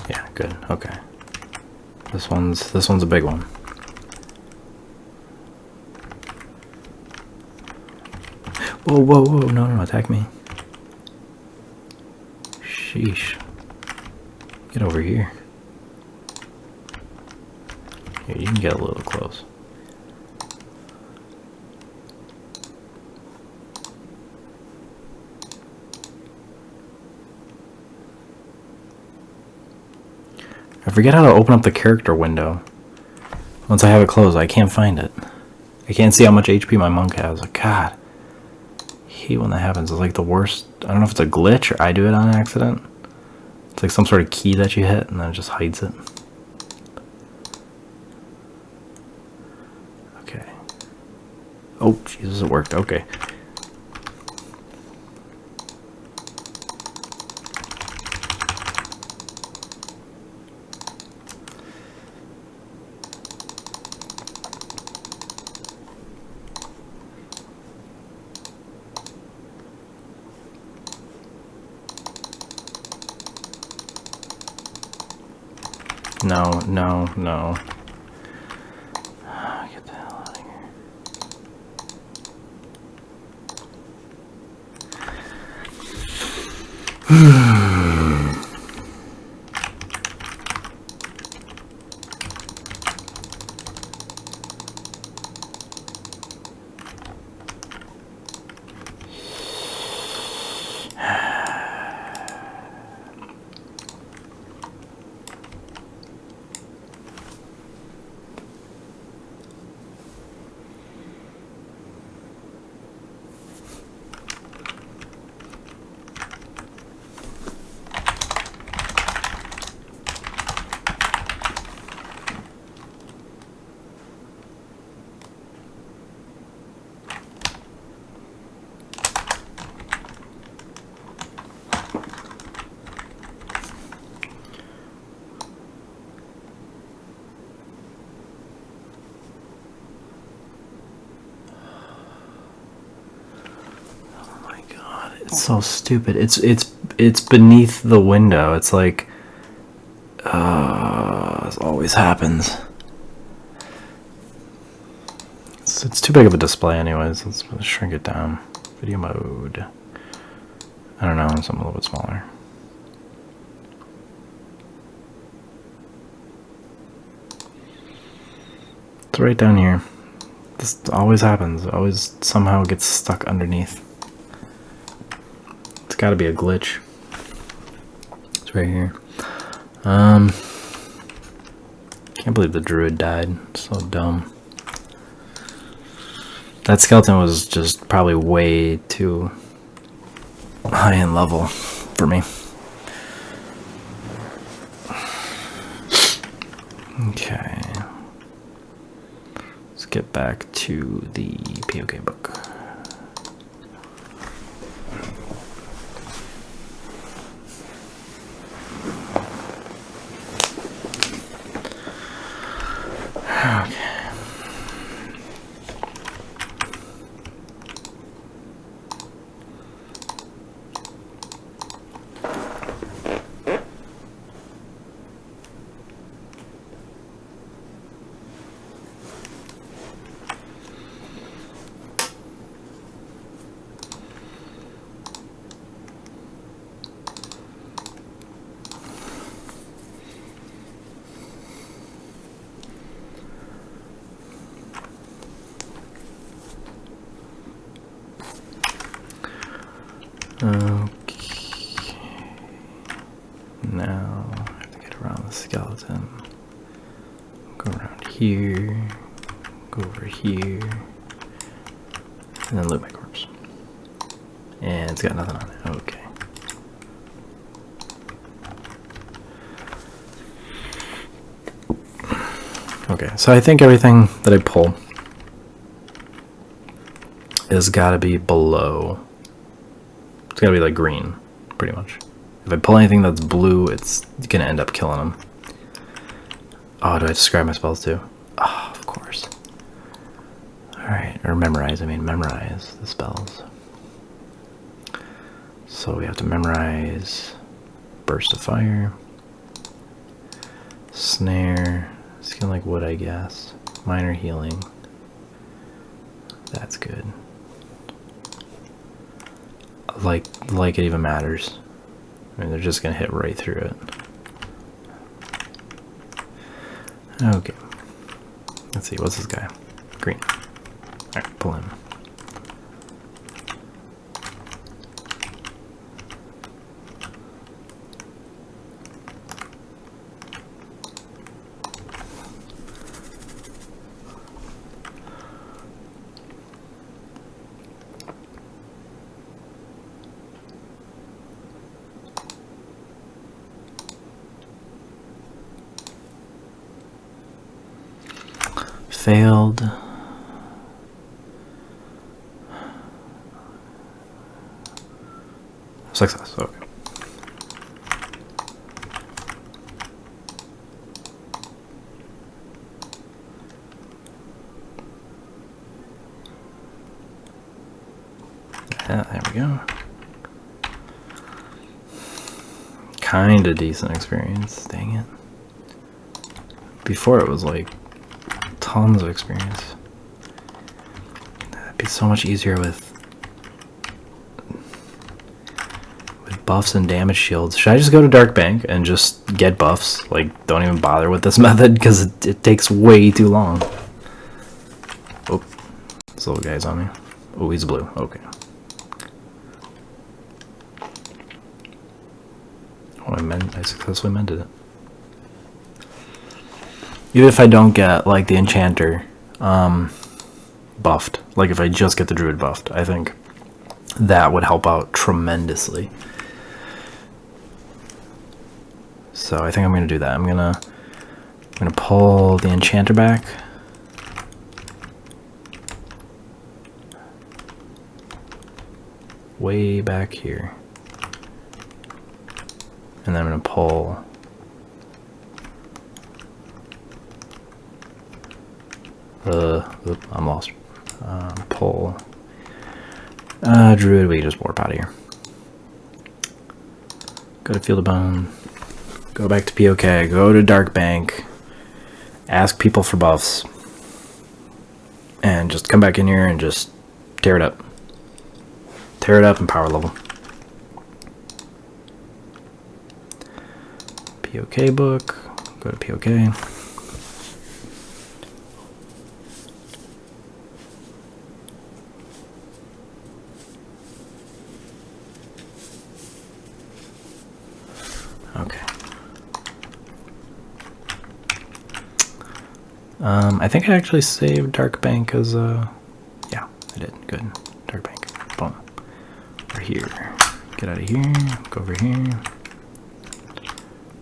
Yeah, good. Okay. This one's a big one. Whoa, whoa, whoa, no, attack me. Sheesh. Get over here. Here, you can get a little close. I forget how to open up the character window. Once I have it closed, I can't find it. I can't see how much HP my monk has. Like, God. I hate when that happens. It's like the worst. I don't know if it's a glitch or I do it on accident. It's like some sort of key that you hit and then it just hides it. Okay. Oh, Jesus, it worked. Okay. No, no, no. Get the hell out of here. It's so stupid. It's beneath the window. It's like this always happens. It's too big of a display anyways. Let's shrink it down. Video mode. I don't know, something a little bit smaller. It's right down here. This always happens. It always somehow gets stuck underneath. It's gotta be a glitch. It's right here. Can't believe the druid died. So dumb. That skeleton was just probably way too high in level for me. Okay. Let's get back to the POK book. Okay. Okay. Now I have to get around the skeleton. Go around here. Go over here. And then loot my corpse. And it's got nothing on it. Okay. Okay, so I think everything that I pull has got to be below. It's got to be like green, pretty much. If I pull anything that's blue, it's going to end up killing them. Oh, do I describe my spells too? Oh, of course. Alright, or memorize, memorize the spells. So we have to memorize Burst of Fire, Snare, skin like wood, I guess. Minor healing. That's good. Like it even matters. They're just gonna hit right through it. Okay. Let's see, what's this guy? Green. Alright, pull him. Failed. Success, okay. Yeah, there we go. Kinda decent experience, dang it. Before it was like tons of experience. That'd be so much easier with buffs and damage shields. Should I just go to Dark Bank and just get buffs? Like, don't even bother with this method because it takes way too long. Oh, this little guy's on me. Oh, he's blue. Okay. Oh, I successfully mended it. Even if I don't get, like, the Enchanter buffed, like if I just get the Druid buffed, I think that would help out tremendously. So I think I'm going to do that. I'm gonna pull the Enchanter back. Way back here. And then I'm going to pull... I'm lost. Pull Druid, we just warp out of here. Go to Field of Bone. Go back to POK. Go to Dark Bank. Ask people for buffs. And just come back in here and just tear it up. Tear it up and power level. POK book. Go to POK. Okay. I think I actually saved Dark Bank as yeah, I did. Good. Dark Bank. Boom. We're here. Get out of here. Go over here.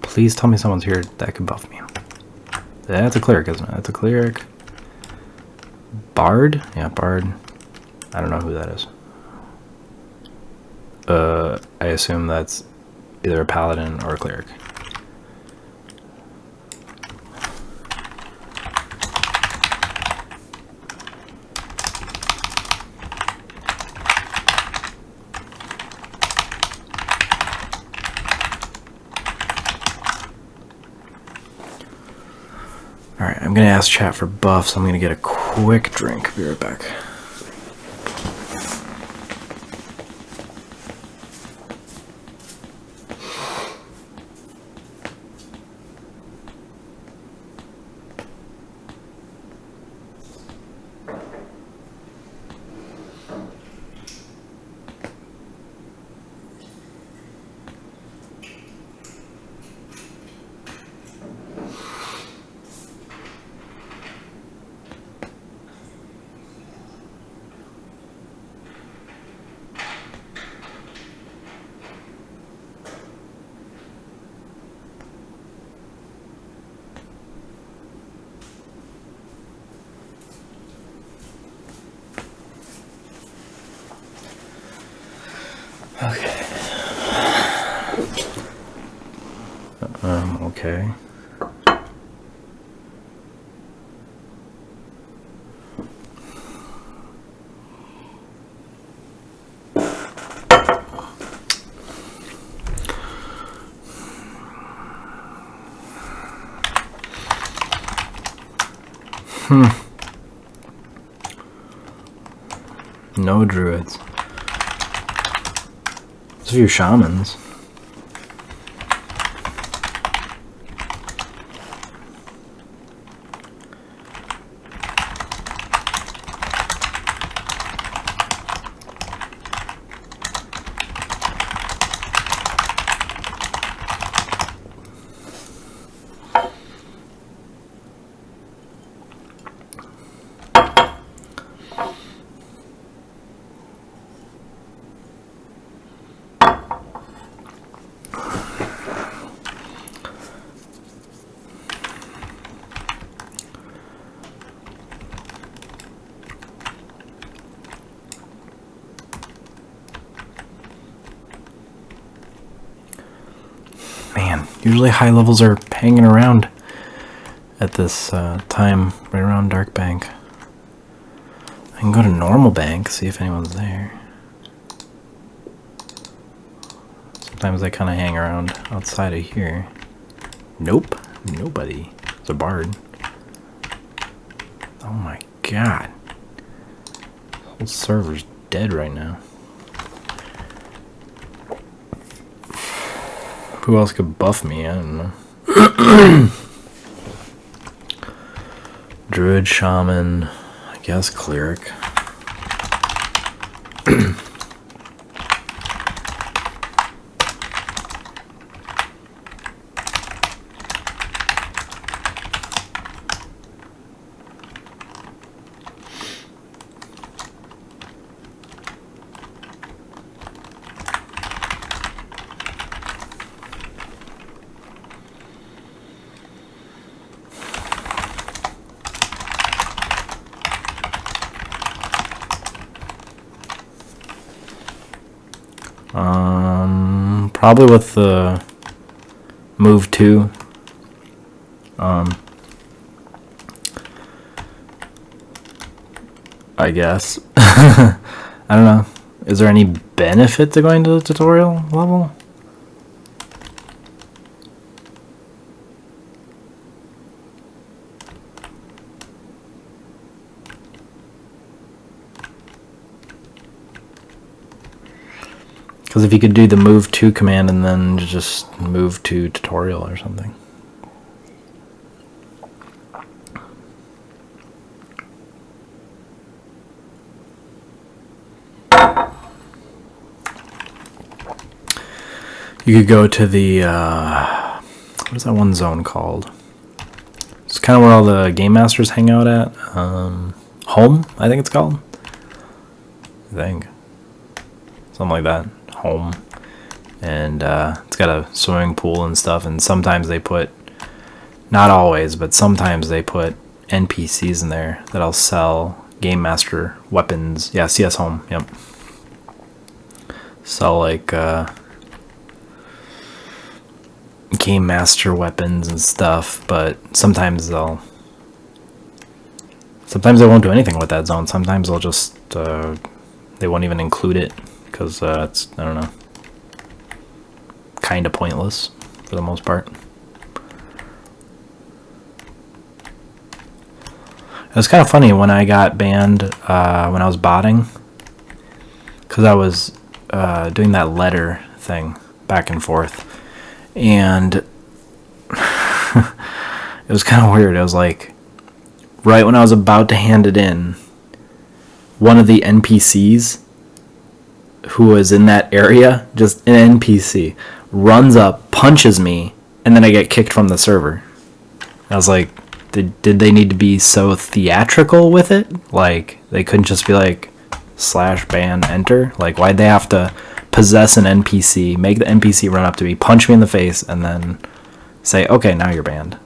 Please tell me someone's here that can buff me. That's a cleric, isn't it? That's a cleric. Bard? Yeah, Bard. I don't know who that is. I assume that's either a paladin or a cleric. Alright, I'm gonna ask chat for buffs. I'm gonna get a quick drink. Be right back. Okay. No druids. There's a few shamans. Man, usually high levels are hanging around at this time, right around Dark Bank. I can go to normal bank, see if anyone's there. Sometimes they kind of hang around outside of here. Nope, nobody. It's a bard. Oh my god. The whole server's dead right now. Who else could buff me? I don't know. Druid, shaman, I guess cleric. Probably with the move 2. I guess. I don't know. Is there any benefit to going to the tutorial level? Because if you could do the move to command and then just move to tutorial or something. You could go to the, what is that one zone called? It's kind of where all the game masters hang out at. Home, I think it's called. I think. Something like that. Home. And it's got a swimming pool and stuff, and sometimes they put, not always, but sometimes they put NPCs in there that'll sell game master weapons. Yeah, CS Home, yep. Sell like game master weapons and stuff, but sometimes they won't do anything with that zone. Sometimes they'll just they won't even include it because it's, I don't know, kind of pointless for the most part. It was kind of funny when I got banned when I was botting, because I was doing that letter thing back and forth, and it was kind of weird. It was like right when I was about to hand it in, one of the NPCs who was in that area, just an NPC, runs up, punches me, and then I get kicked from the server. I was like, did they need to be so theatrical with it? Like, they couldn't just be like, /ban enter? Like, why'd they have to possess an NPC, make the NPC run up to me, punch me in the face, and then say, okay, now you're banned?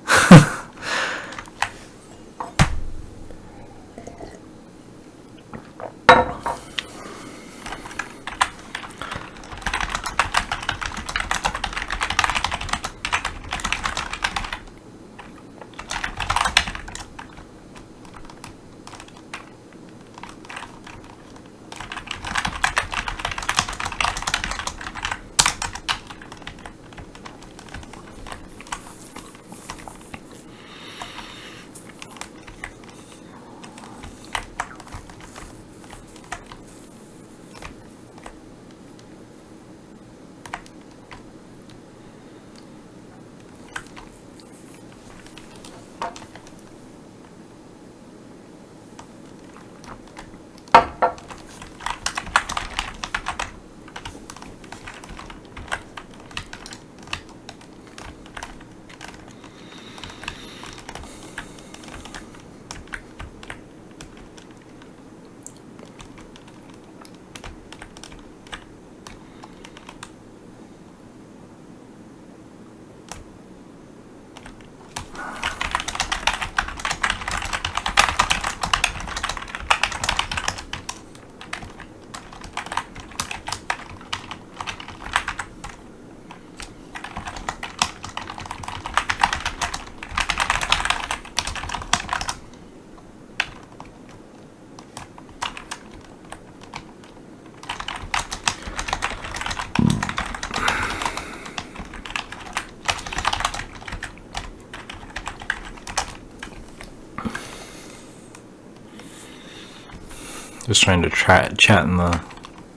Just trying to chat in the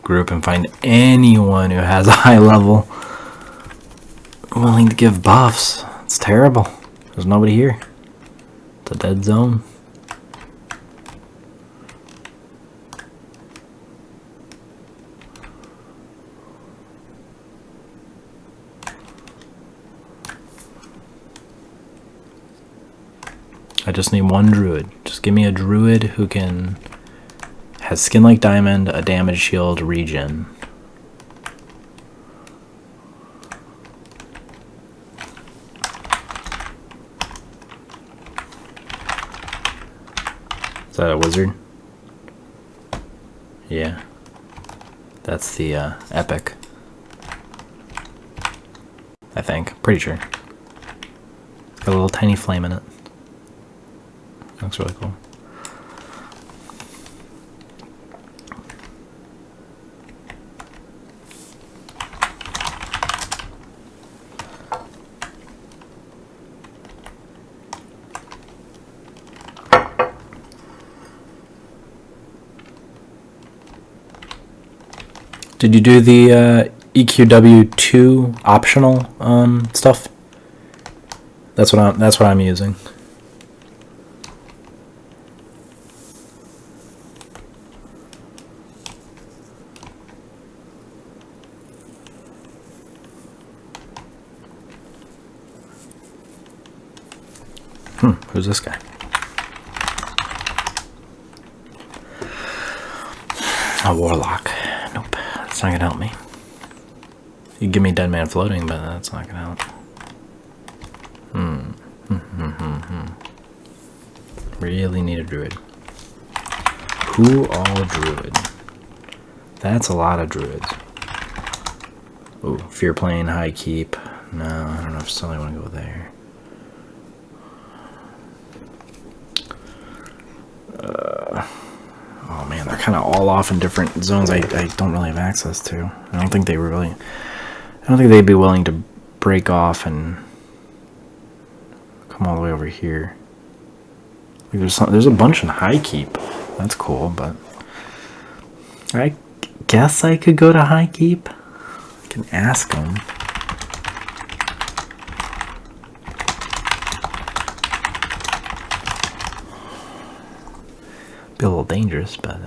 group and find anyone who has a high level willing to give buffs. It's terrible. There's nobody here. It's a dead zone. I just need one druid. Just give me a druid who has skin like diamond, a damage shield, regen. Is that a wizard? Yeah. That's the epic. I think. Pretty sure. Got a little tiny flame in it. Looks really cool. Did you do the EQW2 optional stuff? That's what I'm using. Who's this guy? A warlock. Nope, that's not gonna help me. You give me dead man floating, but that's not gonna help. Really need a druid. Who all druid? That's a lot of druids. Oh, fear plane, high keep. No, I don't know if I want to go there. Oh man, they're kind of all off in different zones I don't really have access to. I don't think they'd be willing to break off and come all the way over here. Like there's a bunch in high keep. That's cool, but I guess I could go to high keep. I can ask them. Be a little dangerous, but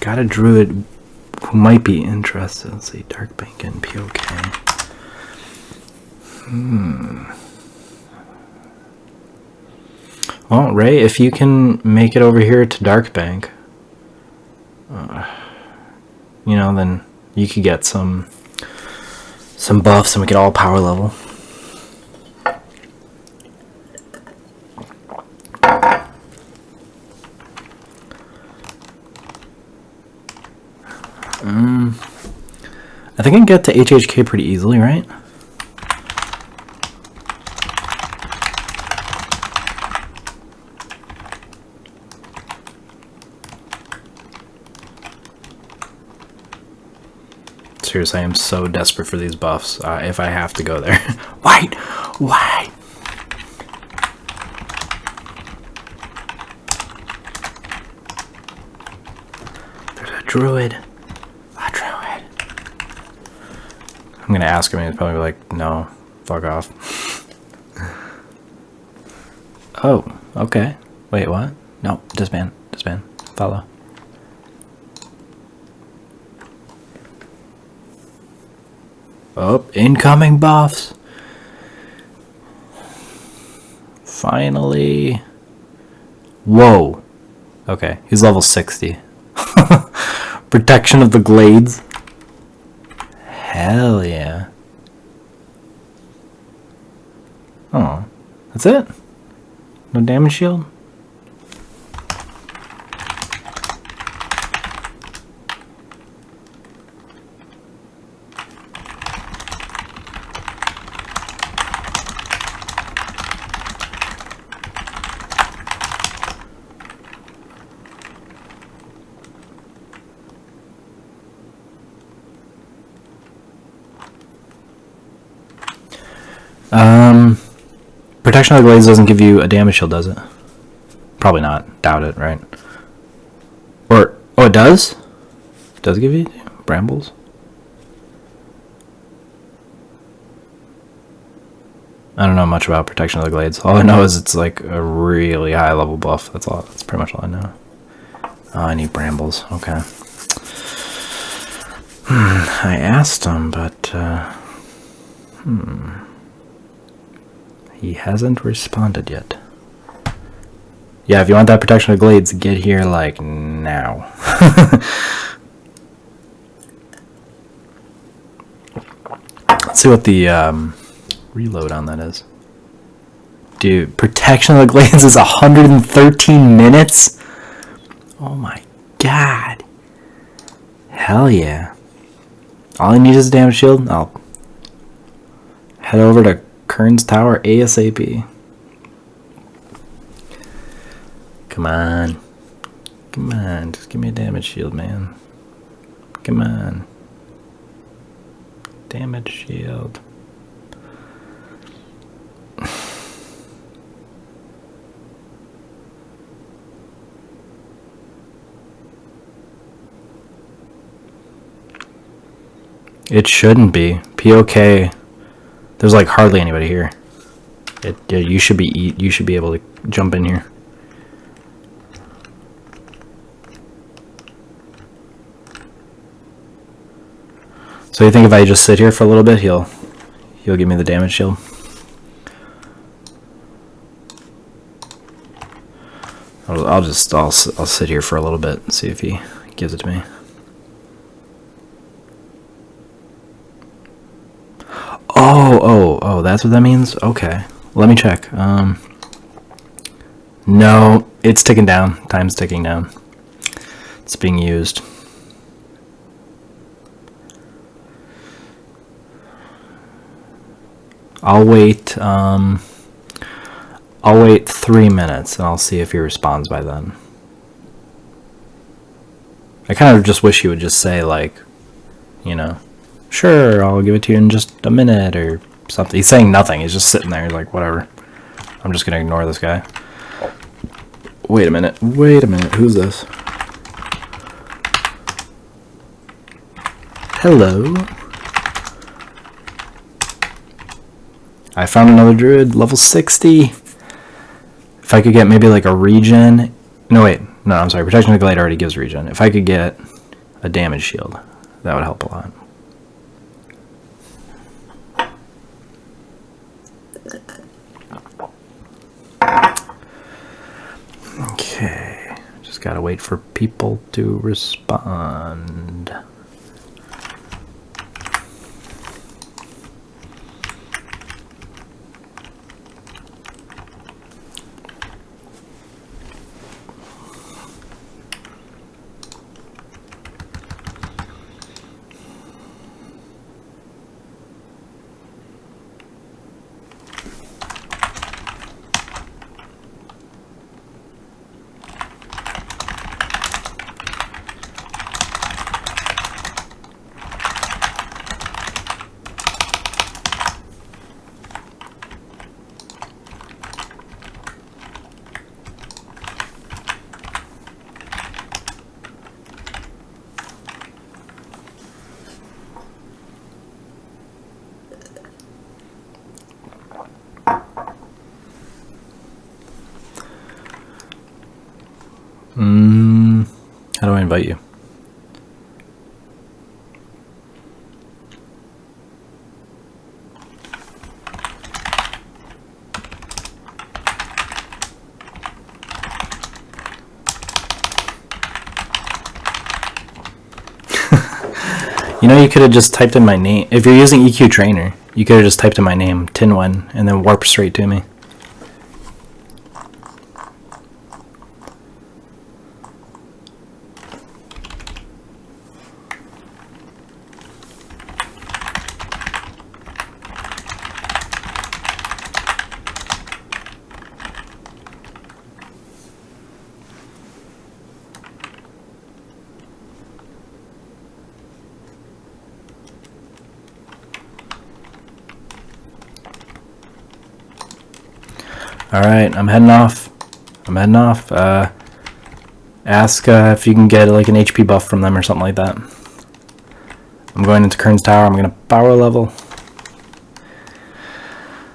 got a druid who might be interested. Let's see, Dark Bank and POK. Well, Ray, if you can make it over here to Dark Bank, you know, then you could get some buffs and we could all power level. I think I can get to HHK pretty easily, right? Seriously, I am so desperate for these buffs. If I have to go there. Wait! There's a druid. I'm gonna ask him and he's probably like, no, fuck off. Oh, okay. Wait, what? No, disband, follow. Oh, incoming buffs. Finally. Whoa. Okay, he's level 60. Protection of the Glades. Hell yeah. Oh, that's it? No damage shield? Protection of the Glades doesn't give you a damage shield, does it? Probably not. Doubt it, right? Or, oh, it does? It does give you brambles? I don't know much about Protection of the Glades. All I know is it's like a really high level buff. That's all. That's pretty much all I know. Oh, I need brambles. Okay. I asked him, but he hasn't responded yet. Yeah, if you want that Protection of the Glades, get here like now. Let's see what the reload on that is. Dude, Protection of the Glades is 113 minutes? Oh my god. Hell yeah. All I need is a damage shield. I'll head over to Kern's Tower ASAP. Come on. Come on. Just give me a damage shield, man. Come on. Damage shield. It shouldn't be. POK. There's like hardly anybody here. You should be able to jump in here. So you think if I just sit here for a little bit, he'll give me the damage shield? I'll sit here for a little bit and see if he gives it to me. Oh, that's what that means? Okay. Let me check. No, it's ticking down. Time's ticking down. It's being used. I'll wait 3 minutes and I'll see if he responds by then. I kind of just wish he would just say, like, you know, sure, I'll give it to you in just a minute or something. He's saying nothing. He's just sitting there. He's like, whatever. I'm just going to ignore this guy. Wait a minute. Who's this? Hello. I found another druid, level 60. If I could get maybe like a regen. No, wait. No, I'm sorry. Protection of the Glade already gives regen. If I could get a damage shield, that would help a lot. Okay. Just gotta wait for people to respond. How do I invite you? You know, you could have just typed in my name. If you're using EQTrainer, you could have just typed in my name, Tinwen, and then warped straight to me. Alright, I'm heading off. Ask if you can get like an HP buff from them or something like that. I'm going into Kern's Tower. I'm going to power level.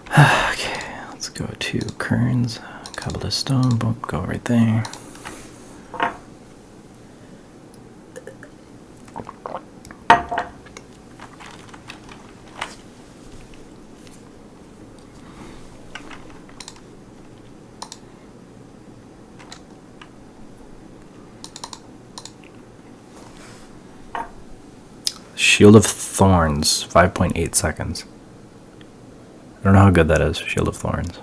Okay, let's go to Kern's. Cobblestone, boom, go right there. Shield of Thorns, 5.8 seconds. I don't know how good that is, Shield of Thorns.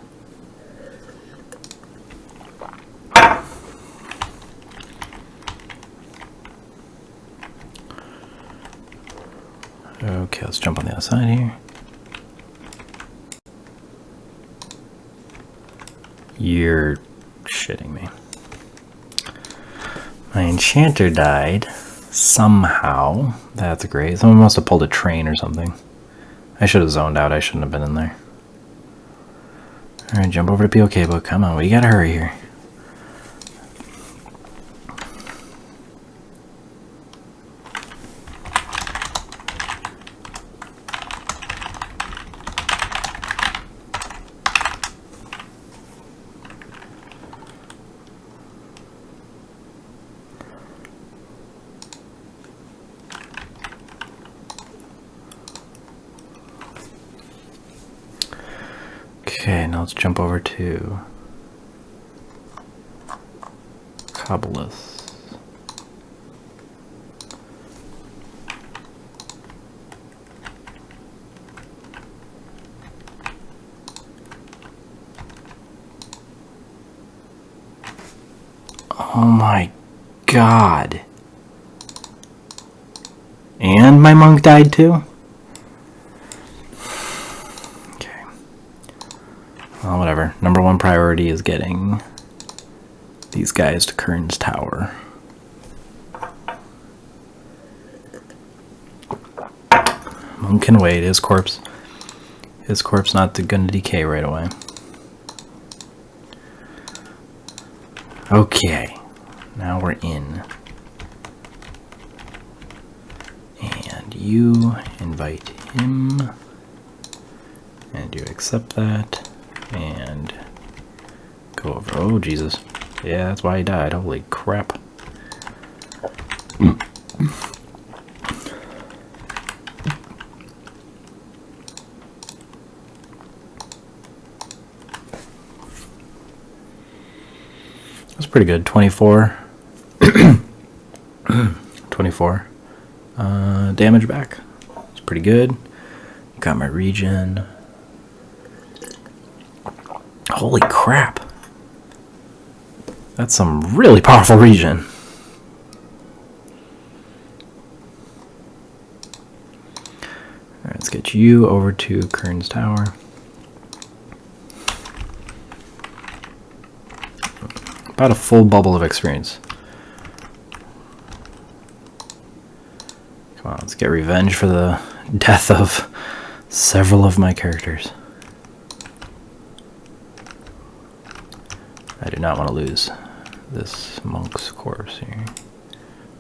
Okay, let's jump on the other side here. You're shitting me. My enchanter died. Somehow. That's great. Someone must have pulled a train or something. I should have zoned out. I shouldn't have been in there. Alright, jump over to POK book. Come on, we gotta hurry here. Okay, now let's jump over to Cobblus. Oh my god. And my monk died too? Well, whatever. Number one priority is getting these guys to Kern's Tower. Monk can wait. His corpse not gonna decay right away. Okay, now we're in. And you invite him. And you accept that. And go over. Oh, Jesus. Yeah, that's why he died. Holy crap. That's pretty good. 24. 24. Damage back. It's pretty good. Got my regen. Holy crap. That's some really powerful regen. Alright, let's get you over to Kern's Tower. About a full bubble of experience. Come on, let's get revenge for the death of several of my characters. I do not want to lose this monk's corpse here.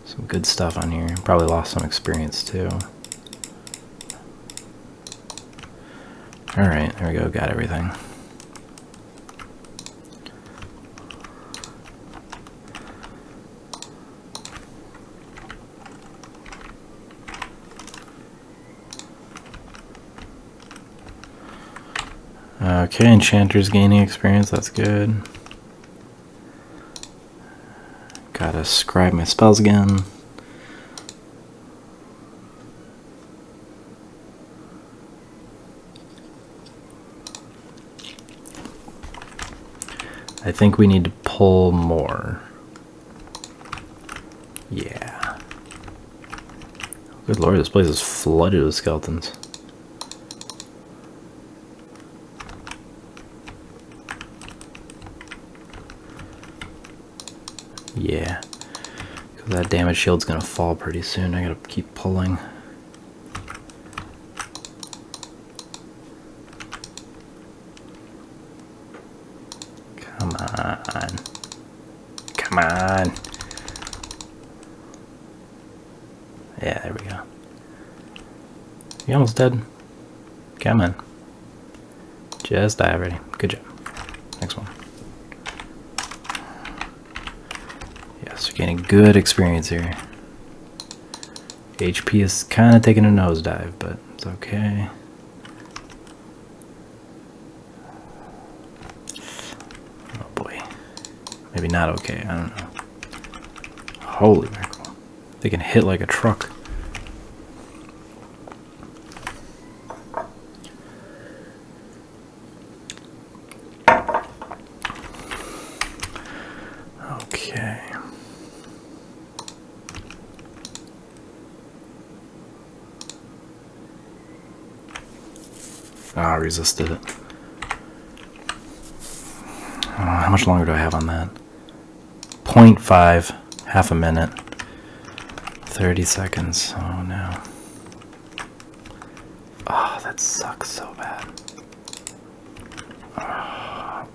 Some good stuff on here. Probably lost some experience too. Alright, there we go. Got everything. Okay, Enchanter's gaining experience. That's good. Gotta scribe my spells again. I think we need to pull more. Yeah. Good lord, this place is flooded with skeletons. Yeah, because that damage shield's gonna fall pretty soon. I gotta keep pulling. on. Come on. Yeah, there we go. You almost dead. Come on. Just die already. Good job. Next one. Yes, we're getting good experience here. HP is kind of taking a nosedive, but it's okay. Oh boy. Maybe not okay, I don't know. Holy mackerel. They can hit like a truck. Okay. Ah, I resisted it. How much longer do I have on that? 0.5, half a minute. 30 seconds. Oh no. Oh, that sucks so bad. Oh,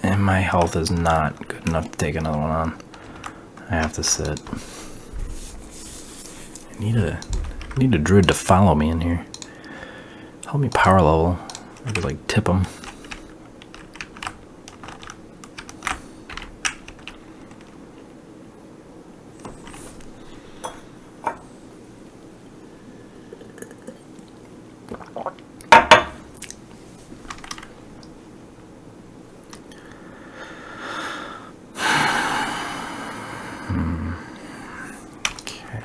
and my health is not good enough to take another one on. I have to sit. I need a druid to follow me in here. Help me power level. I could like tip him. Okay.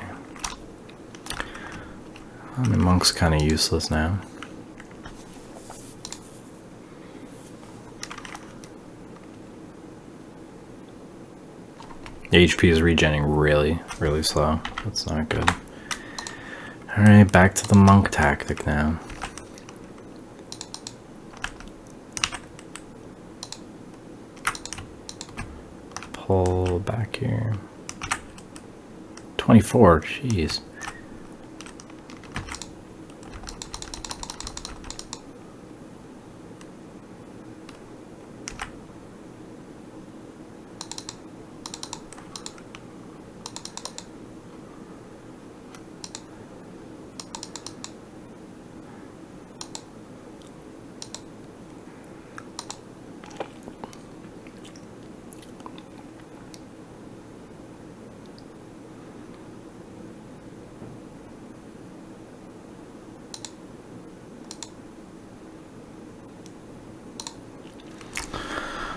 The monk's kind of useless now. The HP is regenerating really slow. That's not good. Alright, back to the monk tactic now. Pull back here. 24, jeez.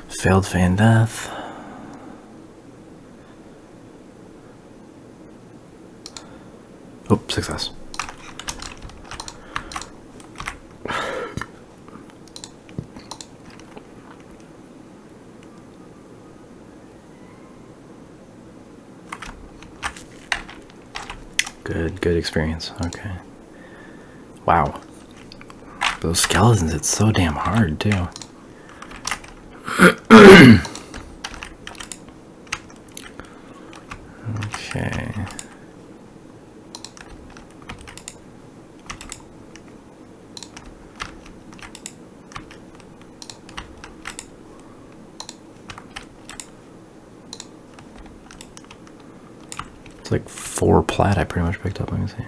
Failed feign death. Oh, success. Good experience. Okay. Wow. Those skeletons hit so damn hard too. Okay. It's like 4 plat I pretty much picked up. Let me see.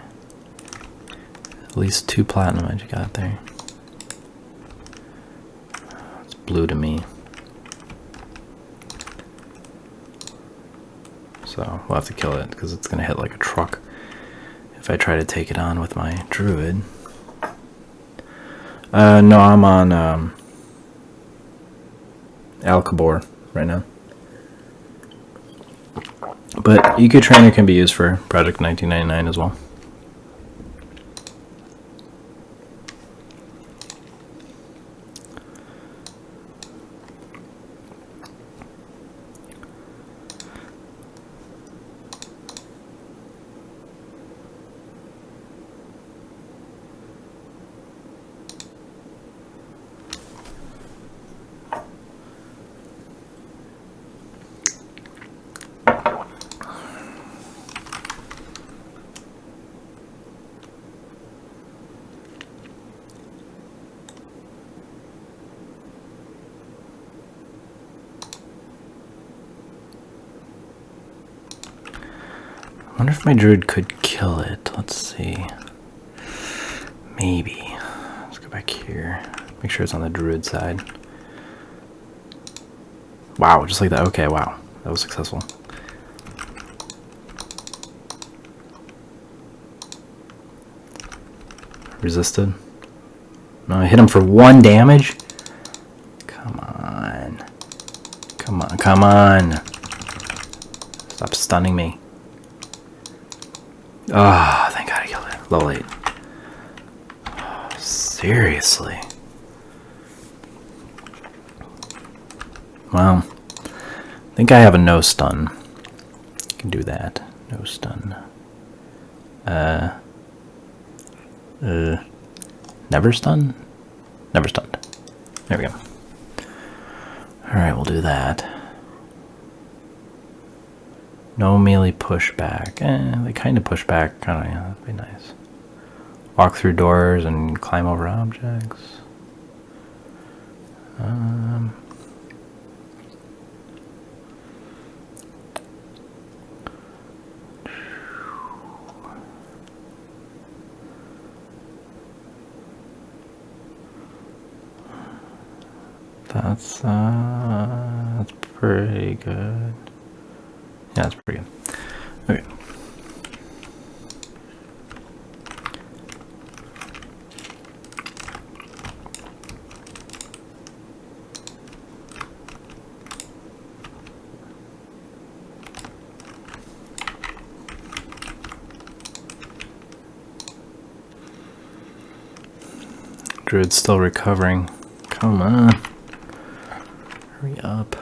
At least 2 platinum I just got there. It's blue to me. So we'll have to kill it because it's going to hit like a truck if I try to take it on with my druid. No, I'm on Alcabor right now. But EQTrainer can be used for Project 1999 as well. I wonder if my druid could kill it. Let's see. Maybe. Let's go back here. Make sure it's on the druid side. Wow, just like that. Okay, wow. That was successful. Resisted. No, I hit him for 1 damage. Come on. Come on, come on. Stop stunning me. Ah, oh, thank God I killed it. Level 8. Oh, seriously. Well, I think I have a no stun. I can do that. No stun. Never stun? Never stunned. There we go. Alright, we'll do that. No melee pushback. They kind of push back. Kind of, yeah, that'd be nice. Walk through doors and climb over objects. That's pretty good. Yeah, that's pretty good. Okay. Druid's still recovering. Come on. Hurry up.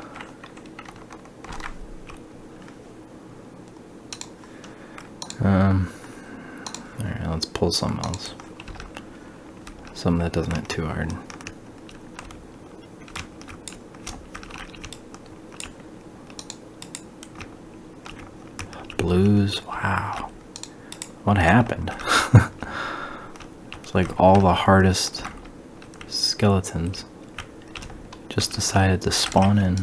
Alright, let's pull something else. Something that doesn't hit too hard. Blues, wow. What happened? It's like all the hardest skeletons just decided to spawn in.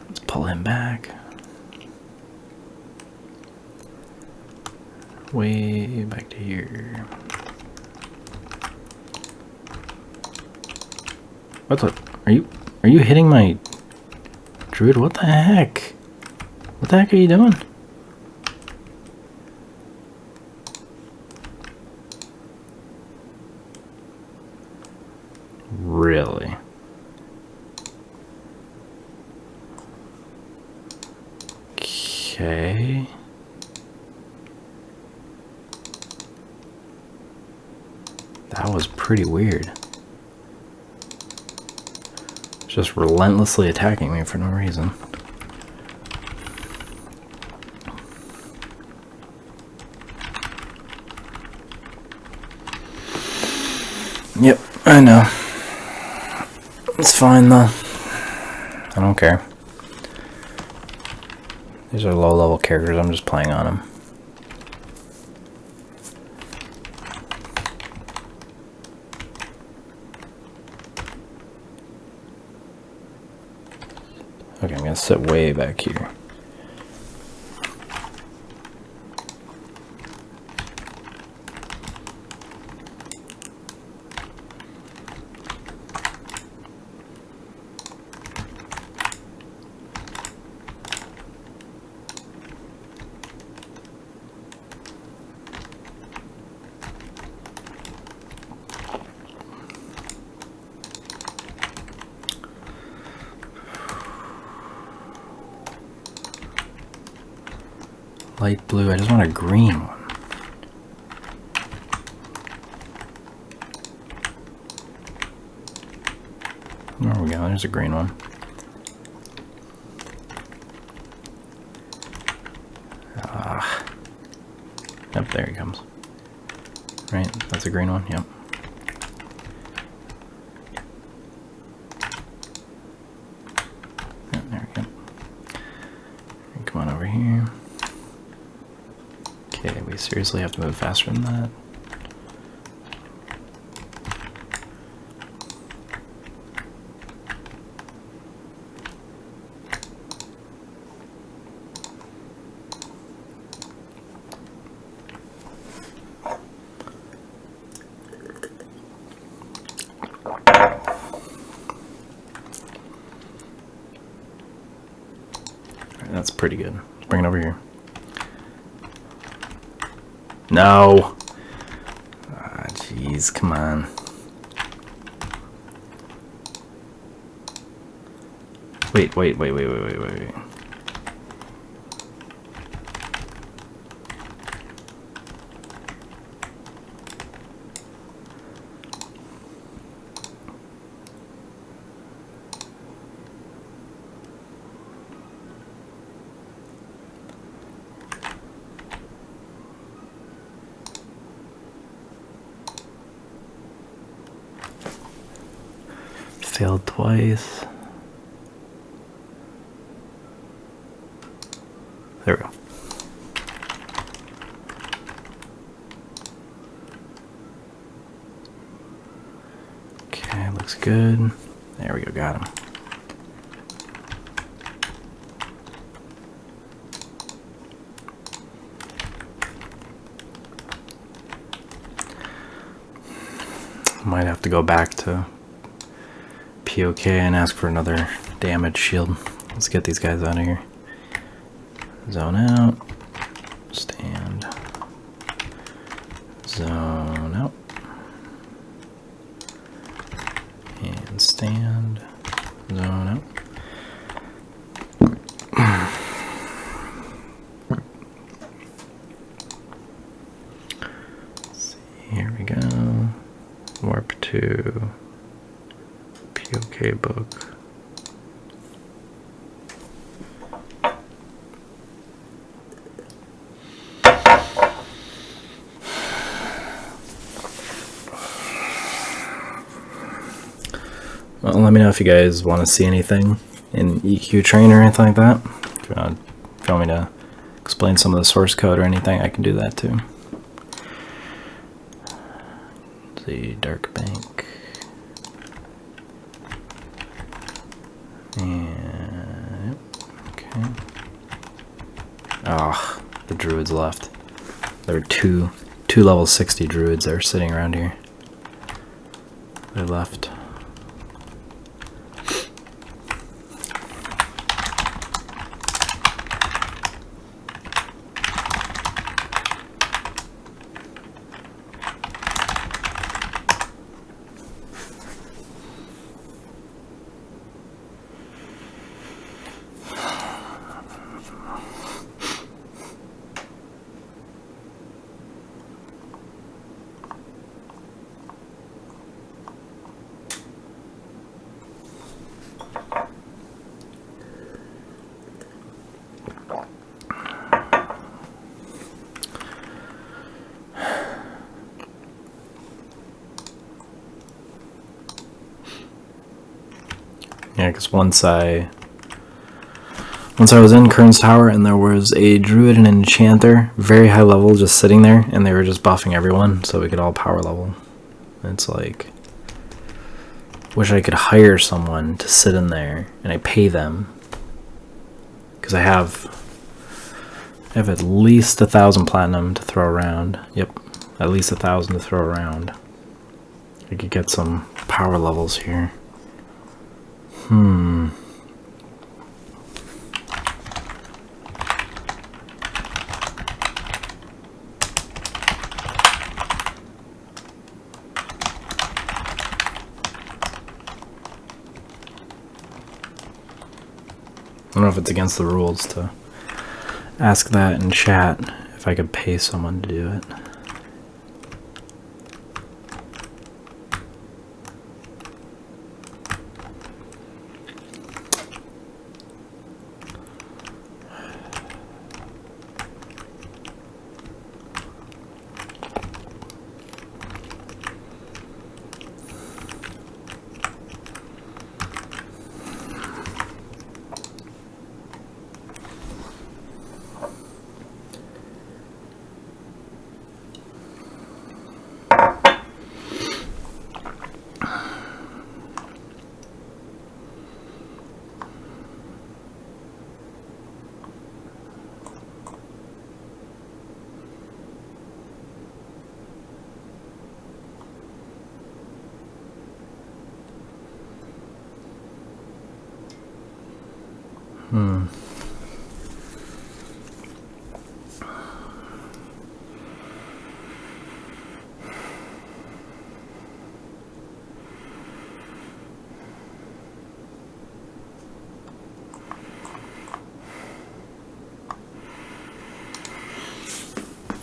Let's pull him back. Way back to here. What the? Are you hitting my druid? What the heck? What the heck are you doing? Really? Okay. That was pretty weird. Just relentlessly attacking me for no reason. Yep, I know. It's fine though. I don't care. These are low-level characters, I'm just playing on them. Okay, I'm gonna sit way back here. Light blue, I just want a green one. There we go, there's a green one. Yep, there he comes. Right, that's a green one, yep. Yep, there we go. Come on over here. Okay, we seriously have to move faster than that. That's pretty good. Let's bring it over here. No! Ah, jeez, come on. Wait. Failed twice. There we go. Okay, looks good. There we go, got him. Might have to go back to POK and ask for another damage shield. Let's get these guys out of here. Zone out. Stand. Zone out. And stand. Zone out. Let's see, here we go. Warp to POK book. Well, let me know if you guys want to see anything in EQTrainer or anything like that. If you want me to explain some of the source code or anything, I can do that too. Let's see, Dark Bank. And, okay. Ah, the druids left. There are two level 60 druids that are sitting around here. They left. Yeah, because once I was in Kern's Tower and there was a druid and an enchanter, very high level, just sitting there, and they were just buffing everyone so we could all power level. And it's like, wish I could hire someone to sit in there and I pay them, because I have at least 1,000 platinum to throw around. Yep, at least 1,000 to throw around. I could get some power levels here. I don't know if it's against the rules to ask that in chat, if I could pay someone to do it.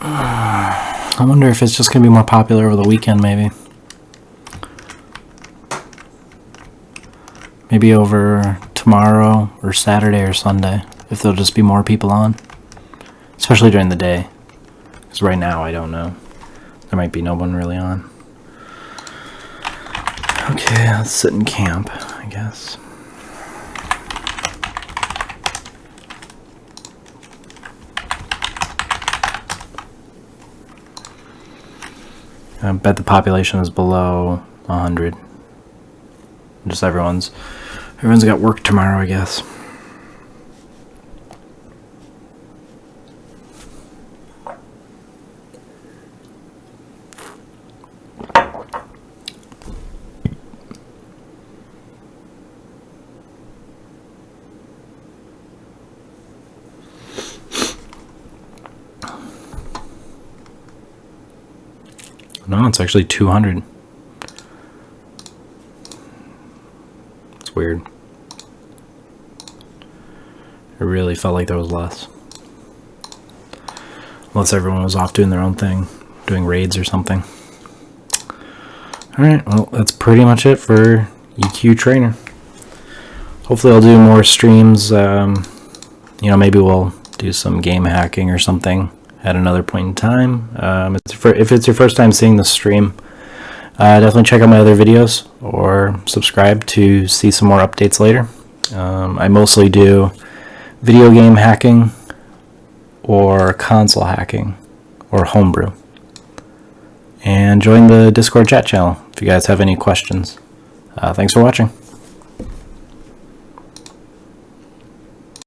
I wonder if it's just going to be more popular over the weekend, maybe. Maybe over tomorrow or Saturday or Sunday, if there'll just be more people on. Especially during the day. Because right now, I don't know. There might be no one really on. Okay, let's sit in camp, I guess. I bet the population is below 100. Just everyone's got work tomorrow, I guess. No, it's actually 200. It's weird. It really felt like there was less. Unless everyone was off doing their own thing, doing raids or something. Alright, well, that's pretty much it for EQTrainer. Hopefully I'll do more streams. Maybe we'll do some game hacking or something at another point in time. If it's your first time seeing the stream, definitely check out my other videos or subscribe to see some more updates later. I mostly do video game hacking or console hacking or homebrew. And join the Discord chat channel if you guys have any questions. Thanks for watching.